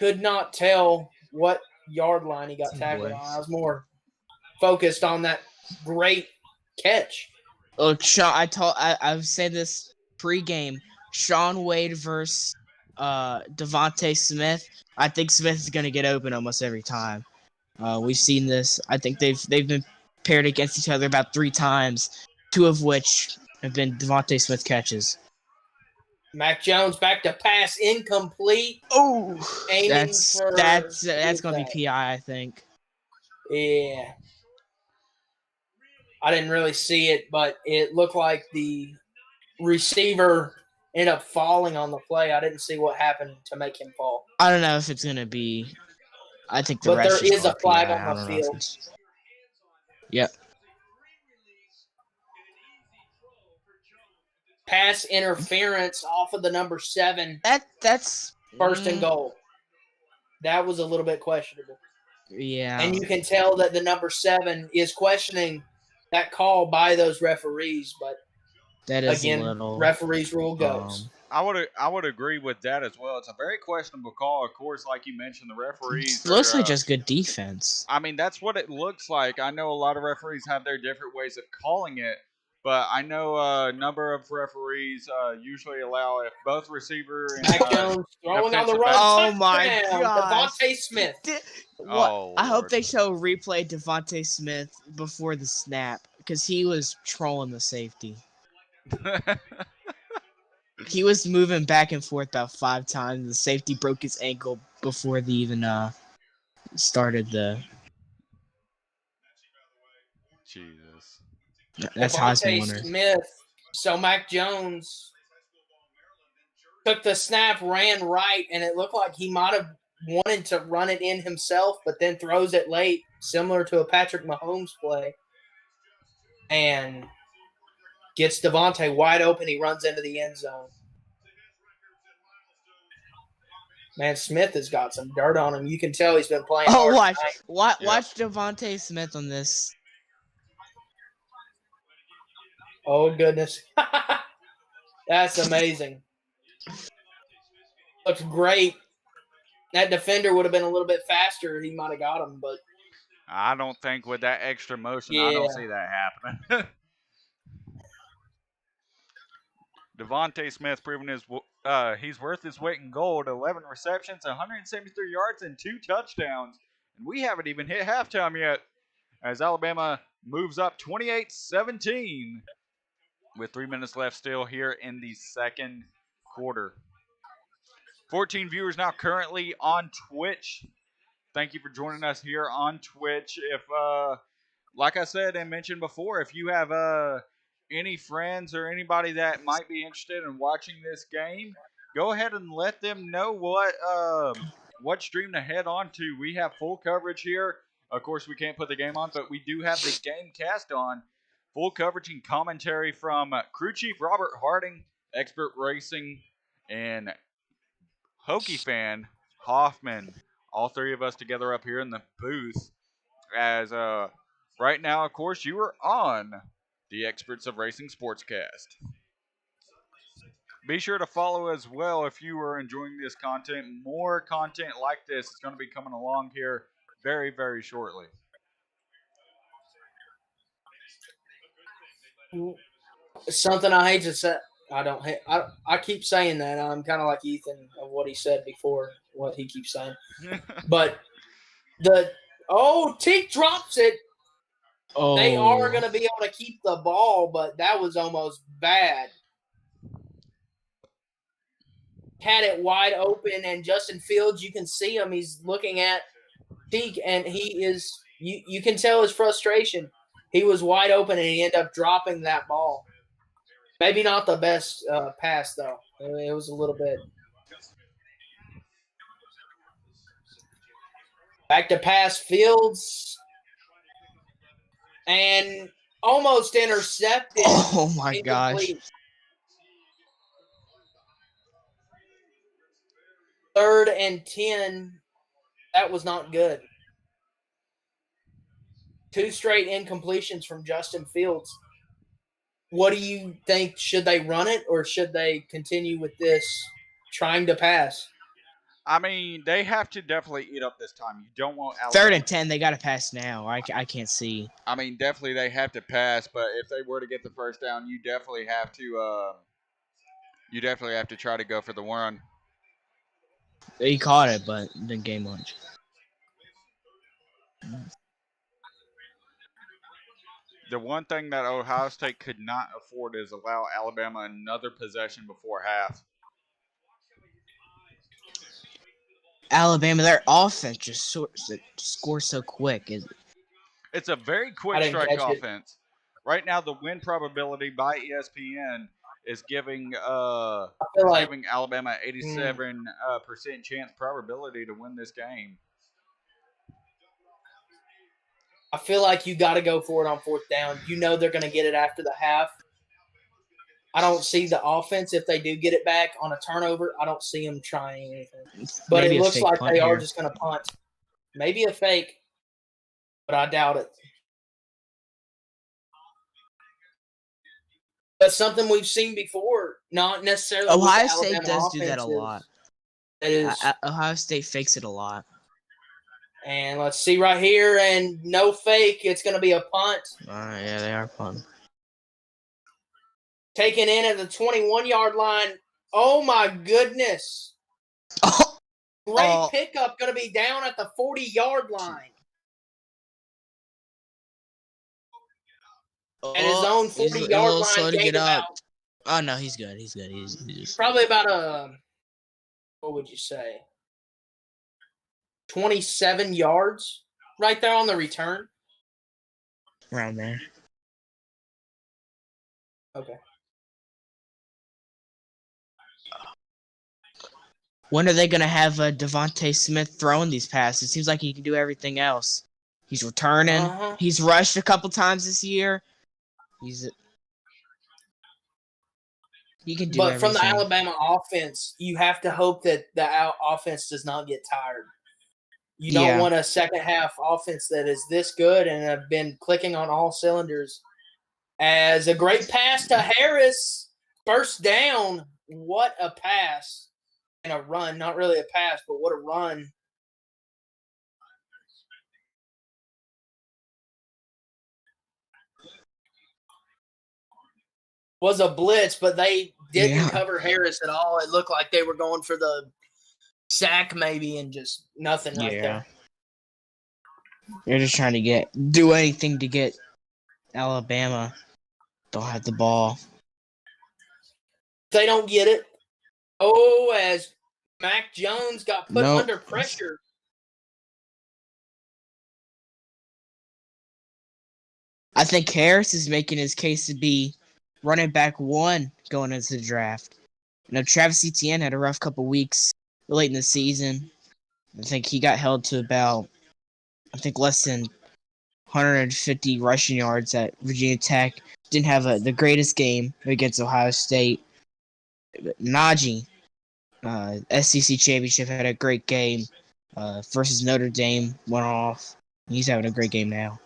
Could not tell what yard line he got tackled on. I was more focused on that great catch. Look, Sean, I've said this pregame. Sean Wade versus Devontae Smith. I think Smith is going to get open almost every time. We've seen this. I think they've been paired against each other about 3 times, 2 of which have been Devontae Smith catches. Mac Jones back to pass, incomplete. Oh, Aiming that's for going to be PI, I think. Yeah. I didn't really see it, but it looked like the receiver ended up falling on the play. I didn't see what happened to make him fall. I don't know if it's going to be. I think the But rest there is a called flag PI. on the I don't know if field. it's- Yep. Pass interference off of the number 7, That's 1st and goal. That was a little bit questionable. Yeah. And you can tell that the number 7 is questioning that call by those referees. But that is again, a little. referees rule goes. I would agree with that as well. It's a very questionable call. Of course, like you mentioned, the referees. It's mostly are, just good defense. I mean, that's what it looks like. I know a lot of referees have their different ways of calling it, but I know a number of referees usually allow if both receiver and Mac Jones throwing on the defensive run. back- Oh my Touchdown, gosh. Devontae Smith. What? Oh, I hope Lord. they show a replay of Devontae Smith before the snap because he was trolling the safety. He was moving back and forth about 5 times. The safety broke his ankle before they even started the. Jesus. That's Heisman Devontae winner. Smith So Mac Jones took the snap, ran right, and it looked like he might have wanted to run it in himself, but then throws it late, similar to a Patrick Mahomes play, and gets Devontae wide open. He runs into the end zone. Man, Smith has got some dirt on him. You can tell he's been playing Oh, hard watch Devontae Smith on this. Oh, goodness. That's amazing. Looks great. That defender would have been a little bit faster. He might have got him, but I don't think with that extra motion, I Yeah. don't see that happening. Devontae Smith proving he's worth his weight in gold. 11 receptions, 173 yards, and 2 touchdowns. And we haven't even hit halftime yet as Alabama moves up 28-17 with 3 minutes left still here in the second quarter. 14 viewers now currently on Twitch. Thank you for joining us here on Twitch. If, like I said and mentioned before, if you have any friends or anybody that might be interested in watching this game, go ahead and let them know what stream to head on to. We have full coverage here. Of course, we can't put the game on, but we do have the game cast on. Full coverage and commentary from crew chief Robert Harding, Expert Racing, and Hokie fan Hoffman. All three of us together up here in the booth. As right now, of course, you are on the Experts of Racing Sportscast. Be sure to follow as well if you are enjoying this content. More content like this is going to be coming along here very, very shortly. something I hate to say. I keep saying that. I'm kind of like Ethan of what he said before, what he keeps saying. But Teak drops it. Oh, They are going to be able to keep the ball, but that was almost bad. Had it wide open, and Justin Fields, you can see him. He's looking at Teak, and he is. You can tell his frustration. He was wide open, and he ended up dropping that ball. Maybe not the best pass, though. It was a little bit. Back to pass Fields. And almost intercepted. Oh, my gosh. Third and 10. That was not good. 2 straight incompletions from Justin Fields. What do you think? Should they run it or should they continue with this trying to pass? I mean, they have to definitely eat up this time. You don't want Alabama. 3rd and 10, they got to pass now. I can't see. I mean, definitely they have to pass, but if they were to get the first down, you definitely have to try to go for the run. He caught it, but didn't gain much. The one thing that Ohio State could not afford is allow Alabama another possession before half. Alabama, their offense just scores so quick. It's a very quick strike offense. Right now, the win probability by ESPN is giving Alabama 87% chance probability to win this game. I feel like you got to go for it on 4th down. You know they're going to get it after the half. I don't see the offense, if they do get it back on a turnover, I don't see them trying anything. But Maybe it looks like they are here. just going to punt. Maybe a fake, but I doubt it. But something we've seen before, not necessarily. Ohio State does do that a lot. It is. Ohio State fakes it a lot. And let's see right here, and no fake. It's going to be a punt. Yeah, they are punting. Taken in at the 21-yard line. Oh, my goodness. Oh, Great pickup. Going to be down at the 40-yard line. At his own 40-yard line. Slow to get up. Oh, no, he's good. He's good. He's probably about what would you say? 27 yards right there on the return. Around there. Okay. When are they going to have Devontae Smith throwing these passes? It seems like he can do everything else. He's returning. He's rushed a couple times this year. He can do But from the everything. Alabama offense, you have to hope that the offense does not get tired. You don't want a second half offense that is this good and have been clicking on all cylinders. As a great pass to Harris, first down. What a pass and a run. Not really a pass, but what a run. Was a blitz, but they didn't cover Harris at all. It looked like they were going for the sack maybe and just nothing right there. They're just trying to do anything to get Alabama. Don't have the ball. They don't get it. Oh, as Mac Jones got put under pressure. I think Harris is making his case to be running back 1 going into the draft. Travis Etienne had a rough couple weeks late in the season. I think he got held to about, less than 150 rushing yards at Virginia Tech. Didn't have the greatest game against Ohio State. But Najee, SEC championship, had a great game versus Notre Dame. Went off. He's having a great game now.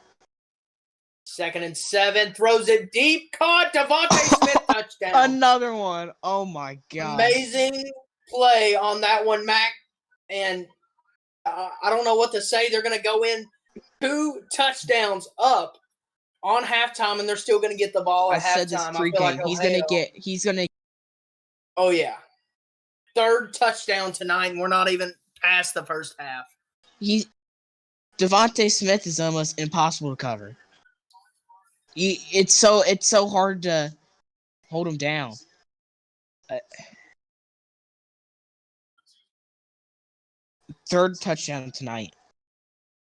2nd and 7, throws it deep, caught Devontae Smith, touchdown. Another one. Oh my God. Amazing play on that one, Mac. And I don't know what to say. They're going to go in 2 touchdowns up on halftime, and they're still going to get the ball at halftime. I said this pregame. He's going to. Oh, yeah. 3rd touchdown tonight, and we're not even past the first half. Devontae Smith is almost impossible to cover. It's so hard to hold him down. 3rd touchdown tonight.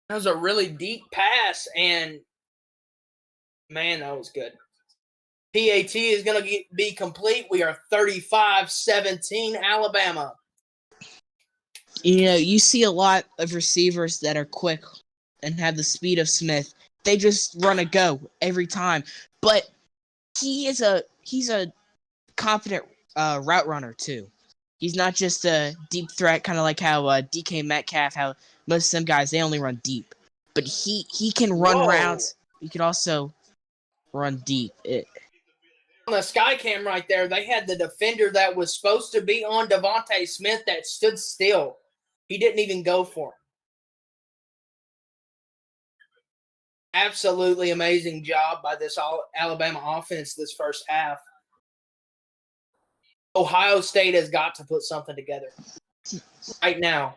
That was a really deep pass, and man, that was good. PAT is going to be complete. We are 35-17 Alabama. You see a lot of receivers that are quick and have the speed of Smith. They just run a go every time. But he's a confident route runner too. He's not just a deep threat, kind of like how DK Metcalf, how most of them guys, they only run deep. But he can run routes. He can also run deep. On the sky cam right there, they had the defender that was supposed to be on Devontae Smith that stood still. He didn't even go for him. Absolutely amazing job by this Alabama offense this first half. Ohio State has got to put something together right now.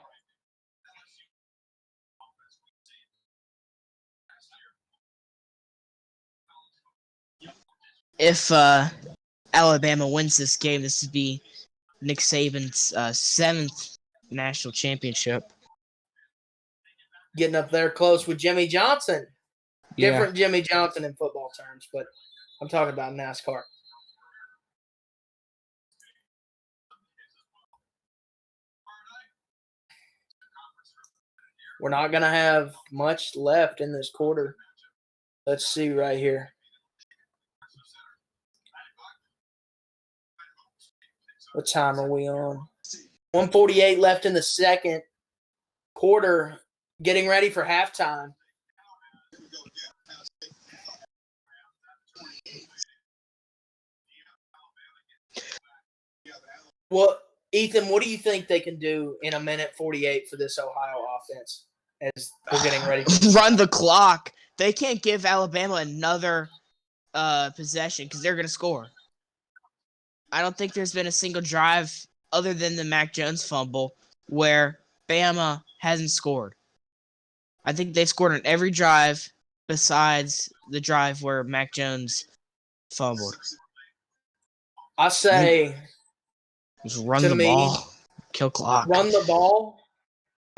If Alabama wins this game, this would be Nick Saban's 7th national championship. Getting up there close with Jimmy Johnson. Different Jimmy Johnson in football terms, but I'm talking about NASCAR. We're not going to have much left in this quarter. Let's see right here. What time are we on? 1:48 left in the second quarter, getting ready for halftime. Well, Ethan, what do you think they can do in 1:48 for this Ohio offense as we're getting ready? Run the clock. They can't give Alabama another possession because they're going to score. I don't think there's been a single drive other than the Mac Jones fumble where Bama hasn't scored. I think they've scored on every drive besides the drive where Mac Jones fumbled. I say just run the ball. Kill clock. Run the ball.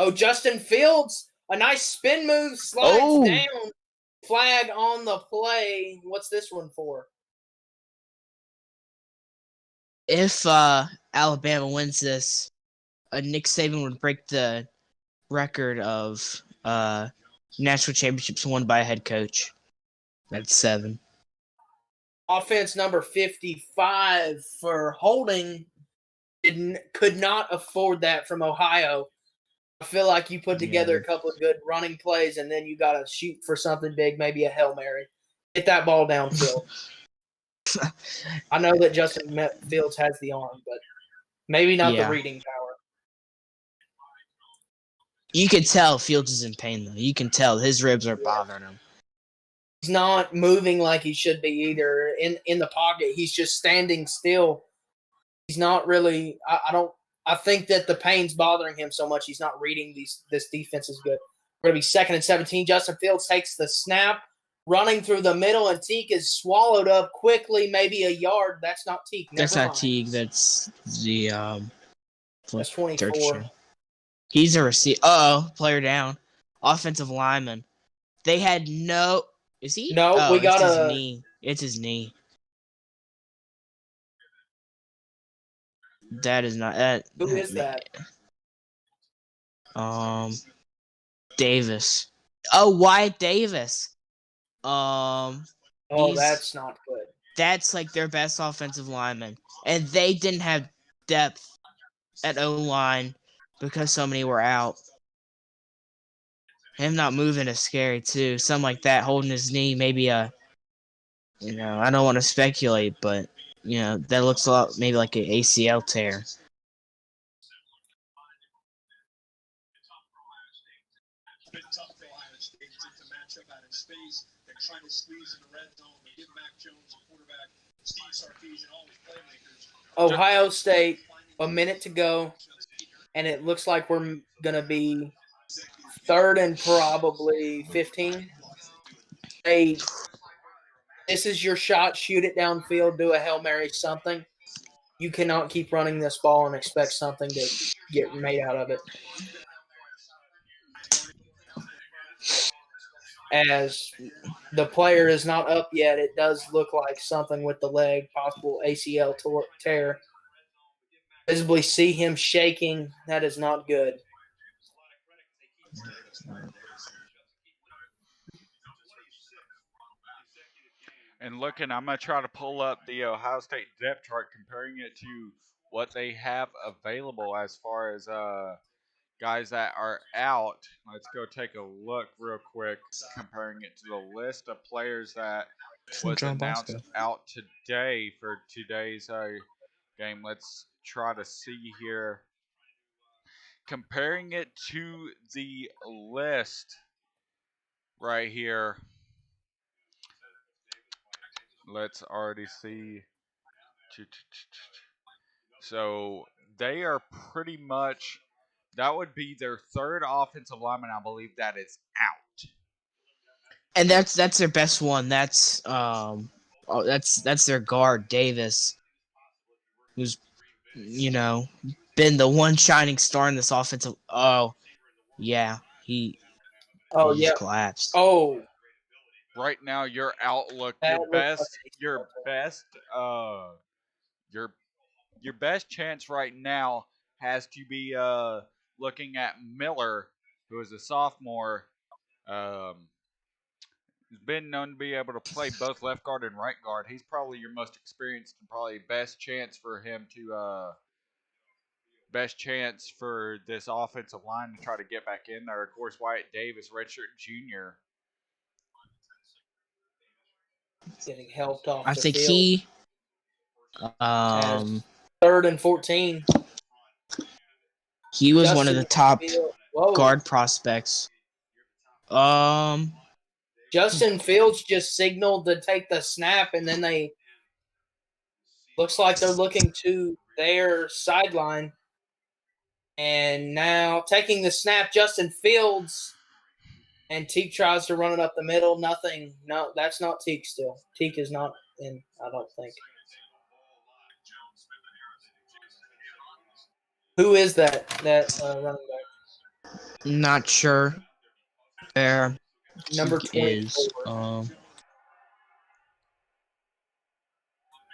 Oh, Justin Fields, a nice spin move, slides down. Flag on the play. What's this one for? If Alabama wins this, Nick Saban would break the record of national championships won by a head coach. That's 7. Offense number 55 for holding could not afford that from Ohio. I feel like you put together a couple of good running plays, and then you got to shoot for something big, maybe a Hail Mary. Get that ball downfield. I know that Justin Fields has the arm, but maybe not the reading power. You can tell Fields is in pain, though. You can tell his ribs are bothering him. He's not moving like he should be either in the pocket. He's just standing still. He's not really I think that the pain's bothering him so much he's not reading this defense is good. We're going to be 2nd and 17. Justin Fields takes the snap, running through the middle, and Teague is swallowed up quickly, maybe a yard. That's not Teague. That's not Teague. That's the that's 24. He's a receiver. Player down. Offensive lineman. They had no. Is he? No, we got his knee. It's his knee. That is not. Who is that? Davis. Oh, Wyatt Davis. That's not good. That's like their best offensive lineman, and they didn't have depth at O-line because so many were out. Him not moving is scary too. Something like that, holding his knee, maybe I don't want to speculate, but that looks a lot maybe like an ACL tear. Ohio State, a minute to go, and it looks like we're going to be 3rd and probably 15. This is your shot. Shoot it downfield. Do a Hail Mary, something. You cannot keep running this ball and expect something to get made out of it. As the player is not up yet, it does look like something with the leg, possible ACL tear. Visibly see him shaking. That is not good. And looking, I'm going to try to pull up the Ohio State depth chart, comparing it to what they have available as far as guys that are out. Let's go take a look real quick, comparing it to the list of players that was announced out today for today's game. Let's try to see here. Comparing it to the list right here. Let's already see. So they are pretty much, that would be their 3rd offensive lineman, I believe, that is out. And that's their best one. That's their guard, Davis, who's been the one shining star in this offensive. He just collapsed. Right now, your outlook, your best chance right now has to be looking at Miller, who is a sophomore. He's been known to be able to play both left guard and right guard. He's probably your most experienced and probably best chance for him to best chance for this offensive line to try to get back in there. Of course, Wyatt Davis, redshirt junior. Getting helped off. I think he 3rd and 14. He was one of the top guard prospects. Justin Fields just signaled to take the snap, and then looks like they're looking to their sideline. And now taking the snap, Justin Fields, and Teague tries to run it up the middle. Nothing. No, that's not Teague still. Teague is not in, I don't think. Who is that running back? Not sure. There. Number 24.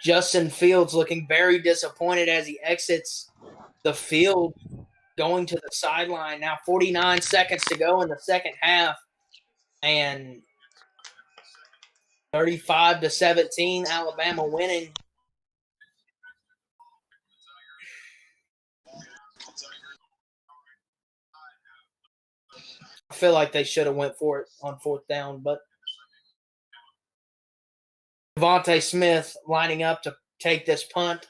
Justin Fields looking very disappointed as he exits the field. going to the sideline. Now 49 seconds to go in the second half. And 35-17, Alabama winning. I feel like they should have went for it on fourth down, but Devontae Smith lining up to take this punt.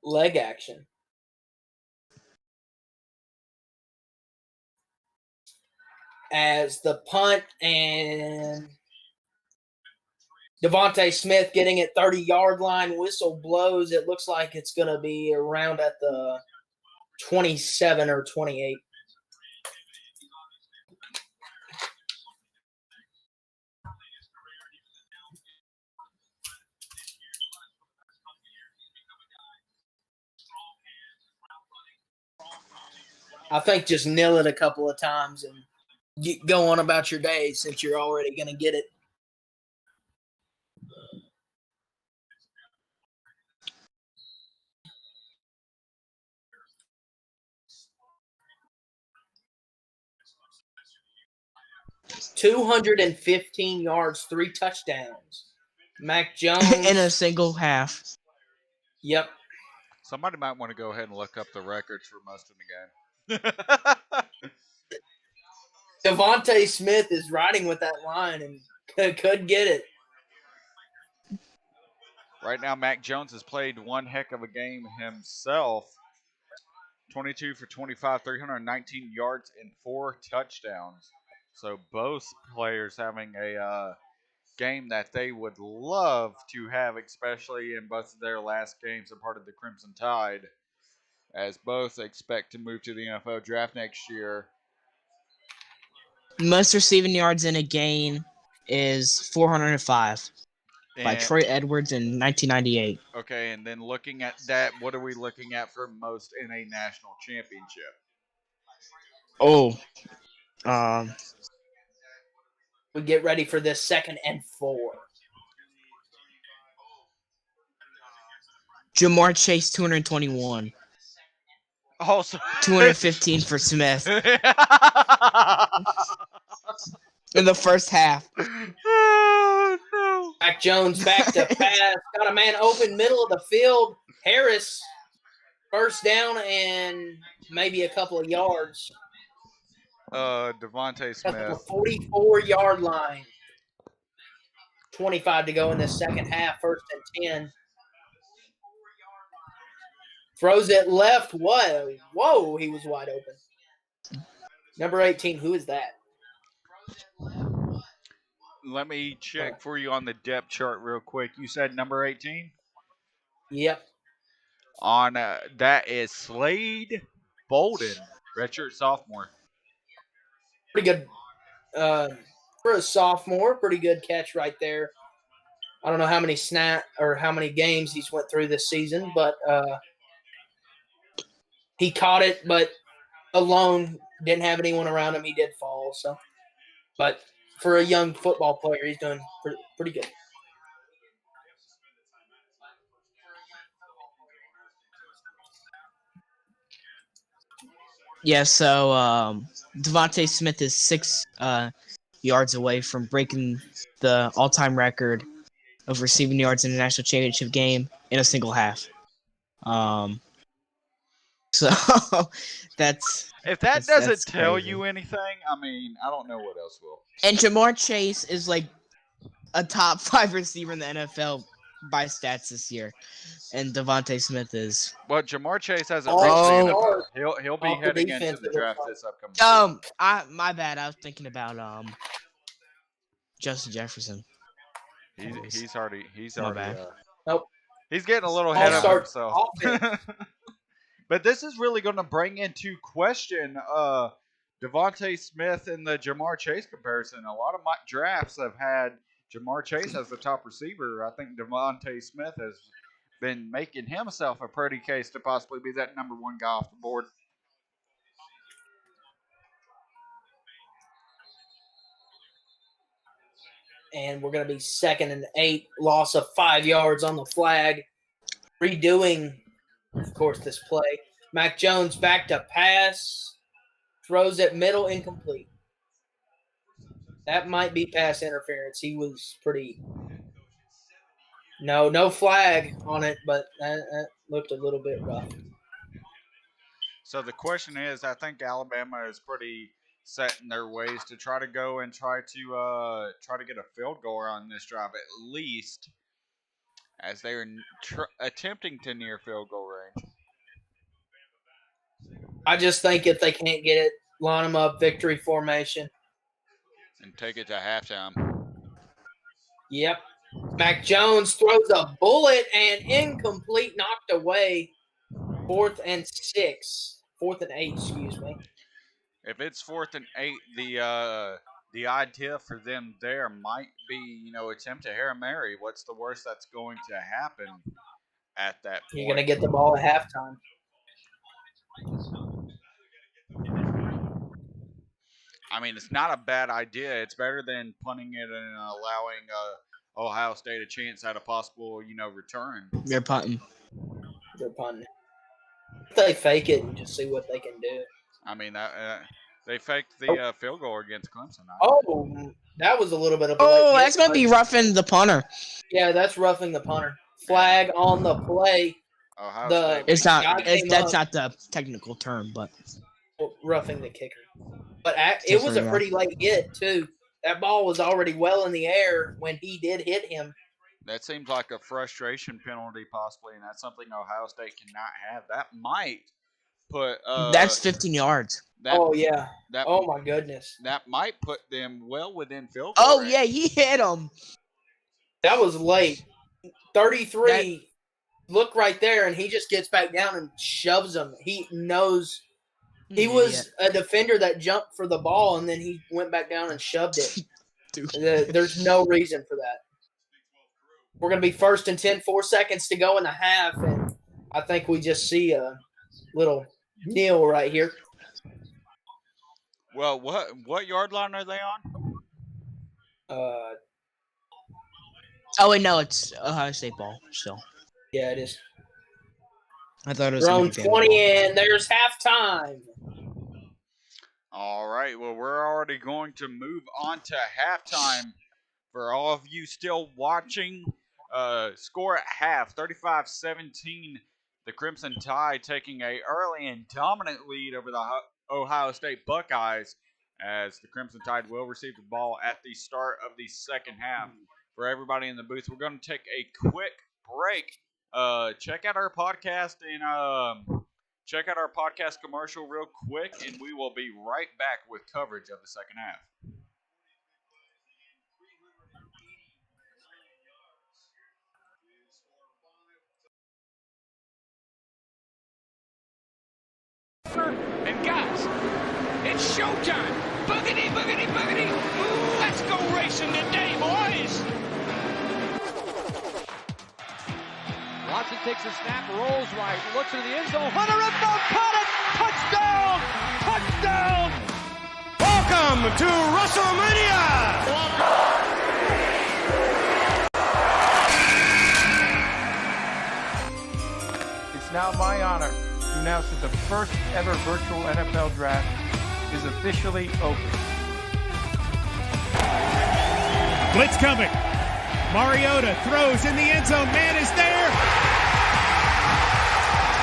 Leg action. As the punt and Devontae Smith getting it 30-yard line, whistle blows. It looks like it's going to be around at the 27 or 28. I think just nail it a couple of times and go on about your day since you're already going to get it. $215 yards, 3 touchdowns. Mac Jones in a single half. Yep. Somebody might want to go ahead and look up the records for most of the game. Devontae Smith is riding with that line and could get it. Right now, Mac Jones has played one heck of a game himself. 22 for 25, 319 yards, and 4 touchdowns. So both players having a game that they would love to have, especially in both of their last games, a part of the Crimson Tide, as both expect to move to the NFL draft next year. Most receiving yards in a game is 405 by Troy Edwards in 1998. Okay, and then looking at that, what are we looking at for most in a national championship? Oh, We get ready for this 2nd and 4. Jamar Chase 221. Also, 215 for Smith in the first half. Oh no! Mac Jones back to pass. Got a man open middle of the field. Harris, first down and maybe a couple of yards. Devontae That's the Smith. 44-yard line. 25 to go in the second half, 1st and 10. Throws it left. Whoa, he was wide open. Number 18, who is that? Let me check for you on the depth chart real quick. You said number 18? Yep. On that is Slade Bolden, redshirt sophomore. Pretty good for a sophomore. Pretty good catch right there. I don't know how many how many games he's went through this season, but he caught it, but alone, didn't have anyone around him. He did fall. So, but for a young football player, he's doing pretty good. Yeah, so Devontae Smith is 6 yards away from breaking the all-time record of receiving yards in a national championship game in a single half. So that's If that that's doesn't tell crazy. you anything, I mean, I don't know what else will. And Jamar Chase is like a top 5 receiver in the NFL by stats this year, and Devontae Smith is. But Jamar Chase hasn't Oh. reached the NFL. He'll be Off the heading into defense, the it draft looks this upcoming season. My bad. I was thinking about Justin Jefferson. He's My already bad. Nope. he's getting a little ahead of All-star himself. offense. But this is really going to bring into question Devontae Smith and the Jamar Chase comparison. A lot of mock drafts have had Jamar Chase as the top receiver. I think Devontae Smith has been making himself a pretty case to possibly be that number 1 guy off the board. And we're going to be 2nd and 8, loss of 5 yards on the flag. redoing, of course, this play. Mac Jones back to pass, throws it middle, incomplete. That might be pass interference. He was pretty. No flag on it, but that looked a little bit rough. So the question is, I think Alabama is pretty set in their ways to try to go and try to get a field goal on this drive at least, as they are attempting to near field goal range. I just think if they can't get it, line them up, victory formation. And take it to halftime. Yep. Mac Jones throws a bullet and incomplete, knocked away. 4th and 8, excuse me. If it's 4th and 8, the idea for them there might be, attempt a Hail Mary. What's the worst that's going to happen at that point? You're going to get the ball at halftime. I mean, it's not a bad idea. It's better than punting it and allowing Ohio State a chance at a possible, return. They're punting. They fake it and just see what they can do. I mean, they faked the field goal against Clemson. Oh, that was a little bit of a Oh, that's going to be roughing the punter. Yeah, that's roughing the punter. Flag on the play. Ohio State. It's not. That's not the technical term, but roughing the kicker. But it was a pretty late hit, too. That ball was already well in the air when he did hit him. That seems like a frustration penalty, possibly, and that's something Ohio State cannot have. That might put. That's 15 yards. Yeah. Oh, my goodness. That might put them well within field goal range. Yeah, he hit him. That was late. 33. Look right there, and he just gets back down and shoves him. He knows. He was a defender that jumped for the ball, and then he went back down and shoved it. There's no reason for that. We're going to be 1st and 10, 4 seconds to go in the half, and I think we just see a little kneel right here. Well, what yard line are they on? Oh, wait, no, it's Ohio State ball still. Yeah, it is. I thought it was Thrown 20, and there's halftime. All right, well, we're already going to move on to halftime. For all of you still watching, score at half, 35-17. The Crimson Tide taking a early and dominant lead over the Ohio State Buckeyes, as the Crimson Tide will receive the ball at the start of the second half. For everybody in the booth, we're going to take a quick break. Check out our podcast and check out our podcast commercial real quick, and we will be right back with coverage of the second half. And guys, it's showtime. Boogity, boogity, boogity. Ooh, let's go racing today, boys. Watson takes a snap, rolls right, looks into the end zone. Hunter up, caught it. Touchdown! Touchdown! Welcome to WrestleMania! It's now my honor to announce that the first ever virtual NFL draft is officially open. Blitz coming. Mariota throws in the end zone. Man is there.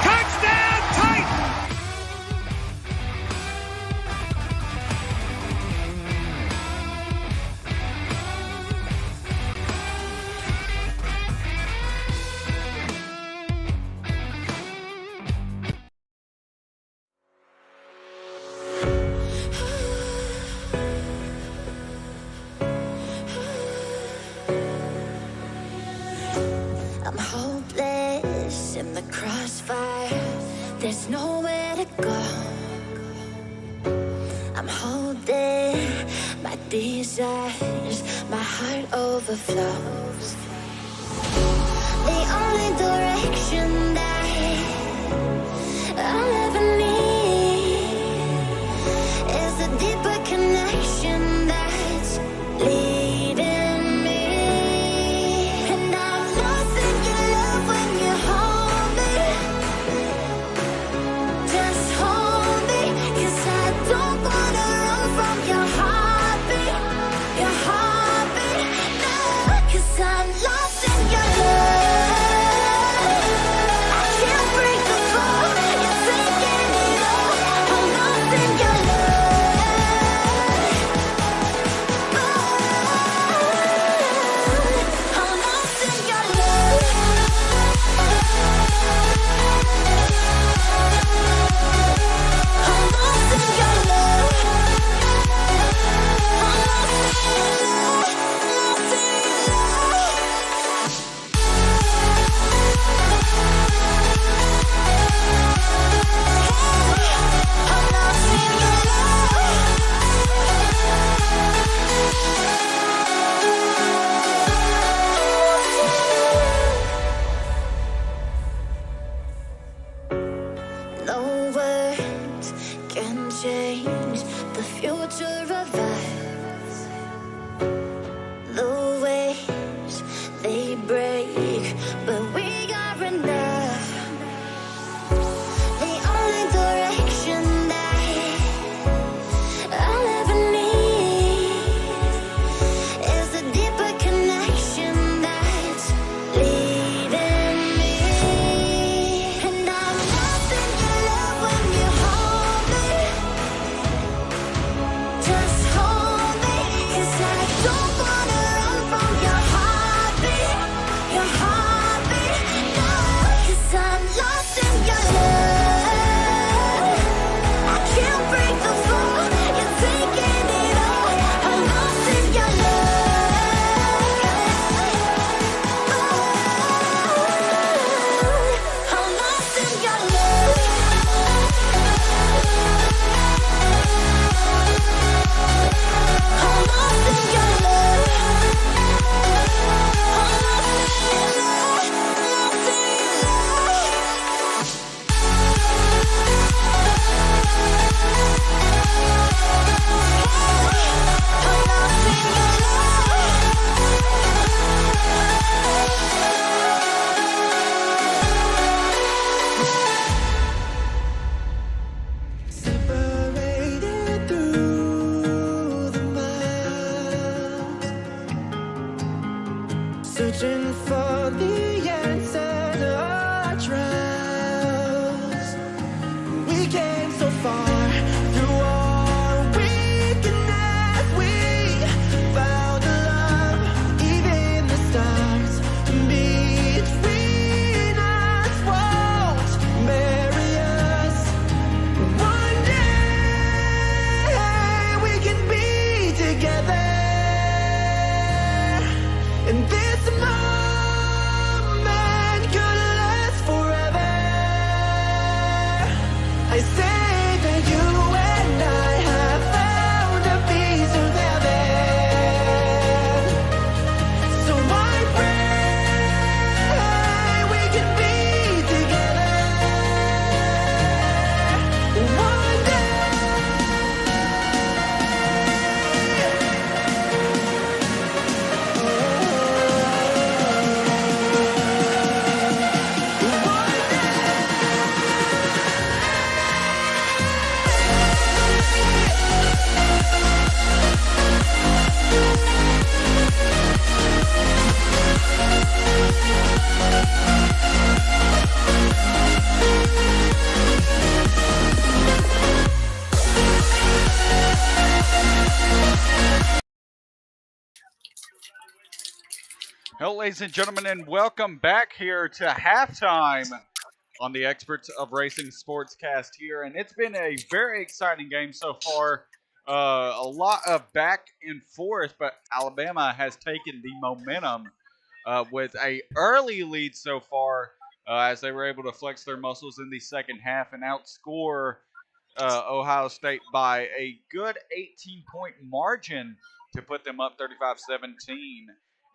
Touchdown, Titans! I'm hopeless in the crossfire. There's nowhere to go. I'm holding my desires. My heart overflows. The only direction that I'll ever need is a deeper connection that's leading me. And I'm lost in your love when you hold to revise. The waves, they break, but we are enough. The only direction that I'll ever need is a deeper connection that's leading me. And I'm lost in your love when you hold me. Just hold me, 'cause I don't wanna run from your heartbeat, no, 'cause I'm lost in your love. I can't break the fall, you're taking it all. I'm lost in your love. I'm lost in your love. I'm lost in your love. Lost in your Separated through the miles, searching for the answer to our trials. We came so far through our weakness. We found a love, even the stars between us won't bury us. One day we can be together, and this moment could last forever. I say that you and I have found a piece of heaven, so I pray we can be together one day. Hello, ladies and gentlemen, and welcome back here to halftime on the Experts of Racing Sportscast here. And it's been a very exciting game so far. A lot of back and forth, but Alabama has taken the momentum with a early lead so far as they were able to flex their muscles in the second half and outscore Ohio State by a good 18-point margin to put them up 35-17.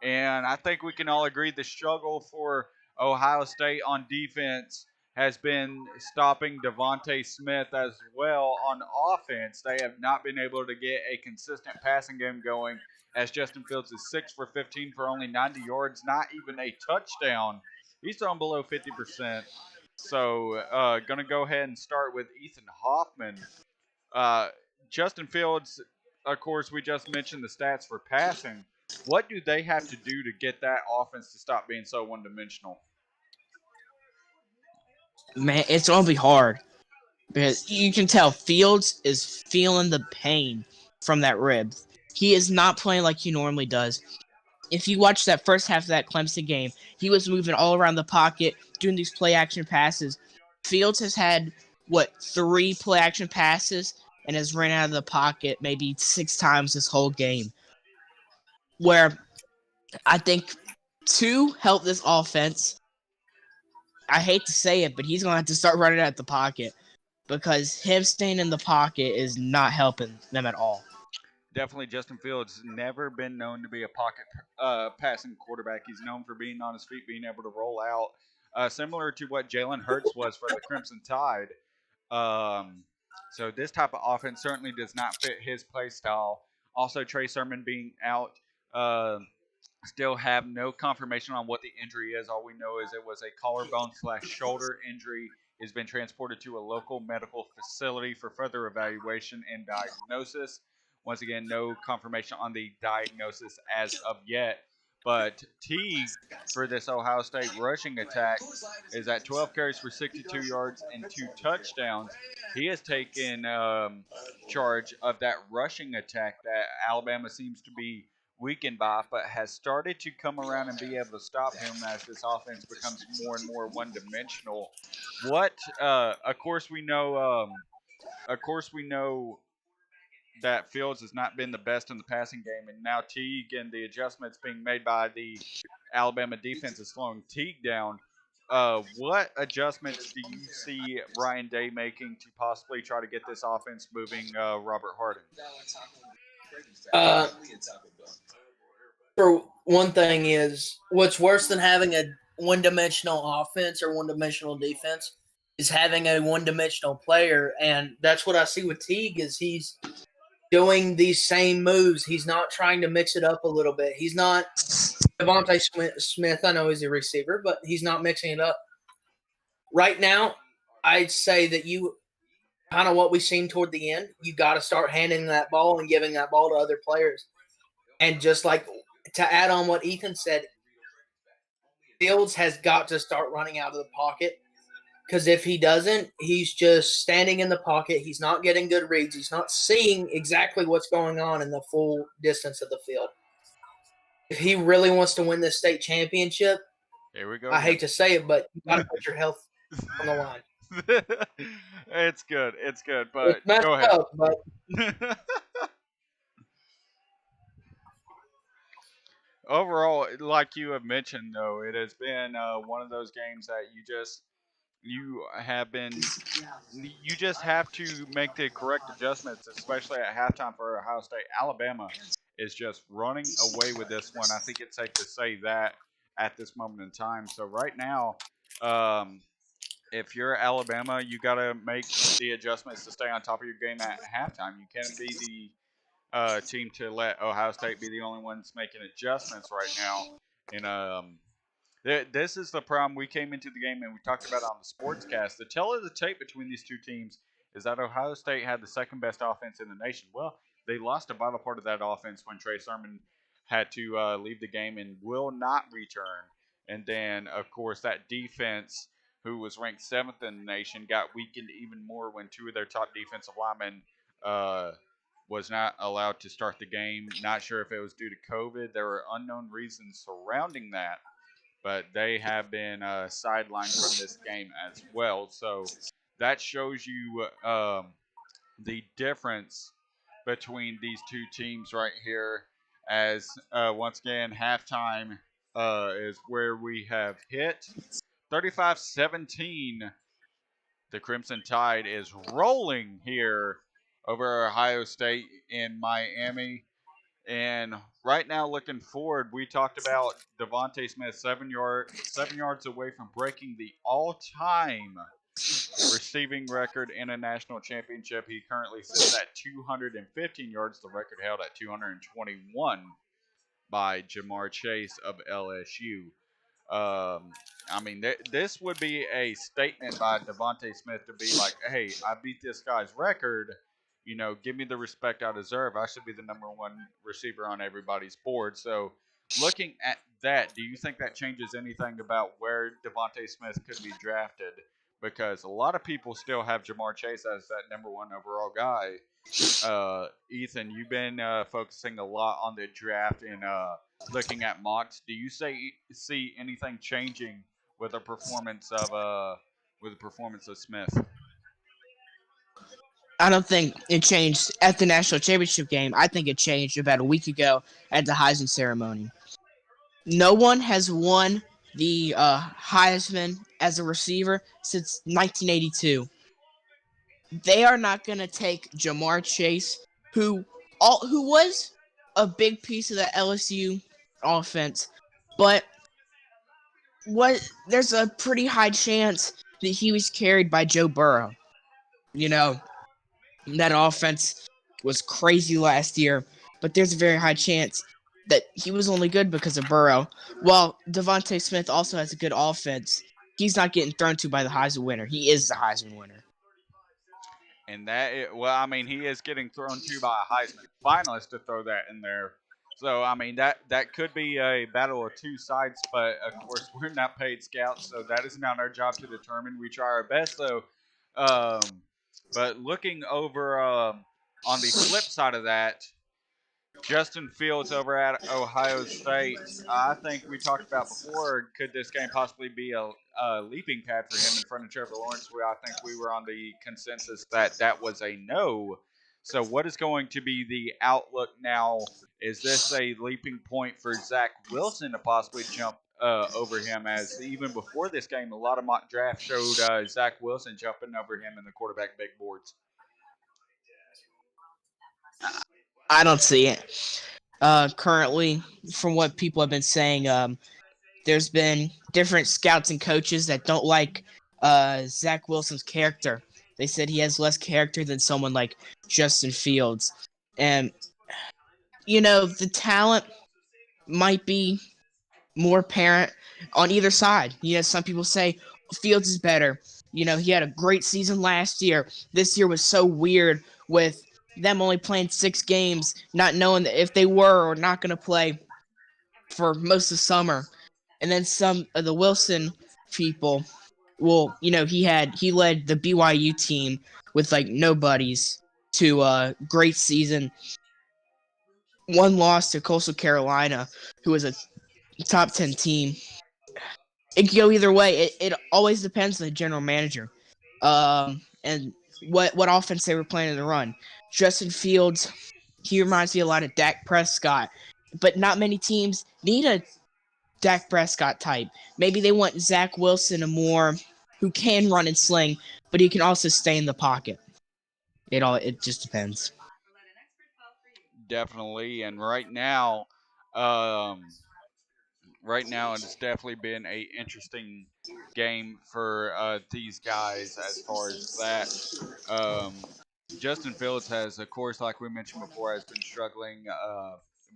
And I think we can all agree the struggle for Ohio State on defense has been stopping Devontae Smith as well on offense. They have not been able to get a consistent passing game going as Justin Fields is 6 for 15 for only 90 yards, not even a touchdown. He's thrown below 50%. So, going to go ahead and start with Ethan Hoffman. Justin Fields, of course, we just mentioned the stats for passing. What do they have to do to get that offense to stop being so one-dimensional? Man, it's gonna be hard because you can tell Fields is feeling the pain from that rib. He is not playing like he normally does. If you watch that first half of that Clemson game, he was moving all around the pocket, doing these play action passes. Fields has had 3 play action passes and has ran out of the pocket maybe 6 times this whole game. Where I think to help this offense, I hate to say it, but he's gonna have to start running out the pocket because him staying in the pocket is not helping them at all. Definitely, Justin Fields never been known to be a pocket passing quarterback. He's known for being on his feet, being able to roll out, similar to what Jalen Hurts was for the Crimson Tide. So this type of offense certainly does not fit his play style. Also, Trey Sermon being out, uh, still have no confirmation on what the injury is. All we know is it was a collarbone / shoulder injury. Has been transported to a local medical facility for further evaluation and diagnosis. Once again, no confirmation on the diagnosis as of yet. But Teague for this Ohio State rushing attack is at 12 carries for 62 yards and 2 touchdowns. He has taken charge of that rushing attack that Alabama seems to be weakened by, but has started to come around and be able to stop him as this offense becomes more and more one-dimensional. Of course, we know. Of course, we know that Fields has not been the best in the passing game, and now Teague and the adjustments being made by the Alabama defense is slowing Teague down. What adjustments do you see Ryan Day making to possibly try to get this offense moving, Robert Harding? For one thing is, what's worse than having a one-dimensional offense or one-dimensional defense is having a one-dimensional player, and that's what I see with Teague is he's doing these same moves. He's not trying to mix it up a little bit. He's not Devontae Smith. I know he's a receiver, but he's not mixing it up. Right now, I'd say that you kind of what we've seen toward the end, you got to start handing that ball and giving that ball to other players. And just like to add on what Ethan said, Fields has got to start running out of the pocket because if he doesn't, he's just standing in the pocket. He's not getting good reads. He's not seeing exactly what's going on in the full distance of the field. If he really wants to win this state championship, here we go. I hate to say it, but you got to put your health on the line. It's good. It's good. But it's go ahead. Up, but overall, like you have mentioned, though, it has been one of those games that you just have to make the correct adjustments, especially at halftime for Ohio State. Alabama is just running away with this one. I think it's safe to say that at this moment in time. So right now, if you're Alabama, you got to make the adjustments to stay on top of your game at halftime. You can't be the team to let Ohio State be the only ones making adjustments right now. And this is the problem. We came into the game and we talked about it on the sportscast. The tell of the tape between these two teams is that Ohio State had the second best offense in the nation. Well, they lost a vital part of that offense when Trey Sermon had to leave the game and will not return. And then, of course, that defense, who was ranked 7th in the nation, got weakened even more when two of their top defensive linemen was not allowed to start the game. Not sure if it was due to COVID. There were unknown reasons surrounding that, but they have been sidelined from this game as well. So that shows you the difference between these two teams right here. As once again, halftime is where we have hit 35-17. The Crimson Tide is rolling here over Ohio State in Miami. And right now, looking forward, we talked about Devontae Smith 7 yards away from breaking the all-time receiving record in a national championship. He currently sits at 215 yards. The record held at 221 by Jamar Chase of LSU. I mean, this would be a statement by Devontae Smith to be like, hey, I beat this guy's record. You know, give me the respect I deserve. I should be the number one receiver on everybody's board. So looking at that, do you think that changes anything about where Devontae Smith could be drafted? Because a lot of people still have Jamar Chase as that number one overall guy. Ethan, you've been focusing a lot on the draft and looking at mocks. Do you see anything changing with the performance of Smith? I don't think it changed at the national championship game. I think it changed about a week ago at the Heisman ceremony. No one has won the Heisman as a receiver since 1982. They are not going to take Jamar Chase, who was a big piece of the LSU offense, but there's a pretty high chance that he was carried by Joe Burrow. You know, That offense was crazy last year, but there's a very high chance that he was only good because of Burrow. While Devontae Smith also has a good offense, he's not getting thrown to by the Heisman winner. He is the Heisman winner. And I mean, he is getting thrown to by a Heisman finalist, to throw that in there. So, I mean, that could be a battle of two sides, but of course, we're not paid scouts, so that is not our job to determine. We try our best, though. But looking over on the flip side of that, Justin Fields over at Ohio State, I think we talked about before, could this game possibly be a leaping pad for him in front of Trevor Lawrence? I think we were on the consensus that that was a no. So what is going to be the outlook now? Is this a leaping point for Zach Wilson to possibly jump over him? As even before this game, a lot of mock drafts showed Zach Wilson jumping over him in the quarterback big boards. I don't see it. Currently, from what people have been saying, there's been different scouts and coaches that don't like Zach Wilson's character. They said he has less character than someone like Justin Fields. And, the talent might be more apparent on either side. Some people say Fields is better. He had a great season last year. This year was so weird with them only playing 6 games, not knowing that if they were or not going to play for most of summer. And then some of the Wilson people, he led the BYU team with like nobodies to a great season. One loss to Coastal Carolina, who was a top 10 team. It could go either way. It always depends on the general manager and what offense they were planning to run. Justin Fields, he reminds me a lot of Dak Prescott, but not many teams need a Dak Prescott type. Maybe they want Zach Wilson, who can run and sling, but he can also stay in the pocket. It just depends. Definitely, and right now it's definitely been a interesting game for these guys as far as that. Justin Fields has, of course, like we mentioned before, has been struggling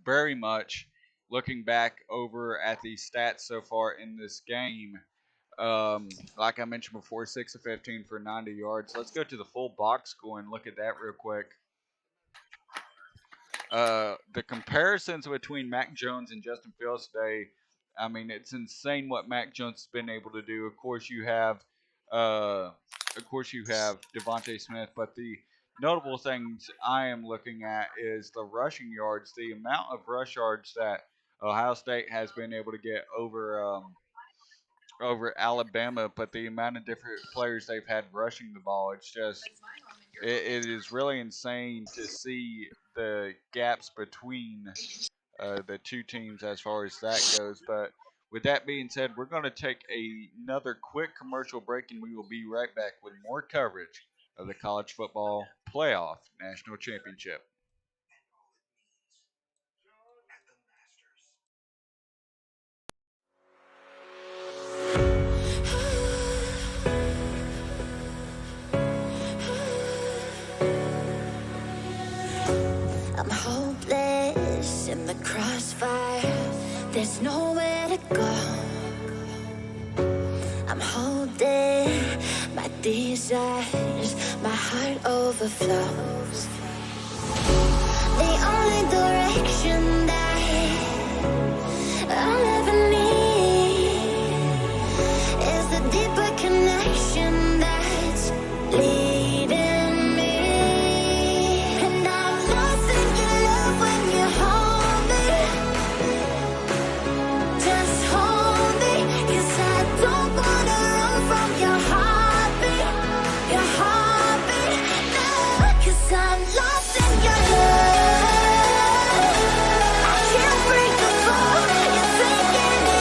very much. Looking back over at the stats so far in this game, like I mentioned before, 6 of 15 for 90 yards. Let's go to the full box score and look at that real quick. The comparisons between Mac Jones and Justin Fields today, I mean, it's insane what Mac Jones has been able to do. Of course, you have Devontae Smith, but the notable things I am looking at is the rushing yards, the amount of rush yards that Ohio State has been able to get over Alabama, but the amount of different players they've had rushing the ball, it's just it is really insane to see the gaps between the two teams as far as that goes. But with that being said, we're going to take another quick commercial break, and we will be right back with more coverage of the College Football Playoff National Championship. I'm hopeless in the crossfire. There's nowhere to go. I'm holding my desires. My heart overflows. The only direction that I'll ever need is the deeper connection that's leading me. And I'm lost in your love when you hold me. Just hold me, 'cause I don't wanna run from your heartbeat. Your heartbeat, no, 'cause I'm lost in your love. I can't break the fall, you're taking it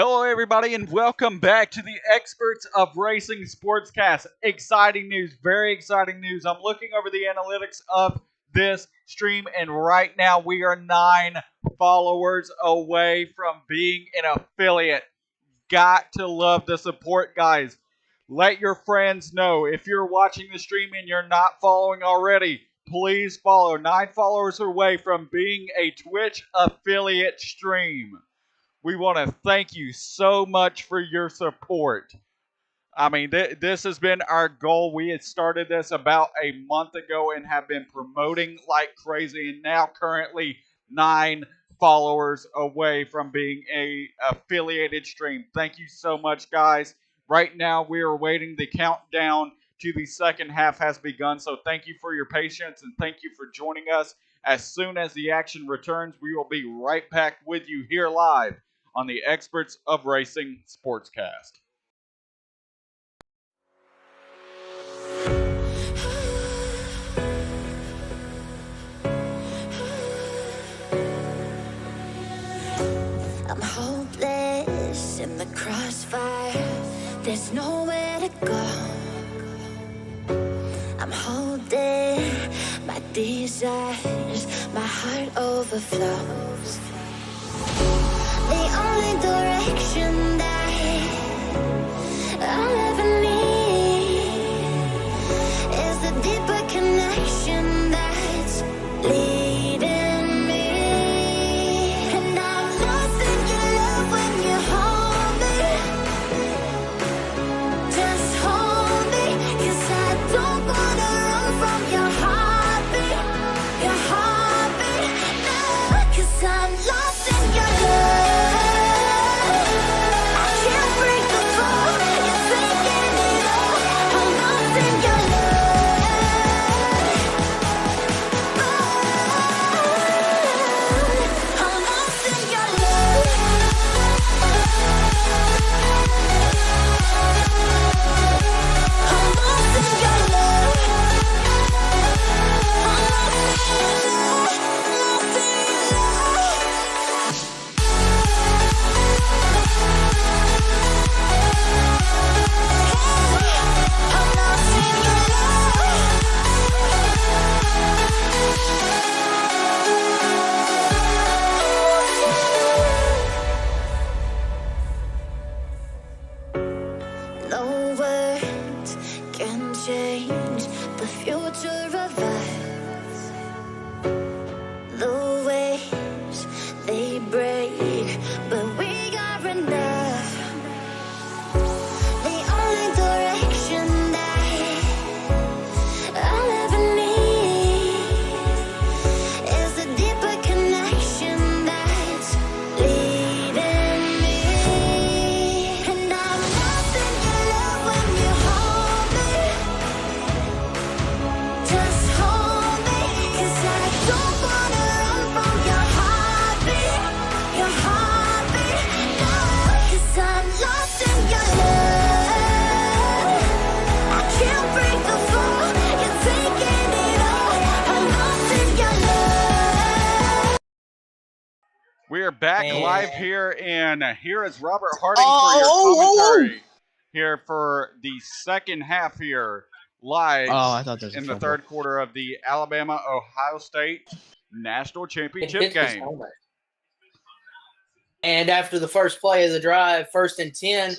Hello, everybody, and welcome back to the Experts of Racing Sportscast. Exciting news, very exciting news. I'm looking over the analytics of this stream, and right now we are 9 followers away from being an affiliate. Got to love the support, guys. Let your friends know. If you're watching the stream and you're not following already, please follow. 9 followers away from being a Twitch affiliate stream. We want to thank you so much for your support. I mean, this has been our goal. We had started this about a month ago and have been promoting like crazy, and now currently 9 followers away from being a affiliated stream. Thank you so much, guys. Right now, we are waiting. The countdown to the second half has begun, so thank you for your patience and thank you for joining us. As soon as the action returns, we will be right back with you here live on the Experts of Racing Sportscast. I'm hopeless in the crossfire. There's nowhere to go. I'm holding my desires. My heart overflows. The only direction that I'll ever need is the deeper connection that's leading me. And I'm lost in your love when you hold me. Just hold me, 'cause I don't wanna run from your heartbeat. Your heartbeat, no, 'cause I'm lost in your love. I can't break the fall, you're taking it all. I'm lost in your love. I'm lost in your love. I'm lost in your love. Lost in your I'm lost in your No words can change the future of us. The waves, they break, but we are enough. The only direction that I'll ever need is a deeper connection that's leading me. And I'm lost in your love when you hold me. Just hold me, 'cause I don't wanna run from your heartbeat. Your heartbeat, no, 'cause I'm lost in your love. I can't break the fall, you're taking it all. I'm lost in your love. We are back Man. live here, and here is Robert Harding Oh, for your oh, commentary here for the second half here live Oh, I thought that was in a the fumble. third quarter of the Alabama-Ohio State National It Championship hit his game. helmet. And after the first play of the drive, 1st and 10,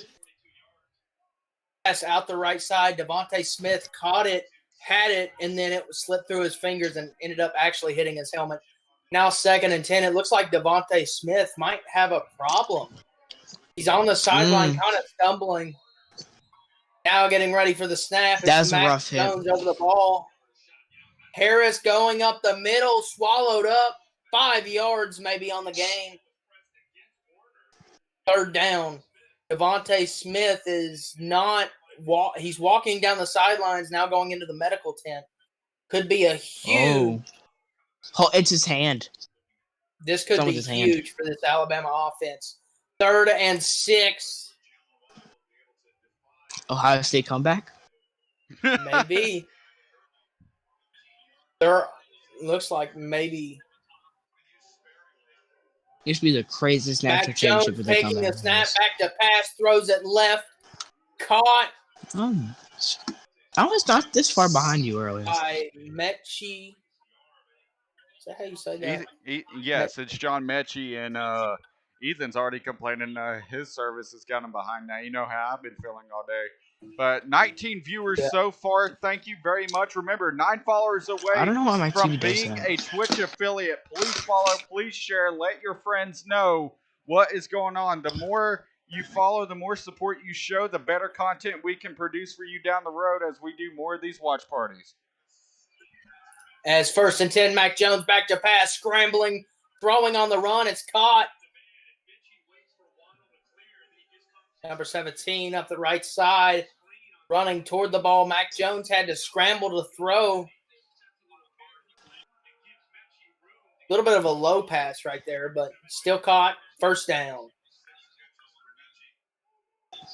pass out the right side. Devontae Smith caught it, had it, and then it slipped through his fingers and ended up actually hitting his helmet. Now 2nd and 10. It looks like Devontae Smith might have a problem. He's on the sideline, kind of stumbling. Now getting ready for the snap. It's That was a Mac rough hit. Jones over the ball. Harris going up the middle, swallowed up. 5 yards maybe on the game. 3rd down. Devontae Smith is not he's walking down the sidelines now, going into the medical tent. Could be a huge. Oh, it's his hand. This could be Someone's hand. huge for this Alabama offense. 3rd and 6. Ohio State comeback. Maybe. There looks like maybe. Used to be the craziest national Mac Jones championship with the taking the comeback. snap, back to pass, throws it left, caught I was not this far behind you earlier. by Mechie. Is that how you say that? Yes, it's John Mechie, and Ethan's already complaining his service has got him behind now. You know how I've been feeling all day. But 19 viewers so far. Thank you very much. Remember, 9 followers I don't away know why my from TV does being that. a Twitch affiliate. Please follow, please share, let your friends know what is going on. The more you follow, the more support you show, the better content we can produce for you down the road as we do more of these watch parties. As 1st and 10, Mac Jones back to pass, scrambling, throwing on the run. It's caught. Number 17 up the right side, running toward the ball. Mac Jones had to scramble to throw. A little bit of a low pass right there, but still caught. First down.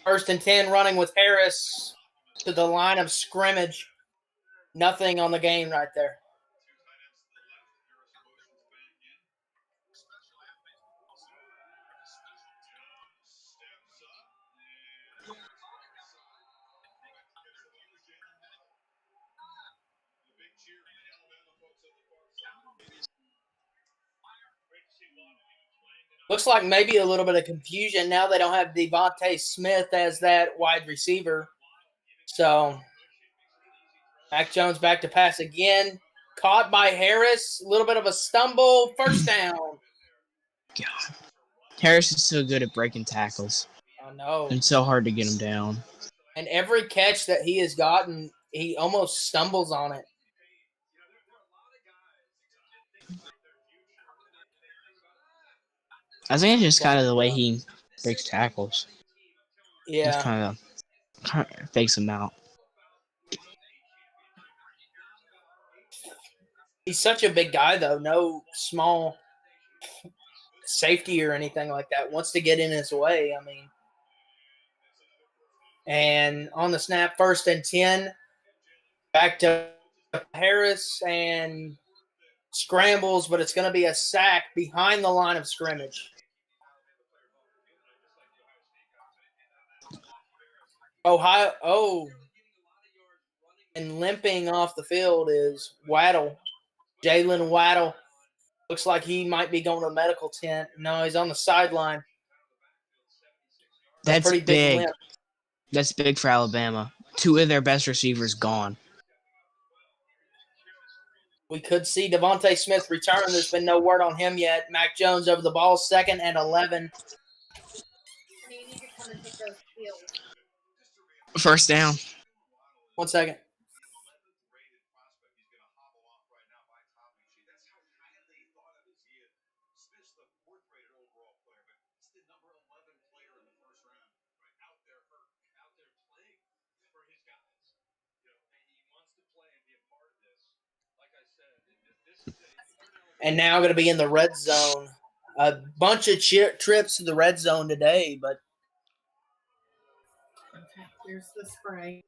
1st and 10, running with Harris to the line of scrimmage. Nothing on the game right there. Looks like maybe a little bit of confusion. Now they don't have Devontae Smith as that wide receiver. So Mac Jones back to pass again. Caught by Harris. A little bit of a stumble. First down. God. Harris is so good at breaking tackles. I know. And so hard to get him down. And every catch that he has gotten, he almost stumbles on it. I think it's just kind of the way he breaks tackles. Yeah. Just kind of fakes him out. He's such a big guy, though. No small safety or anything like that. Wants to get in his way. I mean, and on the snap, 1st and 10, back to Harris and scrambles, but it's going to be a sack behind the line of scrimmage. Ohio, and limping off the field is Waddle. Jalen Waddle. Looks like he might be going to the medical tent. No, he's on the sideline. That's pretty big. limp. That's big for Alabama. 2 of their best receivers gone. We could see Devontae Smith return. There's been no word on him yet. Mac Jones over the ball, 2nd and 11. First down. 1 second. And now going to be in the red zone. A bunch of trips to the red zone today, but Here's the spray.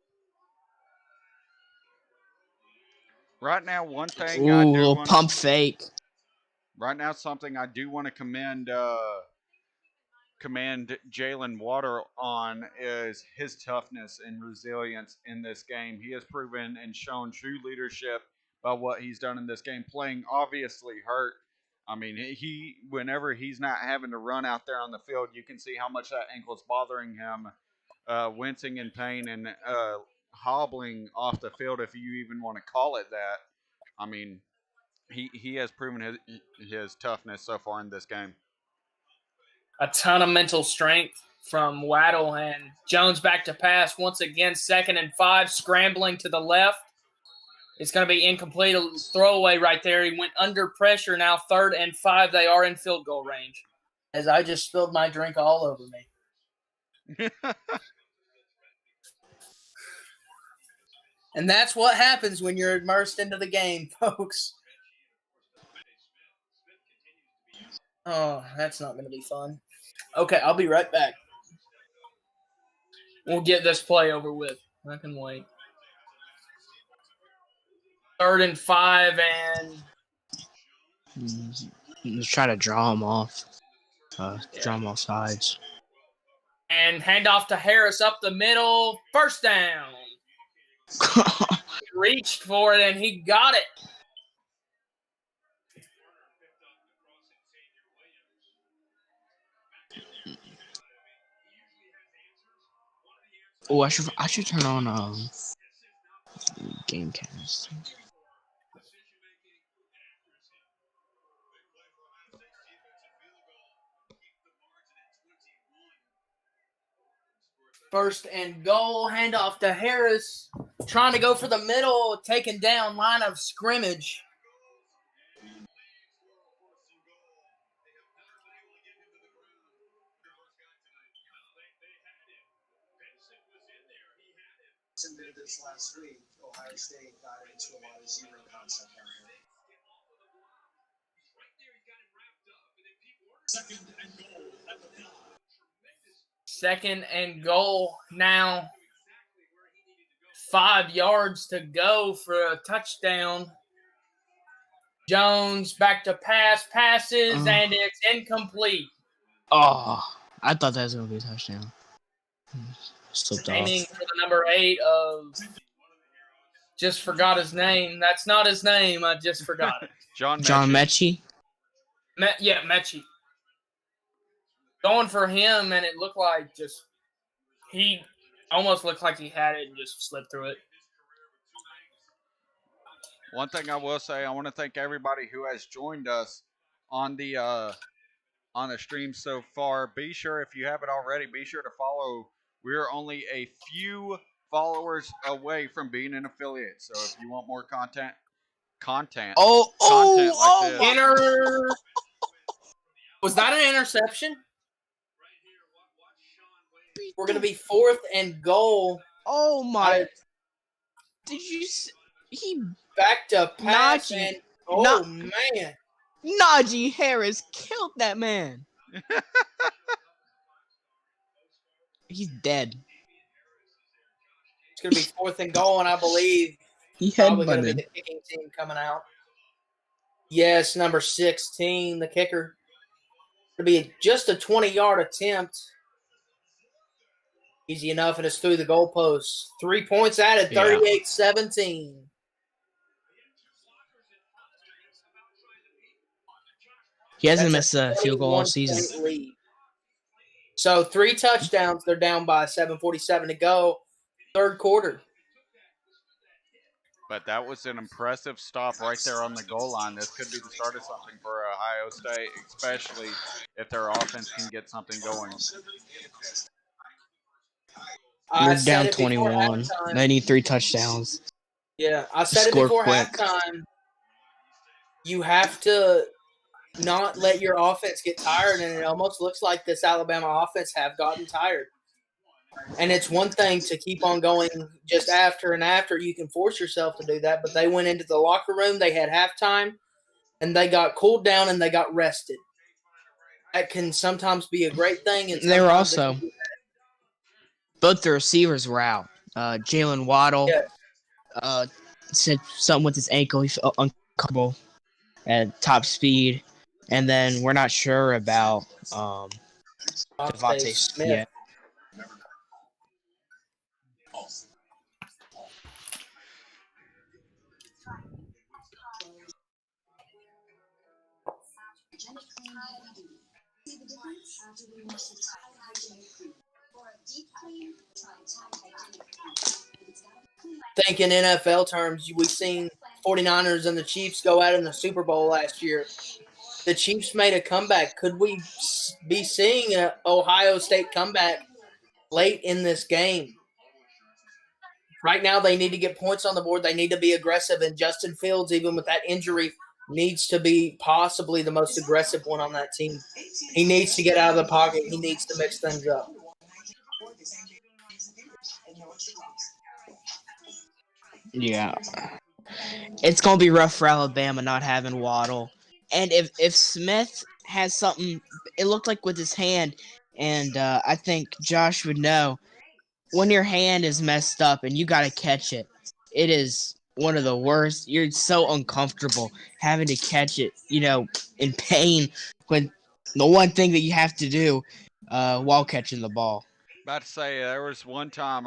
Right now, one thing Ooh, I do little want pump fake. Right now, something I do want to commend Jalen Water on is his toughness and resilience in this game. He has proven and shown true leadership by what he's done in this game. Playing obviously hurt. I mean, he whenever he's not having to run out there on the field, you can see how much that ankle's bothering him, wincing in pain and hobbling off the field, if you even want to call it that. I mean, he has proven his toughness so far in this game. A ton of mental strength from Waddle, and Jones back to pass once again. 2nd and 5, scrambling to the left. It's going to be incomplete, a throwaway right there. He went under pressure. Now 3rd and 5. They are in field goal range. As I just spilled my drink all over me. And that's what happens when you're immersed into the game, folks. Oh, that's not going to be fun. Okay, I'll be right back. We'll get this play over with. I can wait. 3rd and 5, and Just try to draw him off. draw them all sides. And handoff to Harris up the middle. First down. He reached for it, and he got it. Oh, I should turn on Gamecast. First and goal, handoff to Harris. Trying to go for the middle, taken down, line of scrimmage. This last week, Ohio State got into a lot of zero concept down here. Second and goal now. 5 yards to go for a touchdown. Jones back to passes, and it's incomplete. Oh, I thought that was going to be a touchdown. Slipped Aiming off. for the number 8 of... Just forgot his name. That's not his name. I just forgot it. John Mechie? Yeah, Mechie. Going for him, and it looked like he almost looked like he had it and just slipped through it. One thing I will say, I want to thank everybody who has joined us on the stream so far. Be sure, if you haven't already, be sure to follow. We're only a few followers away from being an affiliate. So if you want more content like this. Was that an interception? We're going to be 4th and goal. Oh my! Did you? He back to pass Najee. And man, Najee Harris killed that man. He's dead. It's going to be 4th and goal, and I believe He probably going to be headbutted. the kicking team coming out. Yes, number 16, the kicker. It'll be just a 20-yard attempt. Easy enough, and it's through the goalpost. 3 points added, 38-17. He hasn't missed a field goal all season. Lead. So 3 touchdowns. They're down by 7:47 to go. Third quarter. But that was an impressive stop right there on the goal line. This could be the start of something for Ohio State, especially if their offense can get something going. We're down 21. They need 3 touchdowns. Yeah, I said it before halftime. You have to not let your offense get tired, and it almost looks like this Alabama offense have gotten tired. And it's one thing to keep on going just after and after. You can force yourself to do that, but they went into the locker room, they had halftime, and they got cooled down and they got rested. That can sometimes be a great thing. And they were also both the receivers were out. Jalen Waddle said something with his ankle. He felt uncomfortable at top speed. And then we're not sure about Devontae Smith. Yeah. think in NFL terms, we've seen 49ers and the Chiefs go out in the Super Bowl last year. The Chiefs made a comeback. Could we be seeing an Ohio State comeback late in this game? Right now, they need to get points on the board. They need to be aggressive, and Justin Fields, even with that injury, needs to be possibly the most aggressive one on that team. He needs to get out of the pocket. He needs to mix things up. Yeah. It's going to be rough for Alabama not having Waddle. And if Smith has something, it looked like with his hand, and I think Josh would know, when your hand is messed up and you got to catch it, it is one of the worst. You're so uncomfortable having to catch it, in pain when The one thing that you have to do while catching the ball. About to say, there was one time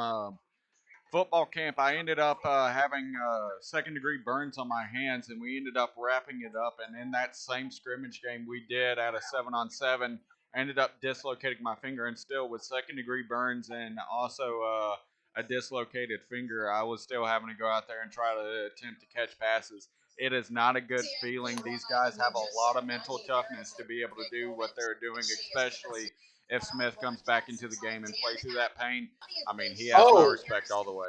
football camp, I ended up having second degree burns on my hands, and we ended up wrapping it up. And in that same scrimmage game we did at a 7-on-7, I ended up dislocating my finger, and still with second degree burns and also a dislocated finger, I was still having to go out there and try to attempt to catch passes. It is not a good feeling. These guys have a lot of mental toughness to be able to do what they're doing, especially if Smith comes back into the game and play through that pain. I mean, he has my respect all the way.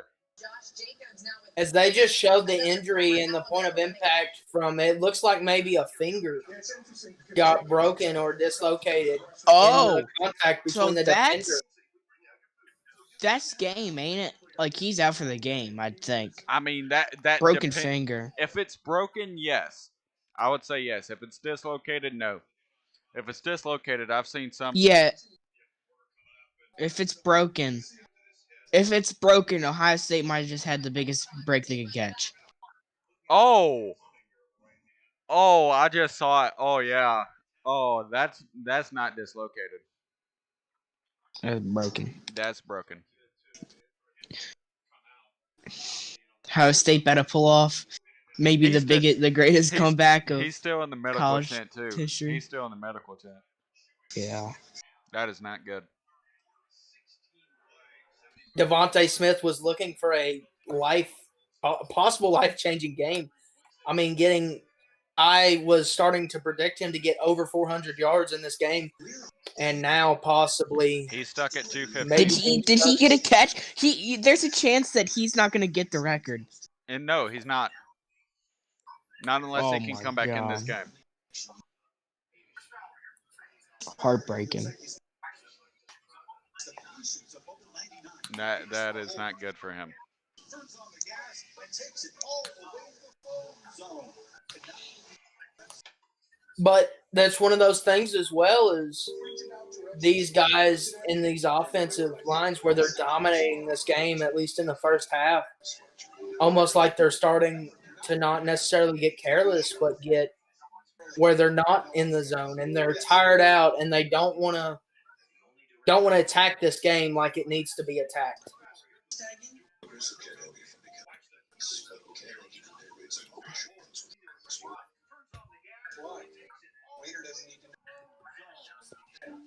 As they just showed the injury and the point of impact from it looks like maybe a finger got broken or dislocated in the contact between the defender. That's game, ain't it? Like, he's out for the game, I'd think. I mean, that broken finger. If it's broken, yes. I would say yes. If it's dislocated, no. If it's dislocated, I've seen some. Yeah. If it's broken, Ohio State might have just had the biggest break they could catch. Oh, I just saw it. Oh yeah. Oh, that's not dislocated. Broken. That's broken. Ohio State better pull off maybe the greatest comeback of he's still in the medical college tent too. history. He's still in the medical tent. Yeah. That is not good. Devontae Smith was looking for a possible life-changing game. I mean, I was starting to predict him to get over 400 yards in this game, and now possibly he's stuck at 250. Did he get a catch? There's a chance that he's not going to get the record. And no, he's not. Not unless he can come back in this game. Heartbreaking. That is not good for him. But that's one of those things as well, is these guys in these offensive lines where they're dominating this game, at least in the first half, almost like they're starting to not necessarily get careless, but get where they're not in the zone and they're tired out and they don't want to attack this game like it needs to be attacked.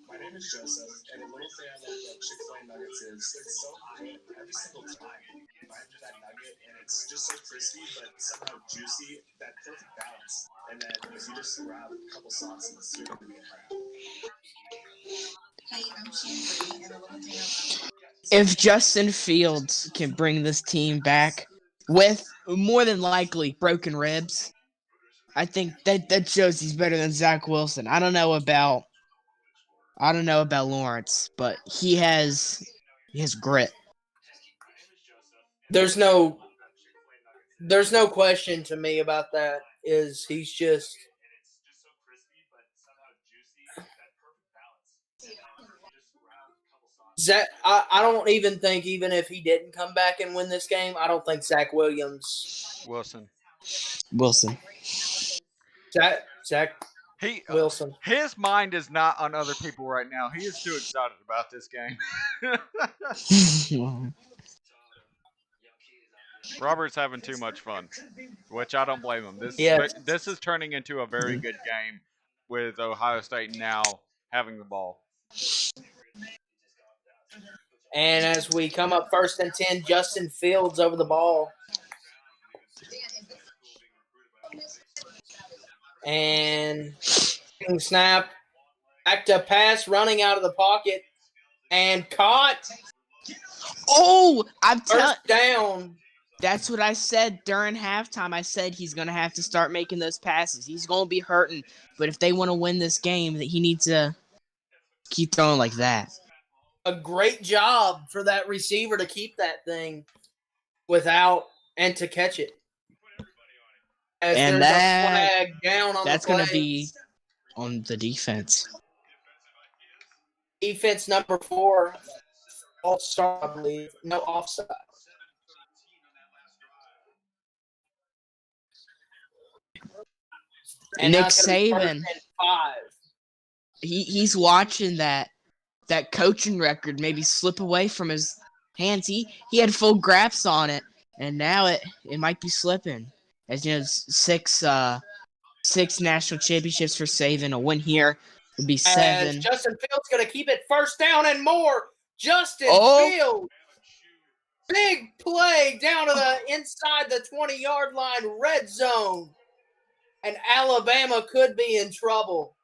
My name is Joseph, and a little thing I love about Chick-fil-A nuggets is they're so good every single time. You bite into that nugget, and it's just so crispy, but somehow juicy, that perfect balance. And then if you just grab a couple sauces, you're going to be If Justin Fields can bring this team back with more than likely broken ribs, I think that shows he's better than Zach Wilson. I don't know about Lawrence, but he has grit. There's no question to me about that. He's just Zach. I don't even think, even if he didn't come back and win this game, I don't think Zach Wilson. Zach Wilson. His mind is not on other people right now. He is too excited about this game. Robert's having too much fun, which I don't blame him. This is turning into a very good game with Ohio State now having the ball. And as we come up 1st and 10, Justin Fields over the ball. And snap, back to pass, running out of the pocket, and caught. Oh, first down. That's what I said during halftime. I said he's going to have to start making those passes. He's going to be hurting, but if they want to win this game, he needs to keep throwing like that. A great job for that receiver to keep that thing and to catch it. As and there's a flag down on that's going to be on the defense. Defense number 4, all-star, I believe. No offside. And Nick Saban. he's watching that coaching record maybe slip away from his hands. He had full grasp on it, and now it might be slipping. As you know, six national championships for Saban. A win here would be 7. As Justin Fields going to keep it first down and more. Justin Fields. Big play down to the inside the 20-yard line, red zone. And Alabama could be in trouble.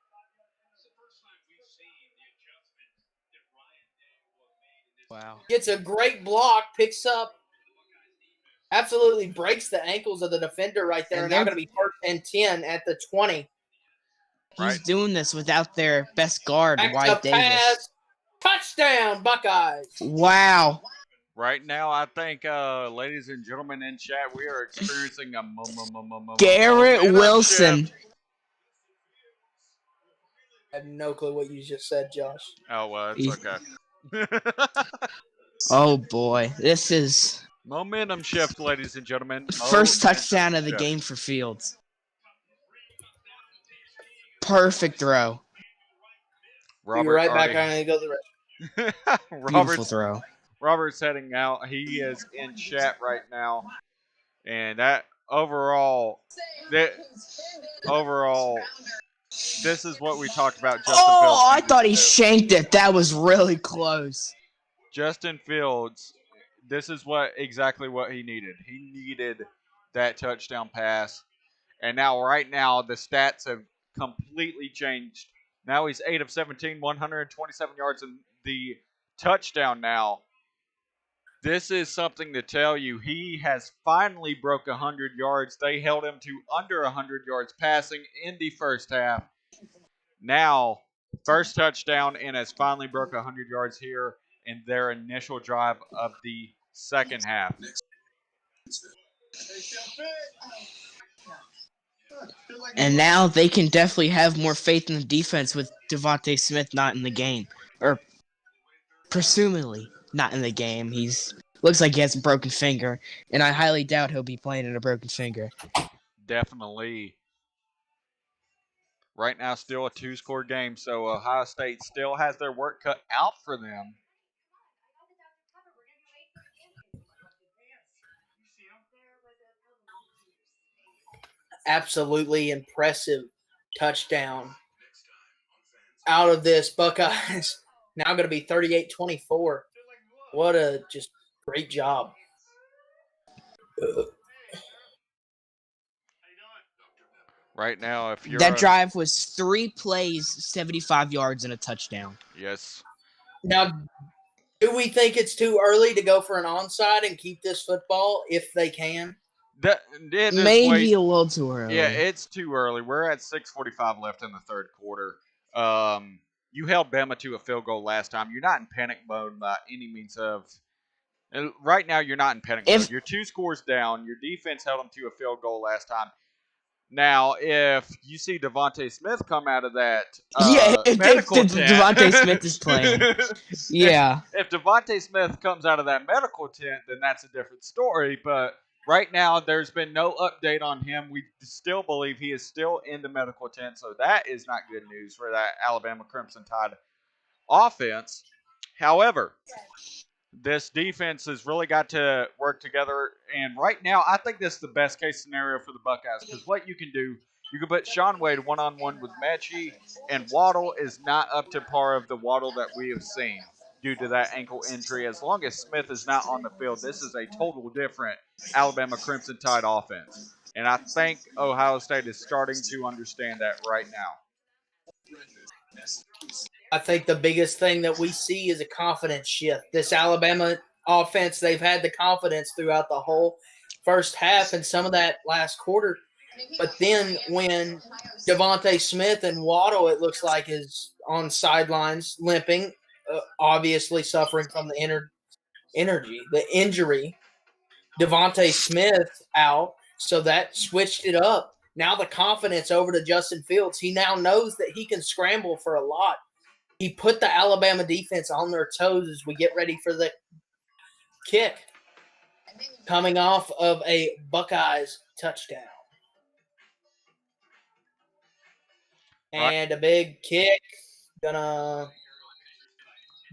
Wow. Gets a great block, picks up, absolutely breaks the ankles of the defender right there. And now going to be 1st and 10 at the 20. He's doing this without their best guard, Back Wyatt to Davis. pass. Touchdown, Buckeyes. Wow. Right now, I think, ladies and gentlemen in chat, we are experiencing a Garrett momentum Wilson. shift. I have no clue what you just said, Josh. Oh, well, it's okay. Oh, boy. This is Momentum shift, ladies and gentlemen. first touchdown of the game for Fields. Perfect throw. Robert Be right back. already- I'm going to go to the rest. Beautiful throw. Robert's heading out. He is in chat right now. And that overall, this is what we talked about. Justin Fields. I thought he shanked it. That was really close. Justin Fields, this is exactly what he needed. He needed that touchdown pass. And right now, the stats have completely changed. Now he's 8 of 17, 127 yards, and the touchdown now. This is something to tell you. He has finally broke 100 yards. They held him to under 100 yards passing in the first half. Now, first touchdown and has finally broke 100 yards here in their initial drive of the second half. And now they can definitely have more faith in the defense with Devontae Smith not in the game. Or presumably not in the game. Looks like he has a broken finger, and I highly doubt he'll be playing in a broken finger. Definitely. Right now, still a 2-score game, so Ohio State still has their work cut out for them. Absolutely impressive touchdown out of this. Buckeyes now going to be 38-24. What a just great job. Right now, if you're that drive was 3 plays, 75 yards, and a touchdown. Yes. Now, do we think it's too early to go for an onside and keep this football if they can? Maybe a little too early. Yeah, it's too early. We're at 6:45 left in the third quarter. You held Bama to a field goal last time. You're not in panic mode by any means of. Right now, you're not in panic mode. You're 2 scores down. Your defense held them to a field goal last time. Now, if you see Devontae Smith come out of that medical tent, Devontae Smith is playing. Yeah. If Devontae Smith comes out of that medical tent, then that's a different story. But right now, there's been no update on him. We still believe he is still in the medical tent, so that is not good news for that Alabama Crimson Tide offense. However, this defense has really got to work together, and right now, I think this is the best case scenario for the Buckeyes, because what you can do, you can put Shaun Wade one-on-one with Mechie, and Waddle is not up to par of the Waddle that we have seen due to that ankle injury. As long as Smith is not on the field, this is a total different Alabama Crimson Tide offense, and I think Ohio State is starting to understand that right now. I think the biggest thing that we see is a confidence shift. This Alabama offense, they've had the confidence throughout the whole first half and some of that last quarter. But then when Devontae Smith and Waddle, it looks like, is on sidelines limping, obviously suffering from the injury. Devontae Smith out, so that switched it up. Now the confidence over to Justin Fields. He now knows that he can scramble for a lot. He put the Alabama defense on their toes as we get ready for the kick. Coming off of a Buckeyes touchdown. And a big kick gonna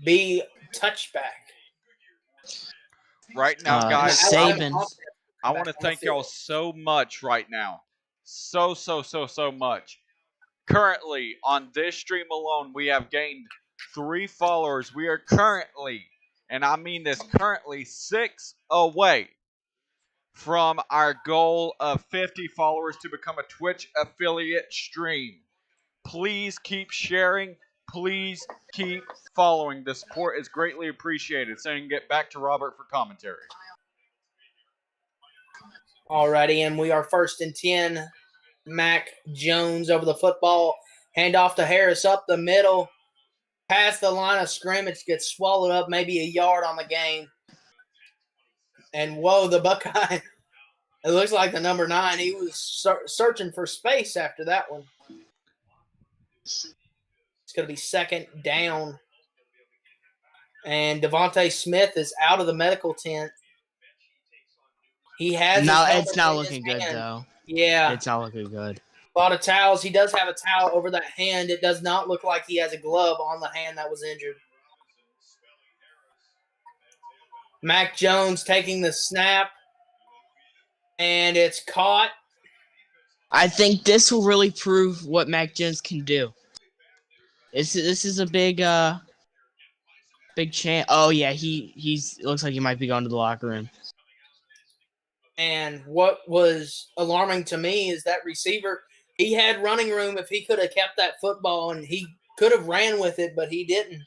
be touchback. Right now, And guys, the Alabama Saban. offense I back want to on the thank y'all field. so much right now. So much. Currently, on this stream alone, we have gained 3 followers. We are currently, and I mean this currently, 6 away from our goal of 50 followers to become a Twitch affiliate stream. Please keep sharing. Please keep following. The support is greatly appreciated. So you can get back to Robert for commentary. Alrighty, and we are 1st and 10. Mac Jones over the football. Hand off to Harris up the middle. Past the line of scrimmage, gets swallowed up, maybe a yard on the game. And whoa, the Buckeye. It looks like the number 9. He was searching for space after that one. It's going to be 2nd down. And Devontae Smith is out of the medical tent. He has No, his it's not helmet in looking his good hand. though. Yeah. It's not looking good. A lot of towels. He does have a towel over that hand. It does not look like he has a glove on the hand that was injured. Mac Jones taking the snap. And it's caught. I think this will really prove what Mac Jones can do. This is a big chance. Oh yeah, he's it looks like he might be going to the locker room. And what was alarming to me is that receiver, he had running room if he could have kept that football, and he could have ran with it, but he didn't.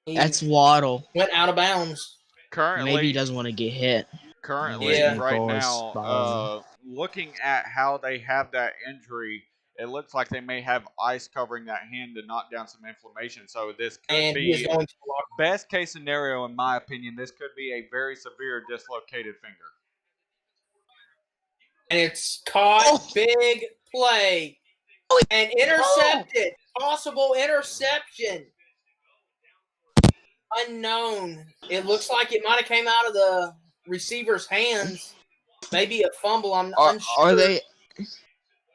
He That's Waddle. went out of bounds. Maybe he doesn't want to get hit. Currently, Yeah. right now, looking at how they have that injury, it looks like they may have ice covering that hand to knock down some inflammation. So this could And he is be, going to the locker room. best case scenario, in my opinion, this could be a very severe dislocated finger. And it's caught. Oh. Big play. And intercepted. Possible interception. Unknown. It looks like it might have came out of the receiver's hands. Maybe a fumble. I'm unsure. Are they?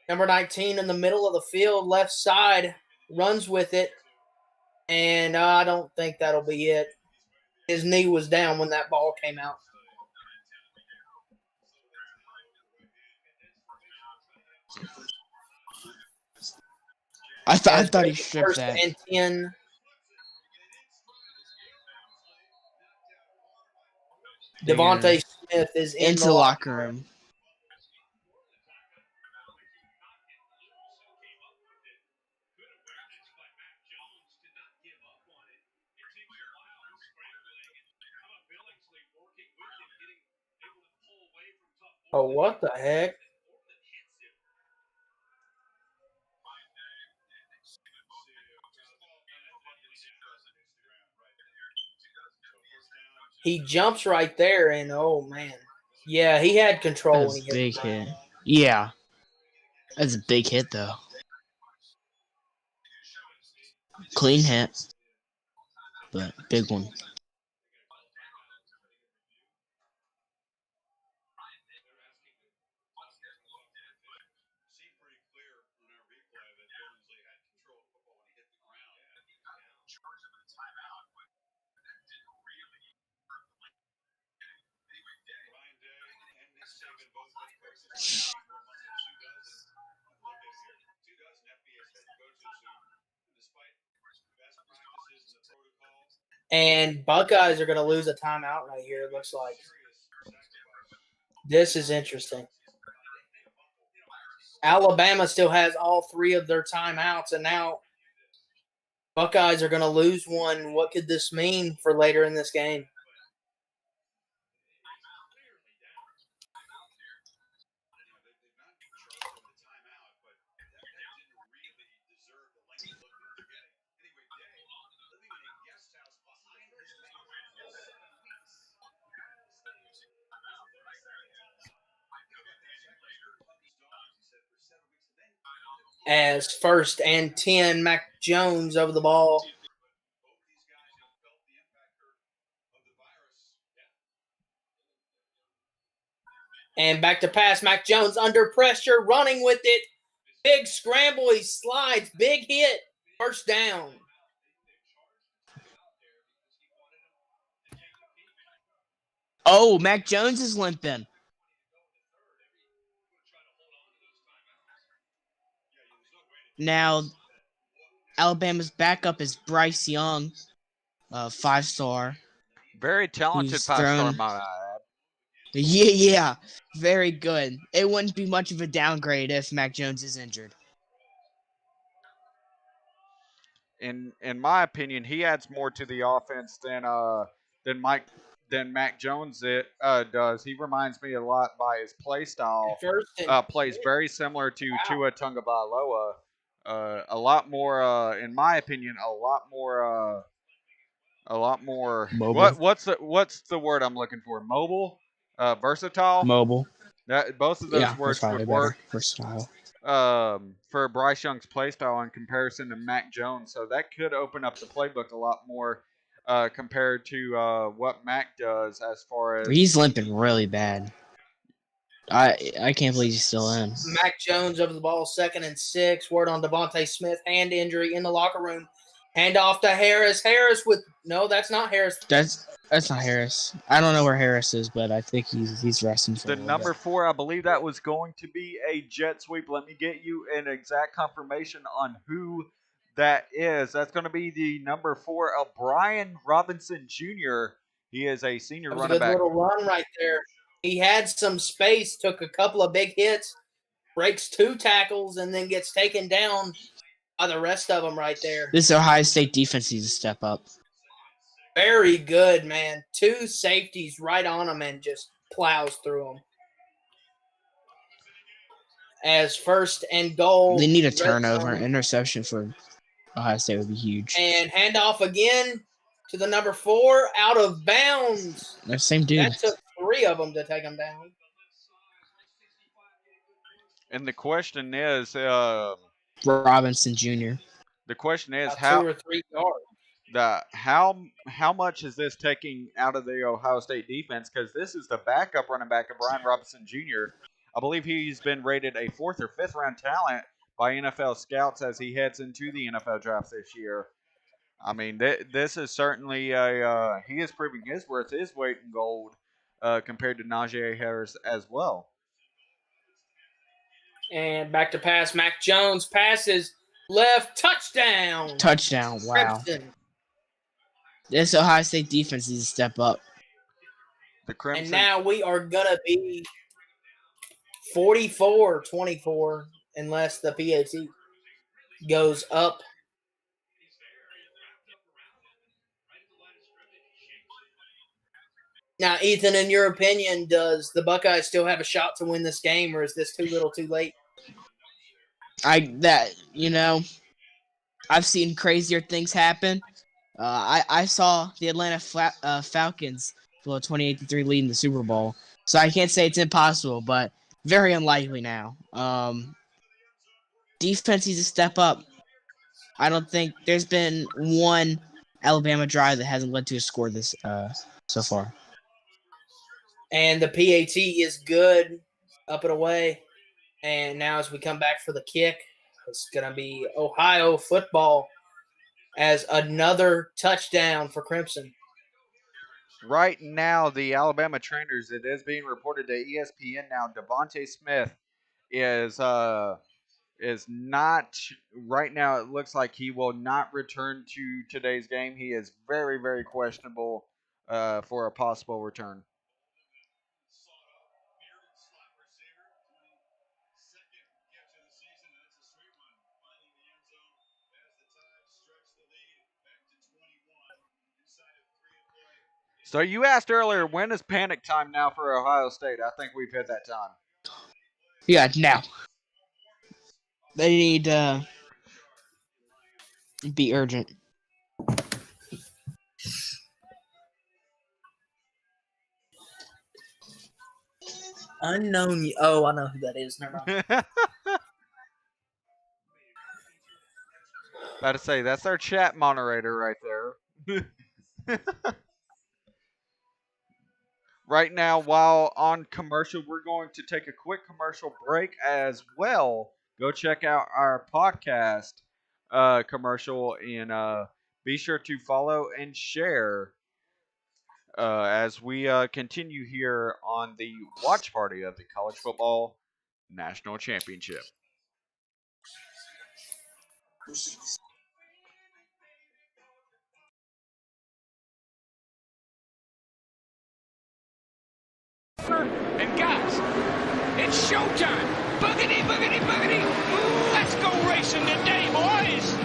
Number 19 in the middle of the field, left side, runs with it. And I don't think that'll be it. His knee was down when that ball came out. I thought he stripped 1st that. and 10. Devontae Smith is in Into the locker room. Oh, what the heck? He jumps right there, and oh man, yeah, he had control That's when a he big hit the ground. hit. Yeah, that's a big hit though. Clean hit, but big one. And Buckeyes are going to lose a timeout right here, it looks like. This is interesting. Alabama still has all 3 of their timeouts, and now Buckeyes are going to lose one. What could this mean for later in this game? As 1st and 10, Mac Jones over the ball. And back to pass. Mac Jones under pressure, running with it. Big scramble. He slides. Big hit. 1st down. Oh, Mac Jones is limping. Now, Alabama's backup is Bryce Young, 5-star. Very talented Who's 5-star, thrown? might I add. Yeah, very good. It wouldn't be much of a downgrade if Mac Jones is injured. In my opinion, he adds more to the offense than Mac Jones does. He reminds me a lot by his play style. Plays very similar to Tua Tagovailoa. A lot more, in my opinion, a lot more. Mobile. What's the word I'm looking for? Mobile, versatile. Mobile. That both of those Yeah, that's words probably would better. work Versatile. for Bryce Young's play style in comparison to Mac Jones. So that could open up the playbook a lot more compared to what Mac does as far as. He's limping really bad. I can't believe he's still in. Mac Jones over the ball, 2nd and 6. Word on Devontae Smith, hand injury in the locker room. Hand off to Harris. Harris with no, that's not Harris. That's not Harris. I don't know where Harris is, but I think he's resting for The a little number bit. 4, I believe that was going to be a jet sweep. Let me get you an exact confirmation on who that is. That's going to be the number 4 of Brian Robinson Jr. He is a senior That was a running good back. little run right there. He had some space, took a couple of big hits, breaks 2 tackles, and then gets taken down by the rest of them right there. This Ohio State defense needs to step up. Very good, man. 2 safeties right on him and just plows through them. As 1st and goal. They need a red turnover. zone. Interception for Ohio State would be huge. And handoff again to the number 4, out of bounds. That same dude. That took 3 of them to take him down. And the question is, Robinson Jr. The question is About 2 or 3 yards. How much is this taking out of the Ohio State defense? Because this is the backup running back of Brian Robinson Jr. I believe he's been rated a 4th or 5th round talent by NFL scouts as he heads into the NFL draft this year. I mean, this is certainly he is proving his worth, his weight in gold compared to Najee Harris as well. And back to pass. Mac Jones passes left, touchdown. Touchdown, wow. Crimson. This Ohio State defense needs to step up. The Crimson. And now we are going to be 44-24 unless the PAT goes up. Now, Ethan, in your opinion, does the Buckeyes still have a shot to win this game, or is this too little too late? I've seen crazier things happen. I saw the Atlanta Falcons blow a 28-3 lead in the Super Bowl, so I can't say it's impossible, but very unlikely now. Defense needs to step up. I don't think there's been one Alabama drive that hasn't led to a score this so far. And the PAT is good, up and away. And now as we come back for the kick, it's going to be Ohio football as another touchdown for Crimson. Right now, the Alabama trainers, it is being reported to ESPN now, Devontae Smith is not right now. It looks like he will not return to today's game. He is very, very questionable for a possible return. So you asked earlier, when is panic time now for Ohio State? I think we've hit that time. Yeah, now. They need to be urgent. Unknown. Oh, I know who that is. Never mind. About to say, that's our chat moderator right there. Right now, while on commercial, we're going to take a quick commercial break as well. Go check out our podcast commercial and be sure to follow and share as we continue here on the watch party of the College Football National Championship. And guys, it's showtime. Boogity, boogity, boogity. Ooh, let's go racing today, boys.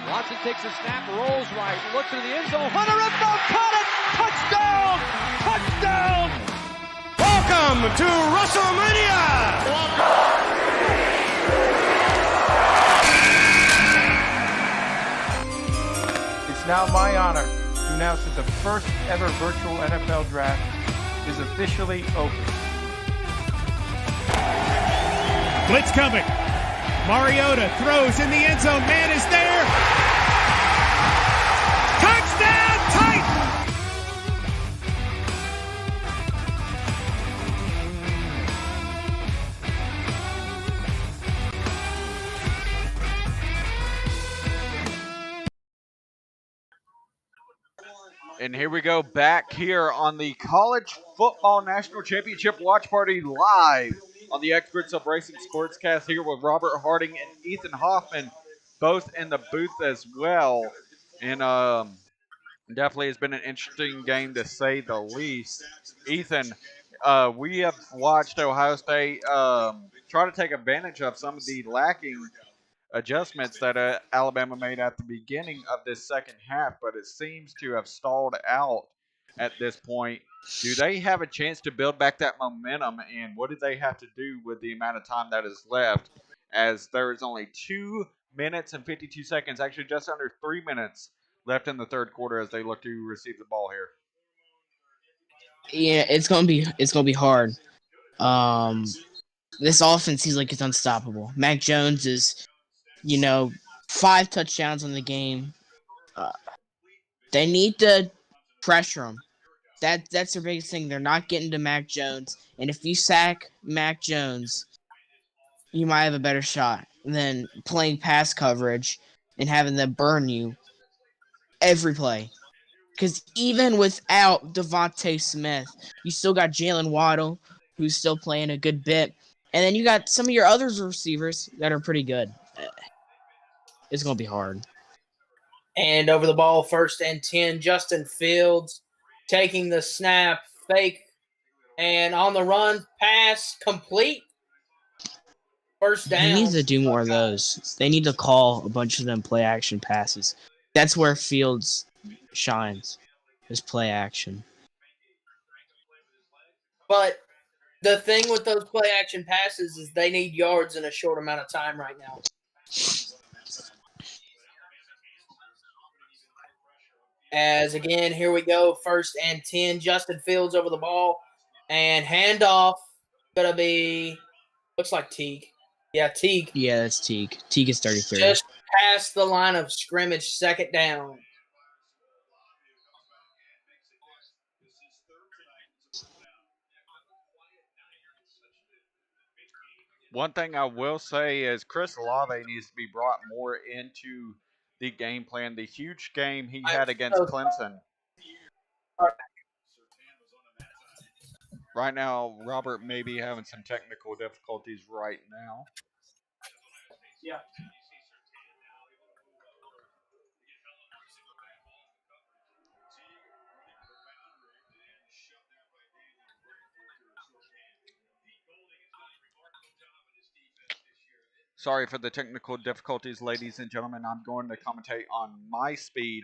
Watson takes a snap, rolls right, looks into the end zone. Hunter Renfro caught it! Touchdown! Touchdown! Welcome to WrestleMania! It's now my honor to announce that the first ever virtual NFL draft is officially open. Blitz coming. Mariota throws in the end zone. Man is there. Touchdown, Titans! And here we go back here on the College Football National Championship Watch Party live on the Xperts of Racing Sportscast here with Robert Harding and Ethan Hoffman, both in the booth as well. And definitely has been an interesting game to say the least. Ethan, we have watched Ohio State try to take advantage of some of the lacking adjustments that Alabama made at the beginning of this second half, but it seems to have stalled out at this point. Do they have a chance to build back that momentum, and what do they have to do with the amount of time that is left, as there is only 2 minutes and 52 seconds, actually just under 3 minutes left in the third quarter as they look to receive the ball here? Yeah, it's gonna be hard. This offense seems like it's unstoppable. Mac Jones is, 5 touchdowns in the game. They need to pressure him. That's the biggest thing. They're not getting to Mac Jones, and if you sack Mac Jones, you might have a better shot than playing pass coverage and having them burn you every play. Because even without Devontae Smith, you still got Jalen Waddle, who's still playing a good bit, and then you got some of your other receivers that are pretty good. It's gonna be hard. And over the ball, 1st and 10, Justin Fields taking the snap, fake, and on the run, pass, complete. First down. He needs to do more of those. They need to call a bunch of them play action passes. That's where Fields shines, is play action. But the thing with those play action passes is they need yards in a short amount of time right now. As again, here we go, 1st and 10, Justin Fields over the ball, and handoff gonna be, looks like Teague. Yeah, Teague. Yeah, that's Teague. Teague is 33. Just past the line of scrimmage, 2nd down. One thing I will say is Chris Olave needs to be brought more into the game plan. The huge game he had against Clemson. Right now, Robert may be having some technical difficulties right now. Yeah. Sorry for the technical difficulties, ladies and gentlemen. I'm going to commentate on my speed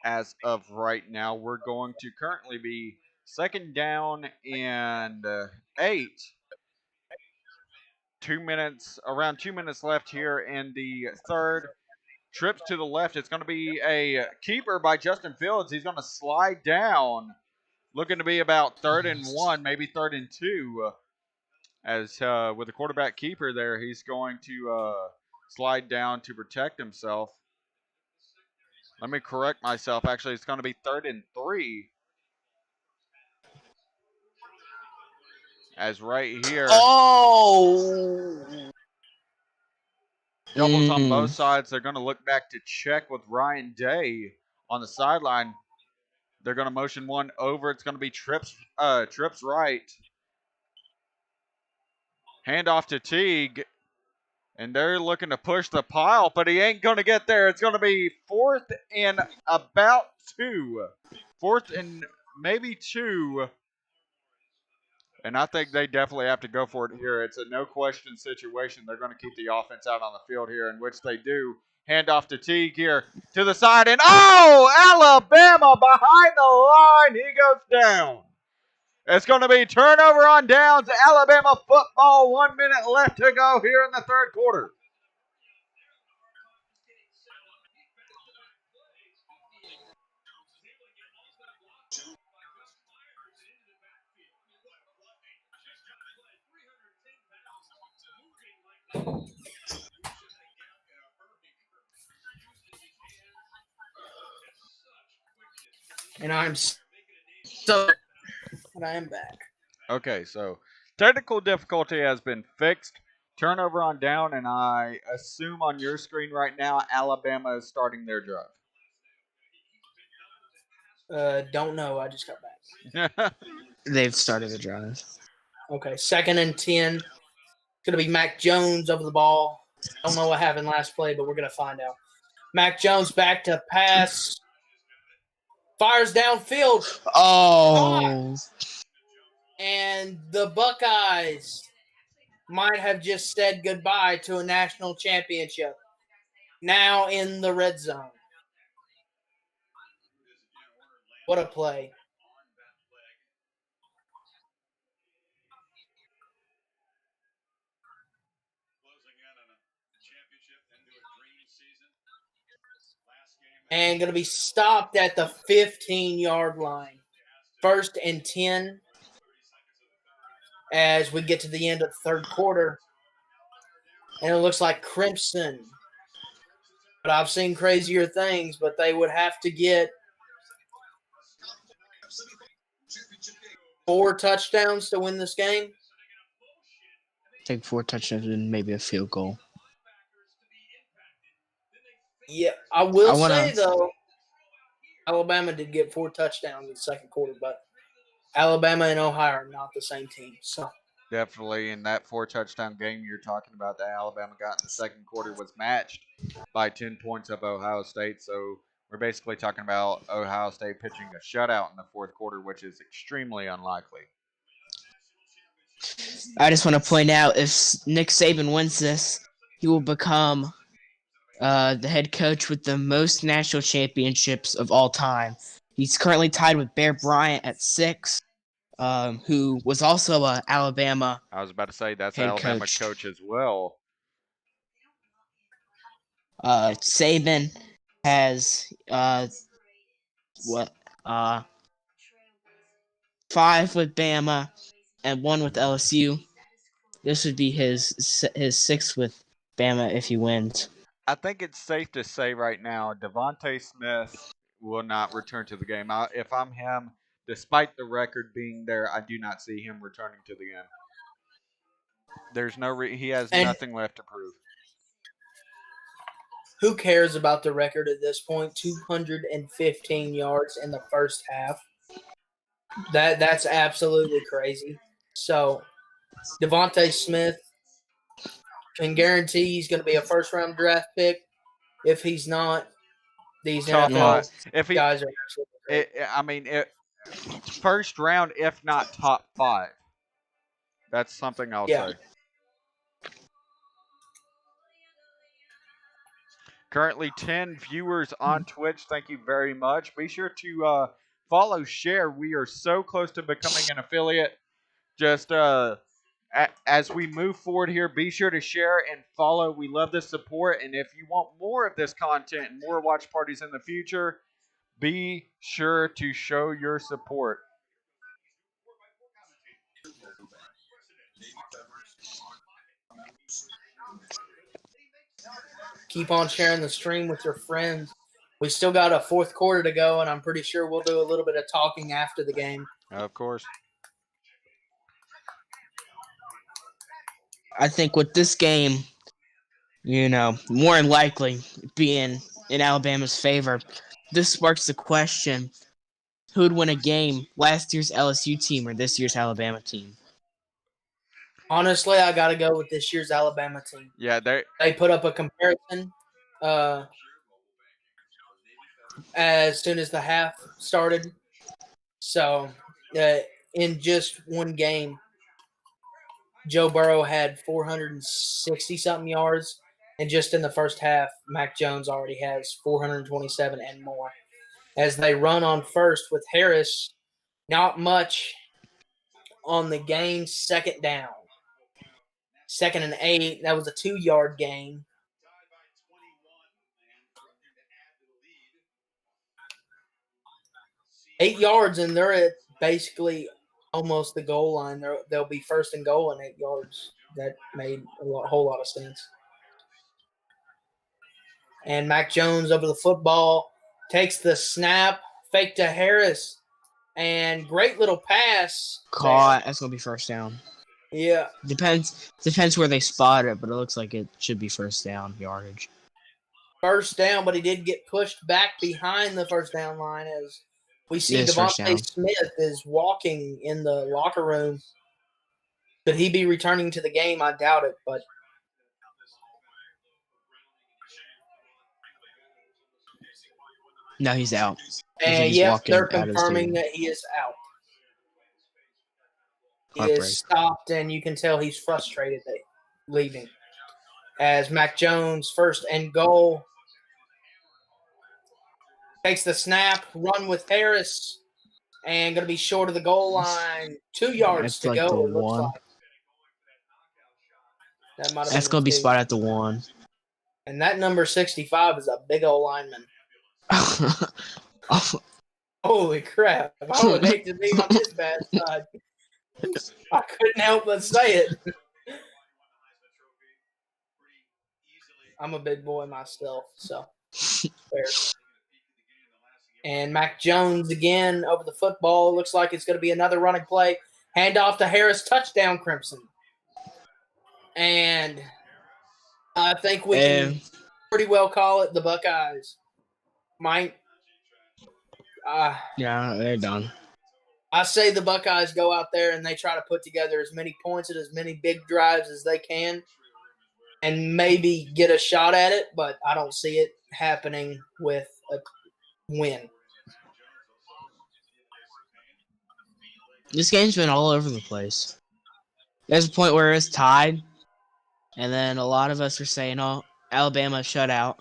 as of right now. We're going to currently be 2nd down and 8. 2 minutes, around 2 minutes left here in the third. Trips to the left. It's going to be a keeper by Justin Fields. He's going to slide down, looking to be about 3rd and 1, maybe 3rd and 2. As with the quarterback keeper there, he's going to slide down to protect himself. Let me correct myself. Actually, it's going to be 3rd and 3. As right here. Oh! Doubles on both sides. They're going to look back to check with Ryan Day on the sideline. They're going to motion one over. It's going to be Trips right. Hand off to Teague. And they're looking to push the pile, but he ain't going to get there. It's going to be 4th and about 2. 4th and maybe 2. And I think they definitely have to go for it here. It's a no-question situation. They're going to keep the offense out on the field here, in which they do. Hand off to Teague here to the side. And, Alabama behind the line. He goes down. It's going to be turnover on downs. Alabama football. 1 minute left to go here in the third quarter. And I'm so but I am back. Okay, so technical difficulty has been fixed. Turnover on down, and I assume on your screen right now, Alabama is starting their drive. Don't know. I just got back. They've started the drive. Okay, 2nd and 10. It's going to be Mac Jones over the ball. Don't know what happened last play, but we're going to find out. Mac Jones back to pass. Fires downfield. Oh. And the Buckeyes might have just said goodbye to a national championship. Now in the red zone. What a play. And going to be stopped at the 15-yard line. 1st and 10 as we get to the end of the third quarter. And it looks like Crimson. But I've seen crazier things, but they would have to get 4 touchdowns to win this game. Take 4 touchdowns and maybe a field goal. Yeah, I will say, though, Alabama did get 4 touchdowns in the second quarter, but Alabama and Ohio are not the same team. So Definitely in that 4-touchdown game you're talking about that Alabama got in the second quarter was matched by 10 points of Ohio State. So we're basically talking about Ohio State pitching a shutout in the fourth quarter, which is extremely unlikely. I just want to point out, if Nick Saban wins this, he will become the head coach with the most national championships of all time. He's currently tied with Bear Bryant at 6, who was also a Alabama. I was about to say that's head Alabama coach as well. Saban has 5 with Bama and 1 with LSU. This would be his 6th with Bama if he wins. I think it's safe to say right now, Devontae Smith will not return to the game. If I'm him, despite the record being there, I do not see him returning to the game. There's no he has nothing left to prove. Who cares about the record at this point? 215 yards in the first half. That's absolutely crazy. So Devontae Smith can guarantee he's going to be a first-round draft pick. If he's not, these NFL guys are absolutely crazy. First round, if not top 5. That's something I'll say. Currently 10 viewers on Twitch. Thank you very much. Be sure to follow, share. We are so close to becoming an affiliate. Just as we move forward here, be sure to share and follow. We love the support. And if you want more of this content and more watch parties in the future, be sure to show your support. Keep on sharing the stream with your friends. We still got a fourth quarter to go, and I'm pretty sure we'll do a little bit of talking after the game. Of course. I think with this game, more than likely being in Alabama's favor, this sparks the question: who would win a game? Last year's LSU team or this year's Alabama team? Honestly, I got to go with this year's Alabama team. Yeah, They put up a comparison as soon as the half started. So, in just one game, Joe Burrow had 460-something yards, and just in the first half, Mac Jones already has 427 and more. As they run on first with Harris, not much on the game, second down. 2nd and 8, that was a 2-yard gain. Eight yards, and they're at basically almost the goal line. They'll be first and goal in 8 yards. That made a whole lot of sense. And Mac Jones over the football, takes the snap, fake to Harris, and great little pass. Caught. That's gonna be first down. Yeah. Depends where they spot it, but it looks like it should be first down yardage. First down, but he did get pushed back behind the first down line as we see Devontae Smith is walking in the locker room. Could he be returning to the game? I doubt it, but no, he's out. And yes, they're confirming that he is out. He is stopped, and you can tell he's frustrated that leaving. As Mac Jones, first and goal, takes the snap, run with Harris, and going to be short of the goal line. 2 yards to go, it looks like. That's going to be spotted at the 1. And that number 65 is a big old lineman. Holy crap. I would hate to be on this bad side. I couldn't help but say it. I'm a big boy myself, so fair. And Mac Jones again over the football. Looks like it's going to be another running play. Hand off to Harris. Touchdown, Crimson. And I think we can pretty well call it the Buckeyes. Yeah, they're done. I say the Buckeyes go out there and they try to put together as many points and as many big drives as they can and maybe get a shot at it, but I don't see it happening with a win. This game's been all over the place. There's a point where it's tied, and then a lot of us are saying, oh, Alabama shutout.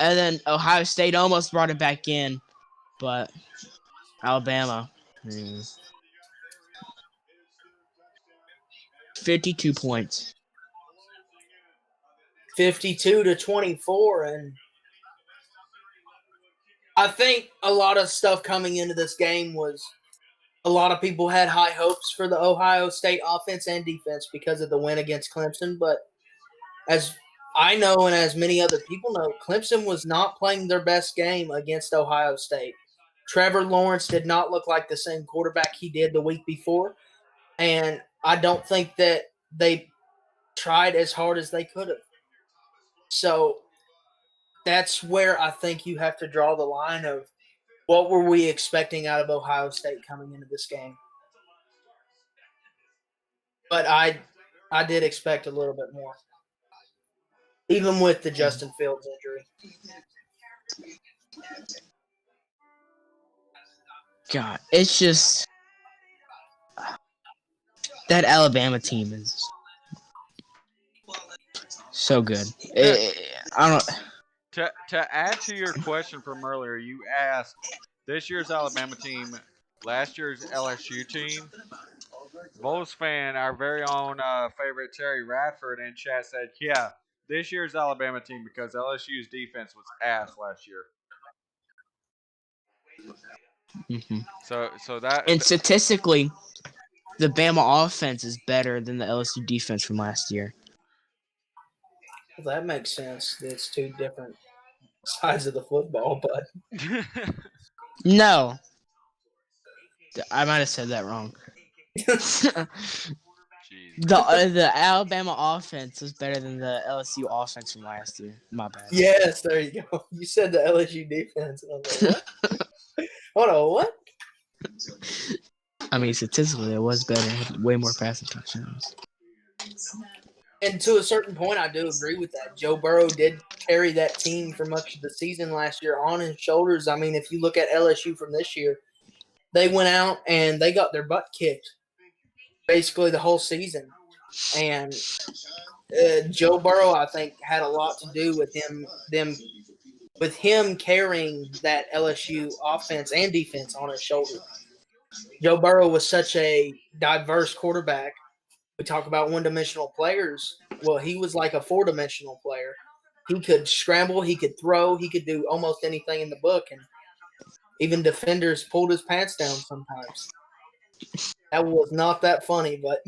And then Ohio State almost brought it back in, but Alabama. 52 points. 52-24, and I think a lot of stuff coming into this game was a lot of people had high hopes for the Ohio State offense and defense because of the win against Clemson, but as I know and as many other people know, Clemson was not playing their best game against Ohio State. Trevor Lawrence did not look like the same quarterback he did the week before, and I don't think that they tried as hard as they could have. So that's where I think you have to draw the line of what were we expecting out of Ohio State coming into this game. But I did expect a little bit more, even with the Justin Fields injury. God, it's just that Alabama team is so good. I don't. To add to your question from earlier, you asked this year's Alabama team, last year's LSU team. Bulls fan, our very own favorite Terry Radford in chat said, "Yeah, this year's Alabama team because LSU's defense was ass last year." Mm-hmm. So that and statistically, the Bama offense is better than the LSU defense from last year. Well, that makes sense. It's two different sides of the football, but no, I might have said that wrong. Jeez. The Alabama offense was better than the LSU offense from last year. My bad. Yes, there you go. You said the LSU defense. And I was like, what? Hold on, what? I mean, statistically, it was better. It had way more passing touchdowns. And to a certain point, I do agree with that. Joe Burrow did carry that team for much of the season last year on his shoulders. I mean, if you look at LSU from this year, they went out and they got their butt kicked basically the whole season. And Joe Burrow, I think, had a lot to do with him carrying that LSU offense and defense on his shoulder. Joe Burrow was such a diverse quarterback. We talk about one-dimensional players. Well, he was like a four-dimensional player. He could scramble, he could throw, he could do almost anything in the book, and even defenders pulled his pants down sometimes. That was not that funny, but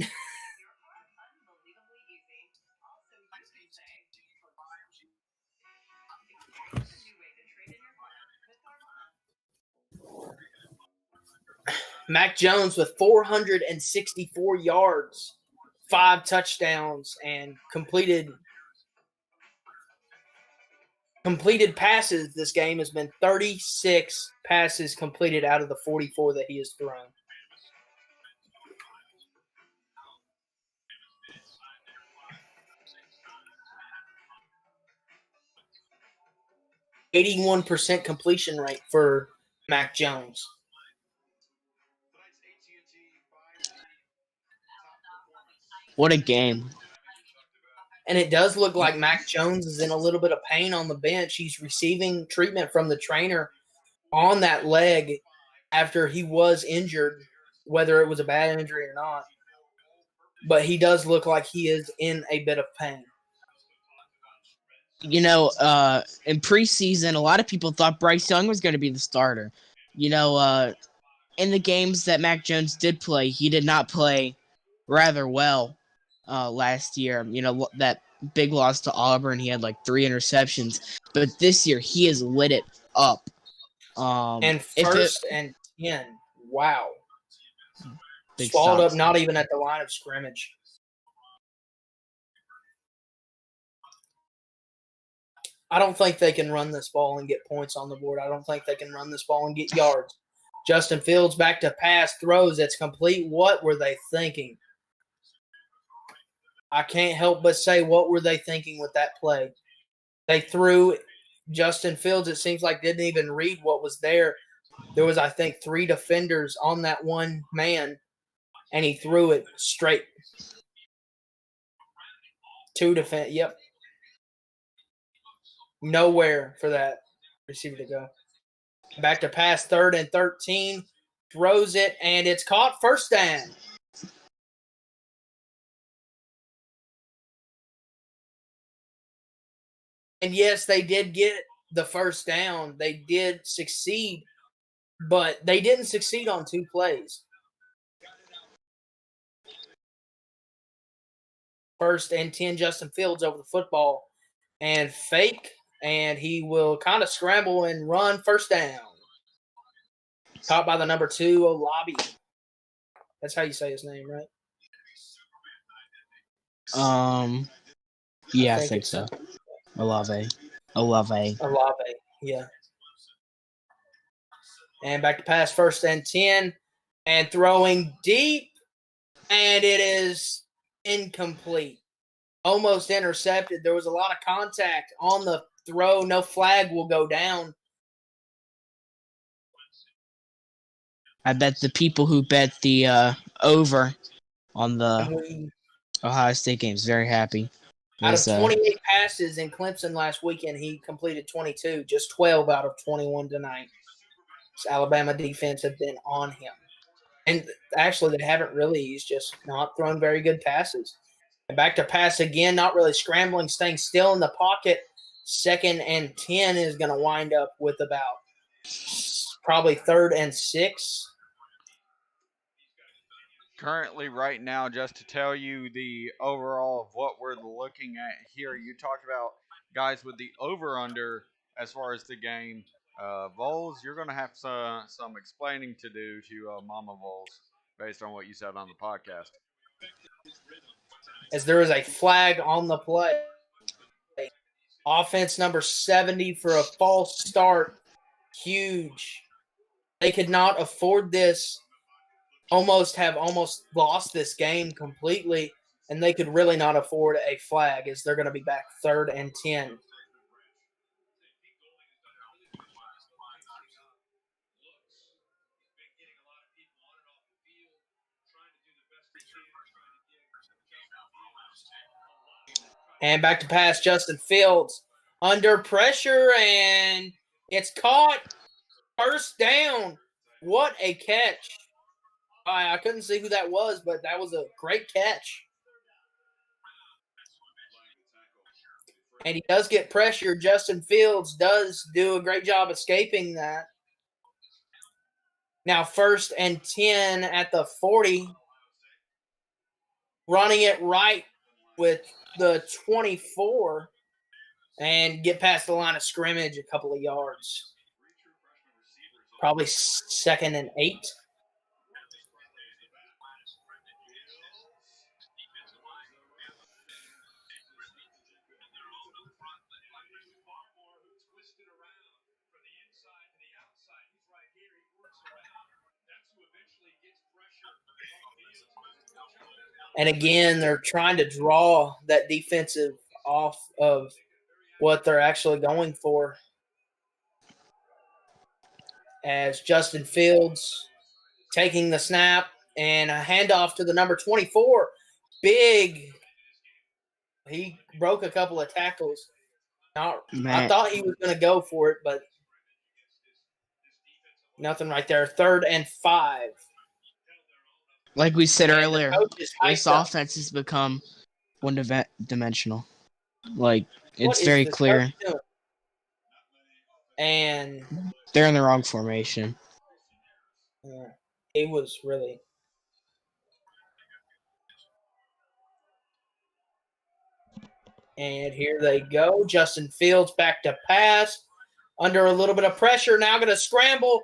Mac Jones with 464 yards, 5 touchdowns, and completed passes. This game has been 36 passes completed out of the 44 that he has thrown. %81 completion rate for Mac Jones. What a game. And it does look like Mac Jones is in a little bit of pain on the bench. He's receiving treatment from the trainer on that leg after he was injured, whether it was a bad injury or not. But he does look like he is in a bit of pain. You know, in preseason, a lot of people thought Bryce Young was going to be the starter. You know, in the games that Mac Jones did play, he did not play rather well last year. You know, that big loss to Auburn, he had like 3 interceptions. But this year, he has lit it up. And first and 10, wow. Big Swallowed up, stops. not even at the line of scrimmage. I don't think they can run this ball and get points on the board. I don't think they can run this ball and get yards. Justin Fields back to pass, throws. It's complete. What were they thinking? I can't help but say, what were they thinking with that play? They threw Justin Fields, it seems like, didn't even read what was there. There was, I think, 3 defenders on that one man, and he threw it straight. 2 defend. Yep. Nowhere for that receiver to go. Back to pass, 3rd and 13. Throws it, and it's caught. First down. And yes, they did get the first down. They did succeed, but they didn't succeed on 2 plays. 1st and 10, Justin Fields over the football and fake, and he will kind of scramble and run. First down. Caught by the number 2, Olabi. That's how you say his name, right? Yeah, I think so. Olave, yeah. And back to pass, 1st and 10, and throwing deep, and it is incomplete. Almost intercepted. There was a lot of contact on the throw. No flag will go down. I bet the people who bet the over on the Ohio State game is very happy. Out of 28 passes in Clemson last weekend, he completed 22, just 12 out of 21 tonight. This Alabama defense have been on him. And actually, they haven't really. He's just not thrown very good passes. And back to pass again, not really scrambling, staying still in the pocket. 2nd and 10 is going to wind up with about probably 3rd and 6. Currently, right now, just to tell you the overall of what we're looking at here, you talked about guys with the over-under as far as the game. Voles, you're going to have some explaining to do to Mama Voles based on what you said on the podcast. as there is a flag on the play. Offense number 70 for a false start. Huge. They could not afford this. Almost lost this game completely, and they could really not afford a flag as they're going to be back 3rd and 10. And back to pass, Justin Fields under pressure, and it's caught. First down. What a catch. I couldn't see who that was, but that was a great catch. And he does get pressure. Justin Fields does do a great job escaping that. Now 1st and 10 at the 40. Running it right with the 24 and get past the line of scrimmage a couple of yards. Probably 2nd and 8. And again, they're trying to draw that defensive off of what they're actually going for. As Justin Fields taking the snap and a handoff to the number 24. Big. He broke a couple of tackles. I thought he was going to go for it, but nothing right there. 3rd and 5. Like we said earlier, this offense has become one-dimensional. Like, it's very clear. And they're in the wrong formation. Yeah, it was really. And here they go. Justin Fields back to pass. Under a little bit of pressure. Now going to scramble.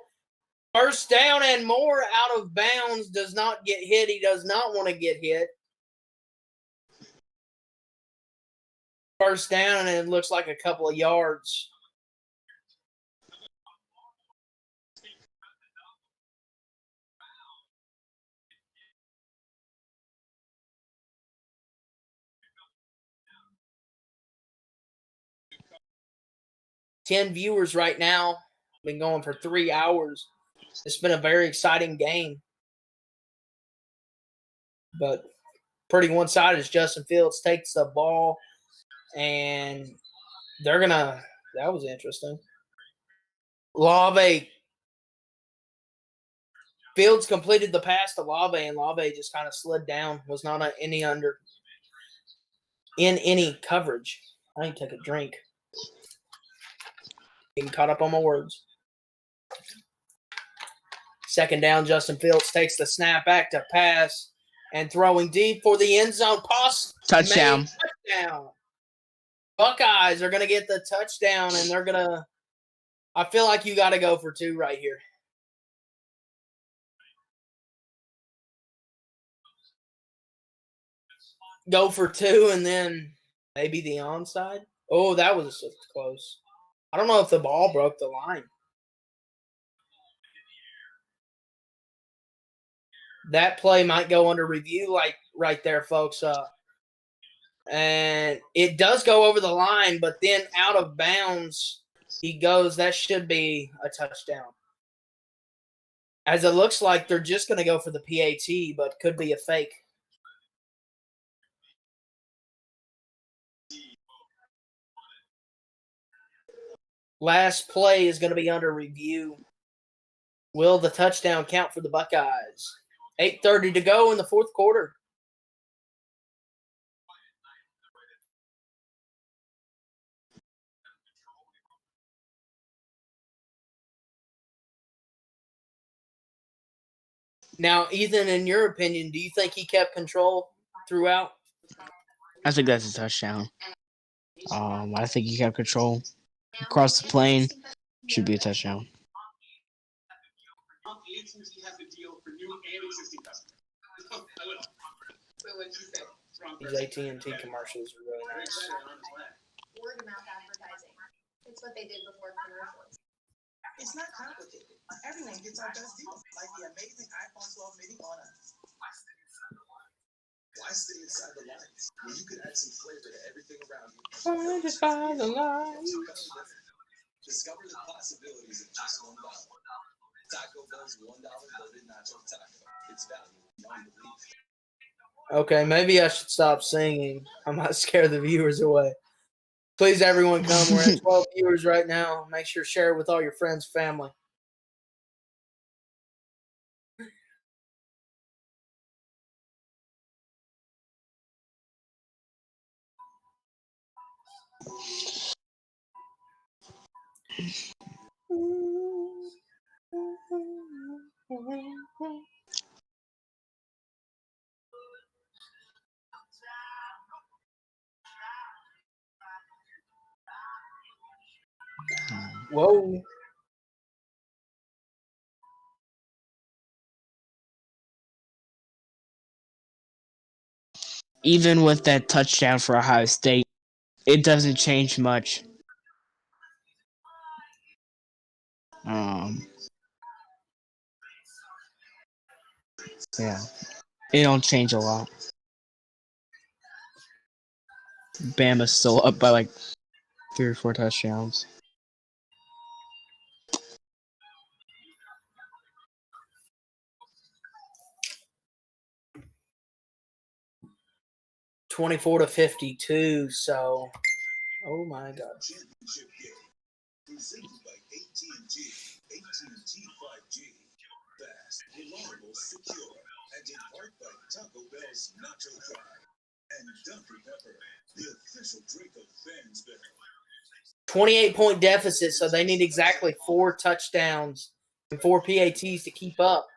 First down and more, out of bounds. Does not get hit. He does not want to get hit. First down, and it looks like a couple of yards. Ten viewers right now. Been going for 3 hours. It's been a very exciting game. But pretty one-sided as Justin Fields takes the ball. And they're going to – that was interesting. Fields completed the pass to Lave, and Lave just kind of slid down. Was not in any coverage. I need to take a drink. Getting caught up on my words. 2nd down, Justin Fields takes the snap back to pass and throwing deep for the end zone. Touchdown. Touchdown. Buckeyes are going to get the touchdown, and they're going to – I feel like you got to go for 2 right here. Go for 2, and then maybe the onside. Oh, that was close. I don't know if the ball broke the line. That play might go under review, like right there, folks. And it does go over the line, but then out of bounds he goes. That should be a touchdown. As it looks like they're just going to go for the PAT, but could be a fake. Last play is going to be under review. Will the touchdown count for the Buckeyes? 8:30 to go in the 4th quarter. Now, Ethan, in your opinion, do you think he kept control throughout? I think that's a touchdown. I think he kept control across the plane. Should be a touchdown. These AT&T commercials are really nice. Word of mouth advertising. It's what they did before commercials. It's not complicated. Everyone gets our best deals, like the amazing iPhone 12 mini on us. Why stay inside the lines when you can add some flavor to everything around you? By the lines. Discover the possibilities of just $1. Taco Bell's $1 loaded nacho taco. It's value beyond belief. Okay, maybe I should stop singing. I might scare the viewers away. Please, everyone, come. We're at 12 viewers right now. Make sure to share it with all your friends, family. Whoa. Even with that touchdown for Ohio State, it doesn't change much. Yeah, it don't change a lot. Bama's still up by like 3 or 4 touchdowns. $24-52. So, oh my God. Championship game. Presented by AT&T. AT&T 5G. Fast, reliable, secure. And in part by Taco Bell's Nacho Fry. And Dr. Pepper, the official drink of Fansville. 28-point deficit, so they need exactly 4 touchdowns and 4 PATs to keep up.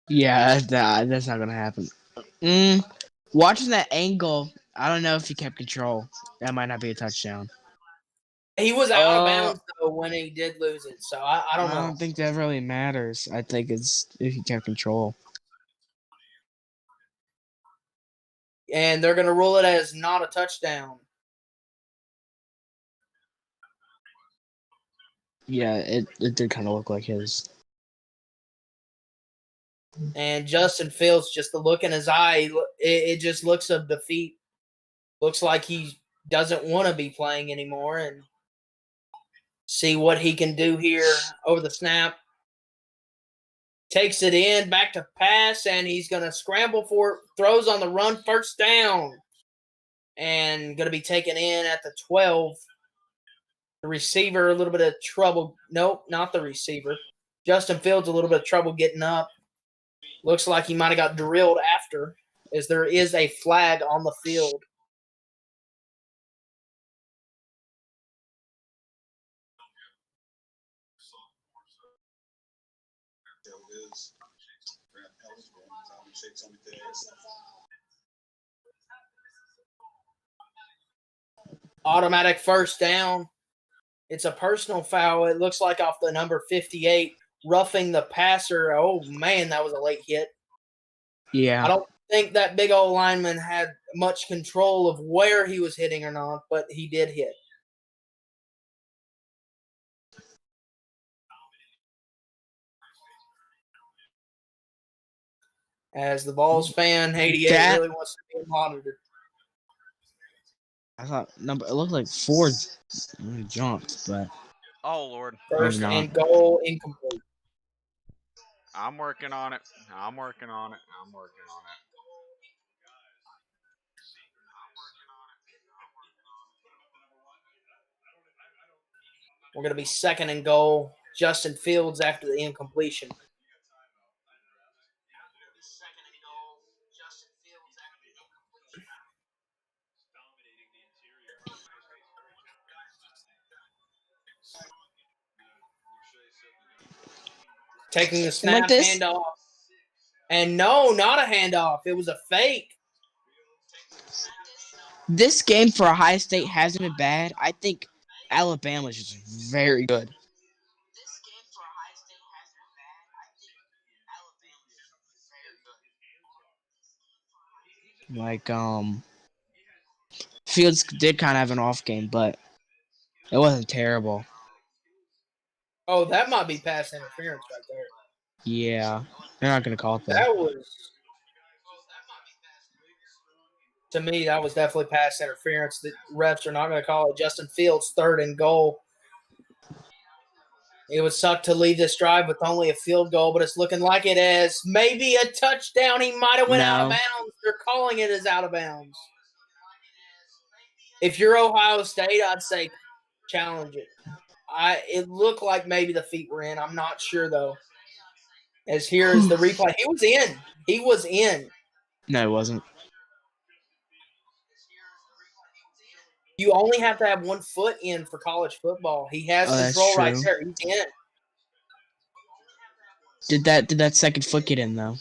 Yeah, that's not gonna happen. Watching that angle, I don't know if he kept control. That might not be a touchdown. He was out of bounds, though, when he did lose it, so I don't know. I don't think that really matters. I think it's if he kept control. And they're going to rule it as not a touchdown. Yeah, it did kind of look like his. And Justin Fields, just the look in his eye, it just looks of defeat. Looks like he doesn't want to be playing anymore. And see what he can do here over the snap. Takes it in, back to pass, and he's going to scramble for it. Throws on the run, first down. And going to be taken in at the 12. The receiver, a little bit of trouble. Nope, not the receiver. Justin Fields, a little bit of trouble getting up. Looks like he might have got drilled after, as there is a flag on the field. Automatic first down. It's a personal foul. It looks like off the number 58, roughing the passer. Oh, man, that was a late hit. Yeah. I don't think that big old lineman had much control of where he was hitting or not, but he did hit. As the Vols fan, 88 really wants to be monitored. I thought it looked like 4 jumped, but Oh Lord. First and goal, incomplete. I'm working on it. We're going to be second and goal. Justin Fields after the incompletion. Taking the snap, like this? handoff. And no, not a handoff. It was a fake. This game for Ohio State hasn't been bad. I think Alabama's just very good. Like, Fields did kind of have an off game, but it wasn't terrible. Oh, that might be pass interference right there. Yeah, they're not going to call it though. That was, to me, that was definitely pass interference. The refs are not going to call it. Justin Fields, 3rd and goal. It would suck to leave this drive with only a field goal, but it's looking like it is maybe a touchdown. He might have went out of No. bounds. They're calling it as out of bounds. If you're Ohio State, I'd say challenge it. It looked like maybe the feet were in. I'm not sure, though. As here is the replay. He was in. He was in. No, it wasn't. You only have to have one foot in for college football. He has control right there. He's in. Did that second foot get in though?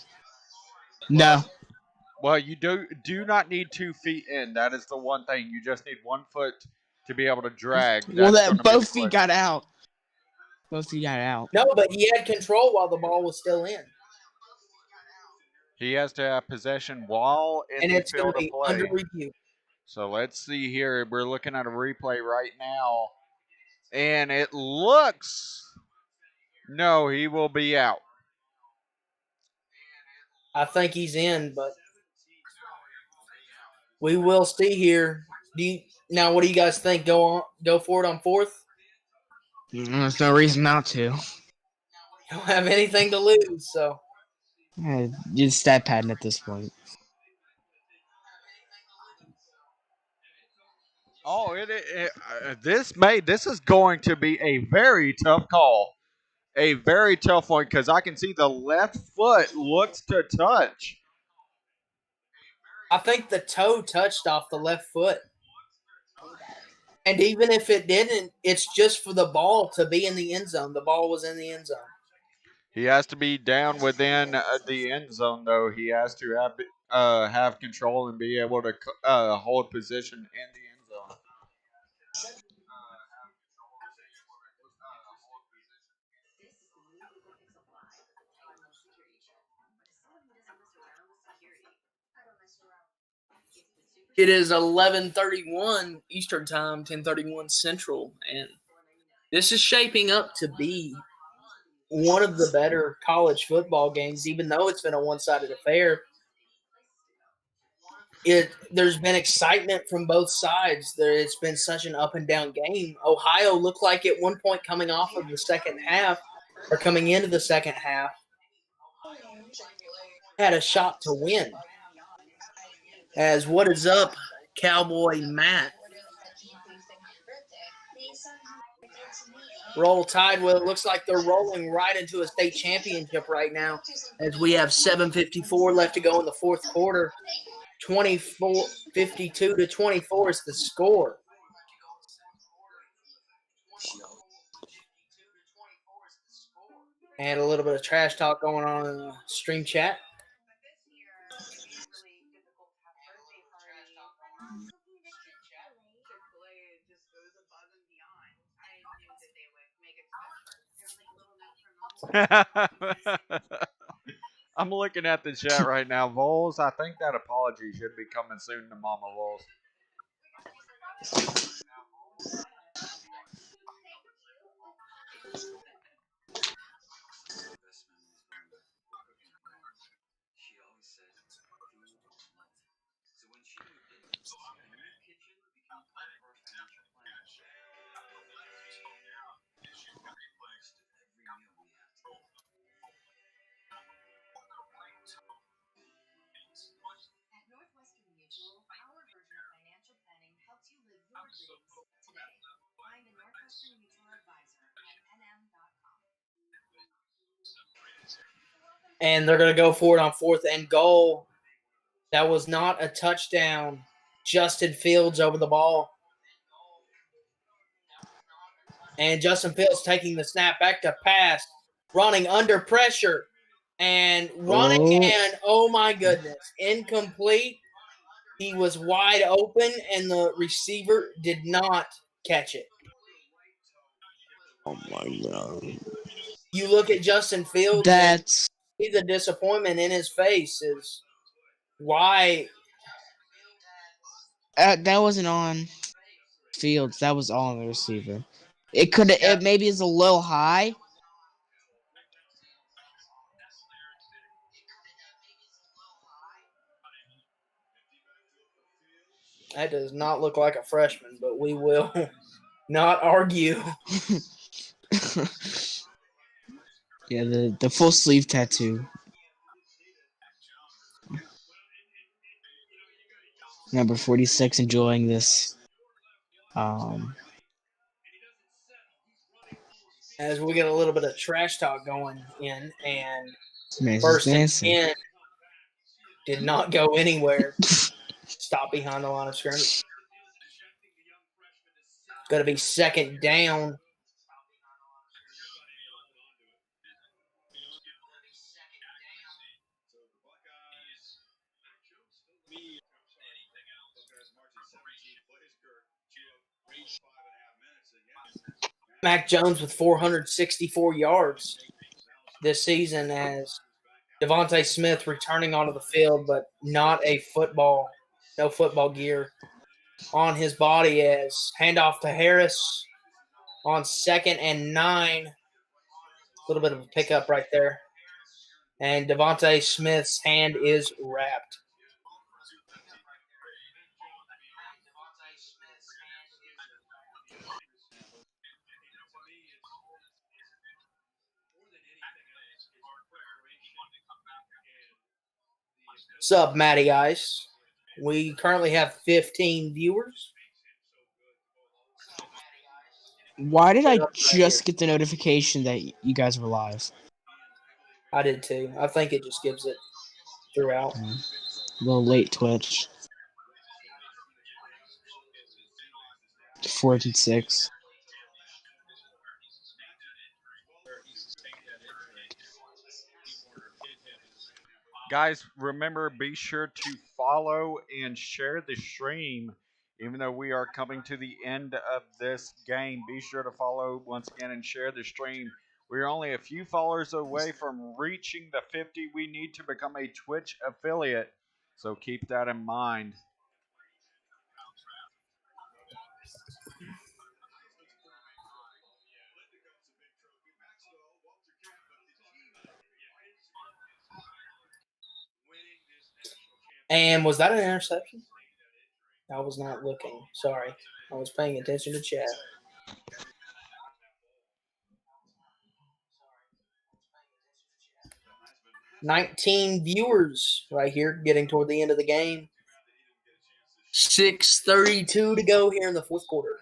No. Well, you do not need 2 feet in. That is the one thing. You just need 1 foot to be able to drag. Well, That's that both feet got out. Both feet got out. No, but he had control while the ball was still in. He has to have possession while in the field of play. Under review. So let's see here. We're looking at a replay right now. And it looks... No, he will be out. I think he's in, but we will see here. Now, what do you guys think? Go for it on 4th? There's no reason not to. You don't have anything to lose, so. You're stat padding at this point. Oh, this is going to be a very tough call. A very tough one because I can see the left foot looks to touch. I think the toe touched off the left foot. And even if it didn't, it's just for the ball to be in the end zone. The ball was in the end zone. He has to be down within the end zone, though. He has to have control and be able to hold position in the end zone. It is 11:31 Eastern Time, 10:31 Central, and this is shaping up to be one of the better college football games, even though it's been a one-sided affair. There's been excitement from both sides. It's been such an up-and-down game. Ohio looked like at one point coming off of the second half, or coming into the second half, had a shot to win. As what is up, Cowboy Matt? Roll Tide. Well, it looks like they're rolling right into a state championship right now, as we have 7:54 left to go in the fourth quarter. 52-24 is the score. And a little bit of trash talk going on in the stream chat. I'm looking at the chat right now. Vols, I think that apology should be coming soon to Mama Vols. And they're going to go for it on 4th and goal. That was not a touchdown. Justin Fields over the ball. And Justin Fields taking the snap back to pass. Running under pressure. And running and, oh my goodness, incomplete. He was wide open and the receiver did not catch it. Oh my God. You look at Justin Fields. That's the disappointment in his face is why That wasn't on Fields. That was all on the receiver. It could. Yeah. It maybe is a little high. That does not look like a freshman, but we will not argue. Yeah, the full sleeve tattoo. Number 46 enjoying this. As we get a little bit of trash talk going in, and Man's first and dancing. 10 did not go anywhere. Stop behind the line of scrimmage. Going to be second down. Mac Jones with 464 yards this season as Devontae Smith returning onto the field, but not no football gear on his body as handoff to Harris on 2nd and 9. A little bit of a pickup right there. And Devontae Smith's hand is wrapped. Sub Matty Ice. We currently have 15 viewers. Why did I just get the notification that you guys were live? I did too. I think it just gives it throughout. A little late, Twitch. 4th and 6. Guys, remember, be sure to follow and share the stream. Even though we are coming to the end of this game, be sure to follow once again and share the stream. We're only a few followers away from reaching the 50 we need to become a Twitch affiliate. So keep that in mind. And was that an interception? I was not looking. Sorry. I was paying attention to chat. $19 viewers right here, getting toward the end of the game. 6:32 to go here in the fourth quarter.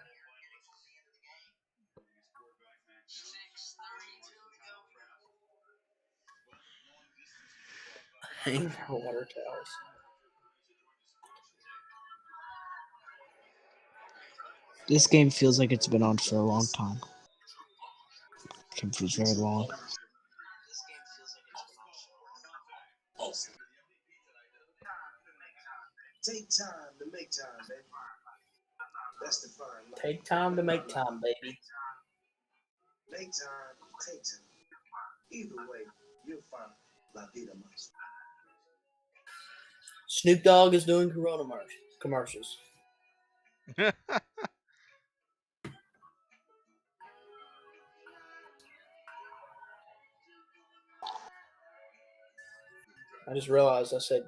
Hang our water towels. This game feels like it's been on for a long time. It feels very long. Take time to make time, baby. That's the fine line. Take time to make time, baby. Make time, take time. Either way, you'll find La Vida Mas. Snoop Dogg is doing Corona commercials. I just realized I said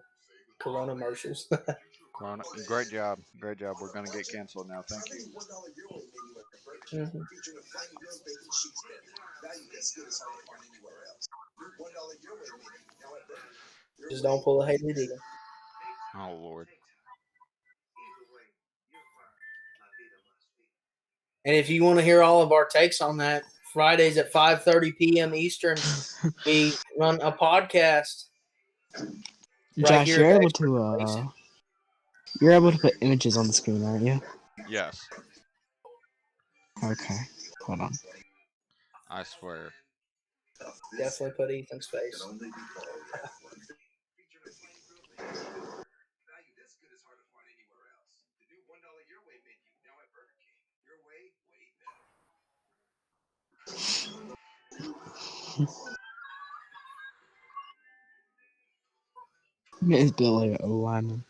Corona commercials. Great job. Great job. We're going to get canceled now. Thank you. Mm-hmm. Just don't pull a Haley Deegan. Oh, Lord. And if you want to hear all of our takes on that, Fridays at 5:30 p.m. Eastern, we run a podcast. Josh, you're able to put images on the screen, aren't you? Yes. Okay. Hold on. I swear. Definitely put Ethan's face. It's Billy O lineman.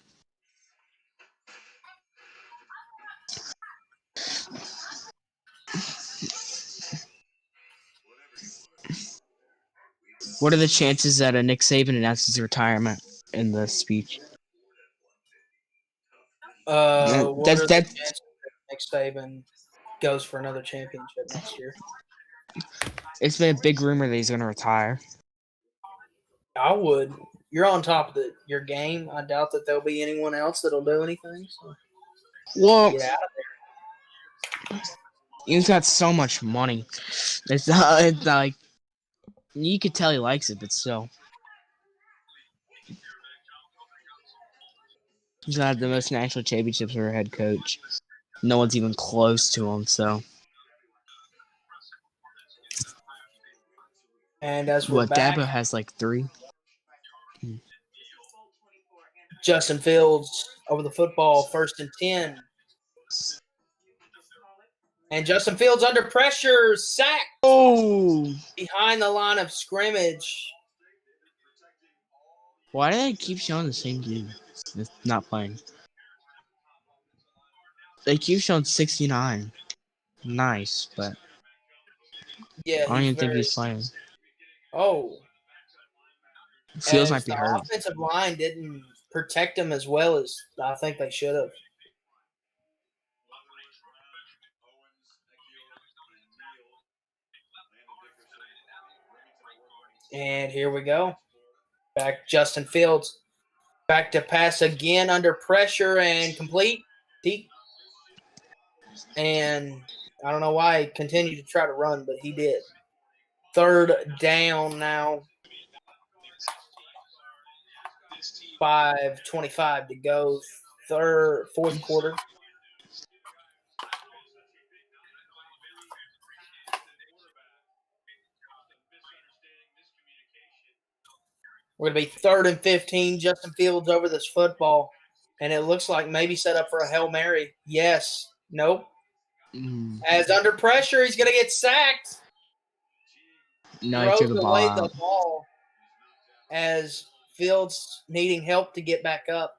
What are the chances that Nick Saban announces retirement in the speech? What are the That's chances that Nick Saban goes for another championship next year? it's been a big rumor that he's going to retire. I would. You're on top of your game. I doubt that there'll be anyone else that'll do anything. So Well, get out of he's got so much money. It's not like you could tell he likes it, but still, he's got the most national championships for a head coach. No one's even close to him. So, And as we're what back, Dabo has like 3. Justin Fields over the football, 1st and 10. And Justin Fields under pressure, sacked. Oh! Behind the line of scrimmage. Why do they keep showing the same dude? It's not playing. They keep showing 69. Nice, but Yeah, I don't even think he's playing. Oh. Fields As might be the hurt. offensive line didn't protect him as well as I think they should have. And here we go. Back Justin Fields. Back to pass again under pressure and complete. Deep. And I don't know why he continued to try to run, but he did. 3rd down now. 5:25 to go. 4th quarter. We're going to be 3rd and 15. Justin Fields over this football. And it looks like maybe set up for a Hail Mary. Yes. Nope. As under pressure, he's going to get sacked. No, he threw the ball out. The ball as Fields needing help to get back up.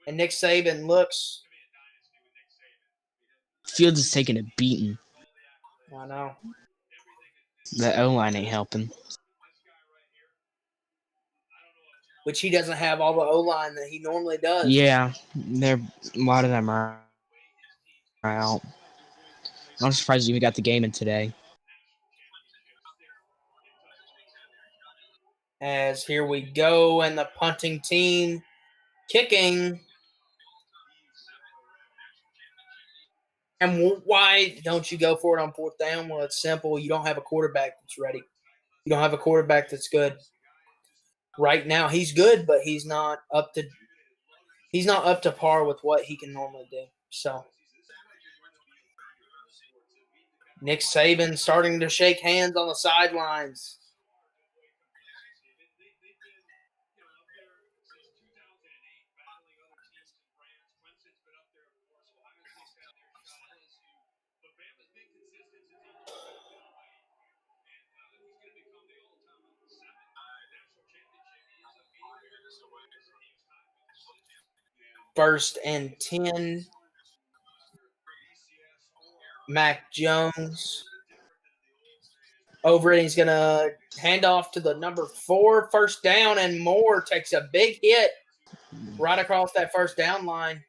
And Nick Saban looks. Fields is taking a beating. I know. The O-line ain't helping. Which he doesn't have all the O-line that he normally does. Yeah, a lot of them are out. I'm surprised you even got the game in today. As here we go, and the punting team kicking. And why don't you go for it on 4th down? Well, it's simple. You don't have a quarterback that's ready. You don't have a quarterback that's good. Right now, he's good, but he's not up to par with what he can normally do. So, Nick Saban starting to shake hands on the sidelines. First and 10. Mac Jones. Over it. He's going to hand off to the number 4. 1st down, and Moore takes a big hit right across that 1st down line.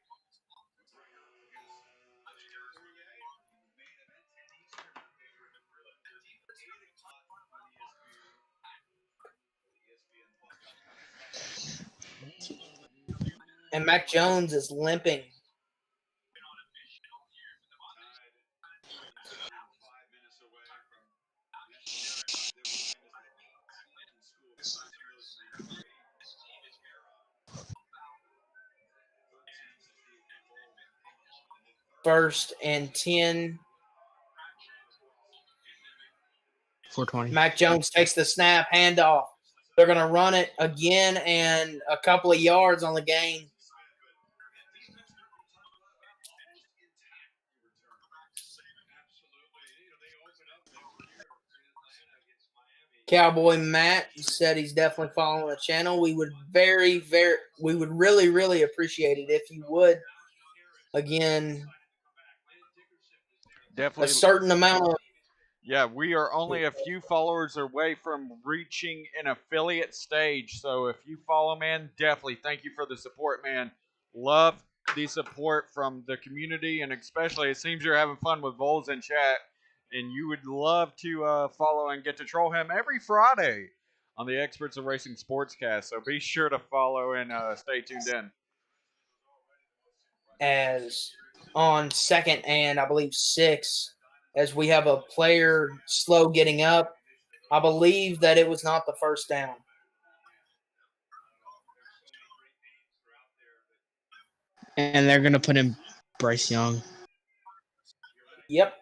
And Mac Jones is limping. First and 10. 420. Mac Jones takes the snap, handoff. They're going to run it again and a couple of yards on the gain. Cowboy Matt said he's definitely following the channel. We would we would really, really appreciate it if you would. Again, Definitely a certain amount of Yeah, we are only a few followers away from reaching an affiliate stage. So if you follow, man, definitely thank you for the support, man. Love the support from the community, and especially it seems you're having fun with Vols in chat, and you would love to follow and get to troll him every Friday on the Experts of Racing Sportscast. So be sure to follow and stay tuned in. As on second and I believe 6, as we have a player slow getting up. I believe that it was not the first down. And they're gonna put in Bryce Young. Yep.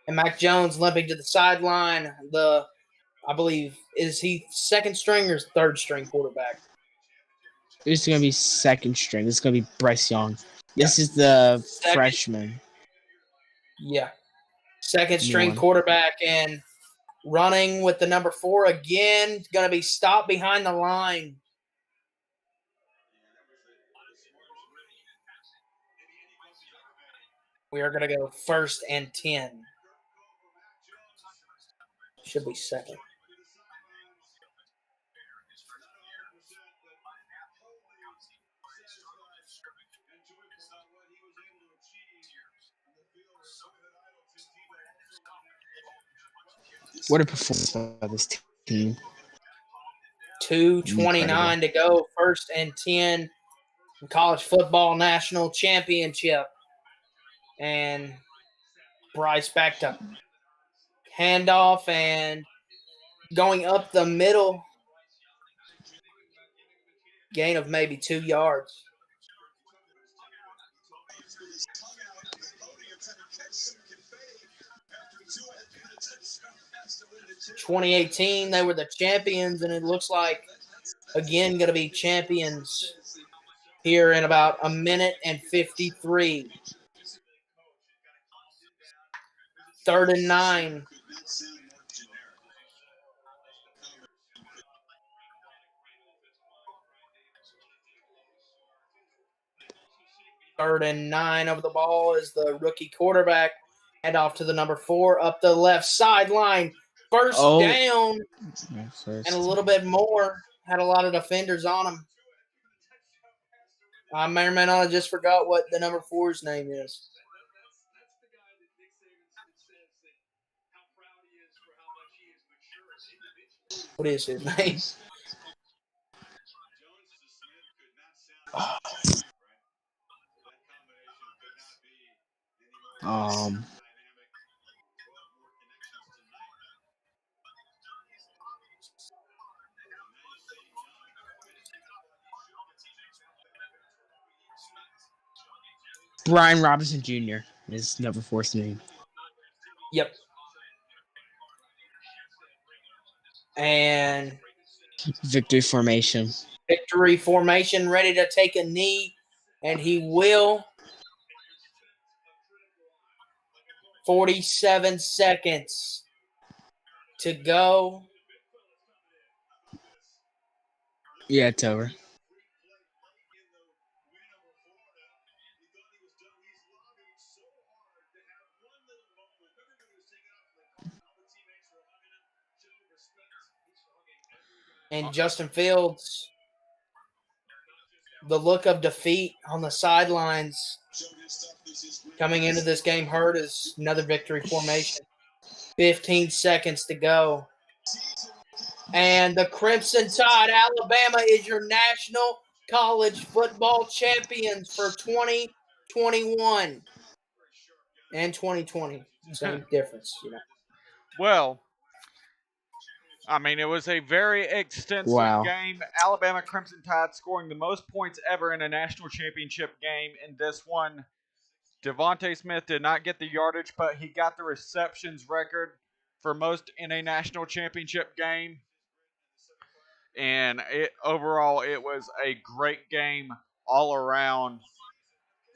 And Mac Jones limping to the sideline. I believe, is he second string or third string quarterback? This is gonna be second string. This is gonna be Bryce Young. This is the freshman. Yeah. Second New string one. quarterback and running with the number 4 again. Going to be stopped behind the line. We are going to go 1st and 10. Should be second. What a performance by this team. 2:29 to go. 1st and 10. College football national championship. And Bryce back to handoff and going up the middle. Gain of maybe 2 yards. "2018, they were the champions, and it looks like, again, going to be champions here in about a minute and 53. 3rd and 9. Third and 9 over the ball is the rookie quarterback. Hand off to the number 4 up the left sideline. First down and a little bit more. Had a lot of defenders on him. I may or may not have just forgot what the number 4's name is. What is his name? Brian Robinson Jr. is number 4's name. Yep. And victory formation, ready to take a knee, and he will. 47 seconds to go. Yeah, it's over. And Justin Fields, the look of defeat on the sidelines coming into this game hurt as another victory formation. 15 seconds to go. And the Crimson Tide, Alabama, is your national college football champions for 2021 and 2020. Same difference, you know. Well, I mean, it was a very extensive game. Alabama Crimson Tide scoring the most points ever in a national championship game. In this one, Devontae Smith did not get the yardage, but he got the receptions record for most in a national championship game. And overall, it was a great game all around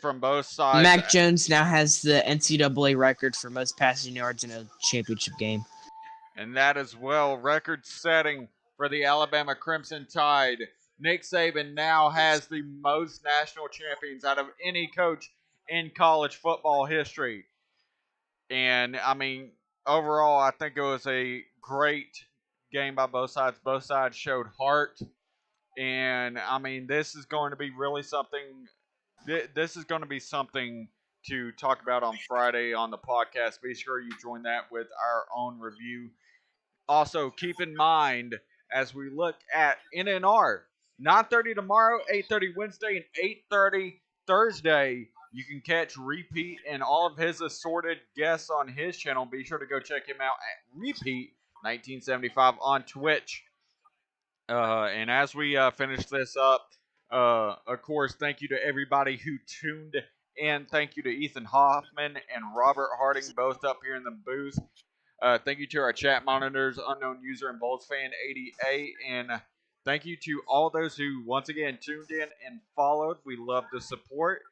from both sides. Mac Jones now has the NCAA record for most passing yards in a championship game. And that as well, record-setting for the Alabama Crimson Tide. Nick Saban now has the most national champions out of any coach in college football history. And, I mean, overall, I think it was a great game by both sides. Both sides showed heart, and I mean, this is going to be really something. This is going to be something to talk about on Friday on the podcast. Be sure you join that with our own review. Also, keep in mind as we look at NNR, 9:30 tomorrow, 8:30 Wednesday, and 8:30 Thursday. You can catch Repeat and all of his assorted guests on his channel. Be sure to go check him out at Repeat 1975 on Twitch. And as we finish this up, of course, thank you to everybody who tuned in. Thank you to Ethan Hoffman and Robert Harding, both up here in the booth. Thank you to our chat monitors, unknown user and Bulls fan 88, and thank you to all those who once again tuned in and followed. We love the support.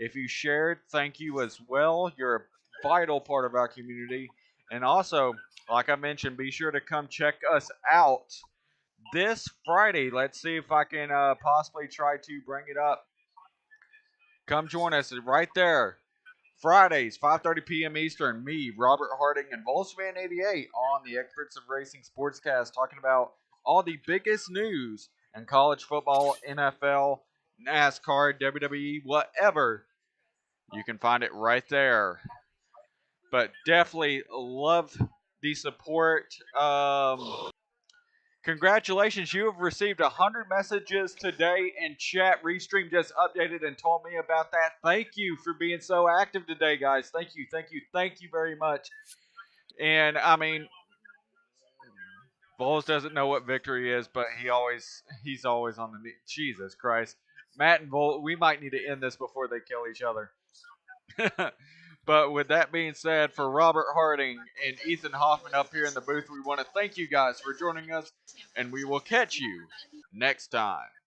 If you shared, thank you as well. You're a vital part of our community, and also, like I mentioned, be sure to come check us out this Friday. Let's see if I can possibly try to bring it up. Come join us right there. Fridays, 5:30 p.m. Eastern. Me, Robert Harding, and Volksfan88 on the Experts of Racing Sportscast, talking about all the biggest news in college football, NFL, NASCAR, WWE, whatever. You can find it right there. But definitely love the support. Congratulations, you have received 100 messages today in chat. Restream just updated and told me about that. Thank you for being so active today, guys. Thank you, thank you, thank you very much. And I mean, Vols doesn't know what victory is, but he's always on the knee. Jesus Christ, Matt and Vol, we might need to end this before they kill each other. But with that being said, for Robert Harding and Ethan Hoffman up here in the booth, we want to thank you guys for joining us, and we will catch you next time.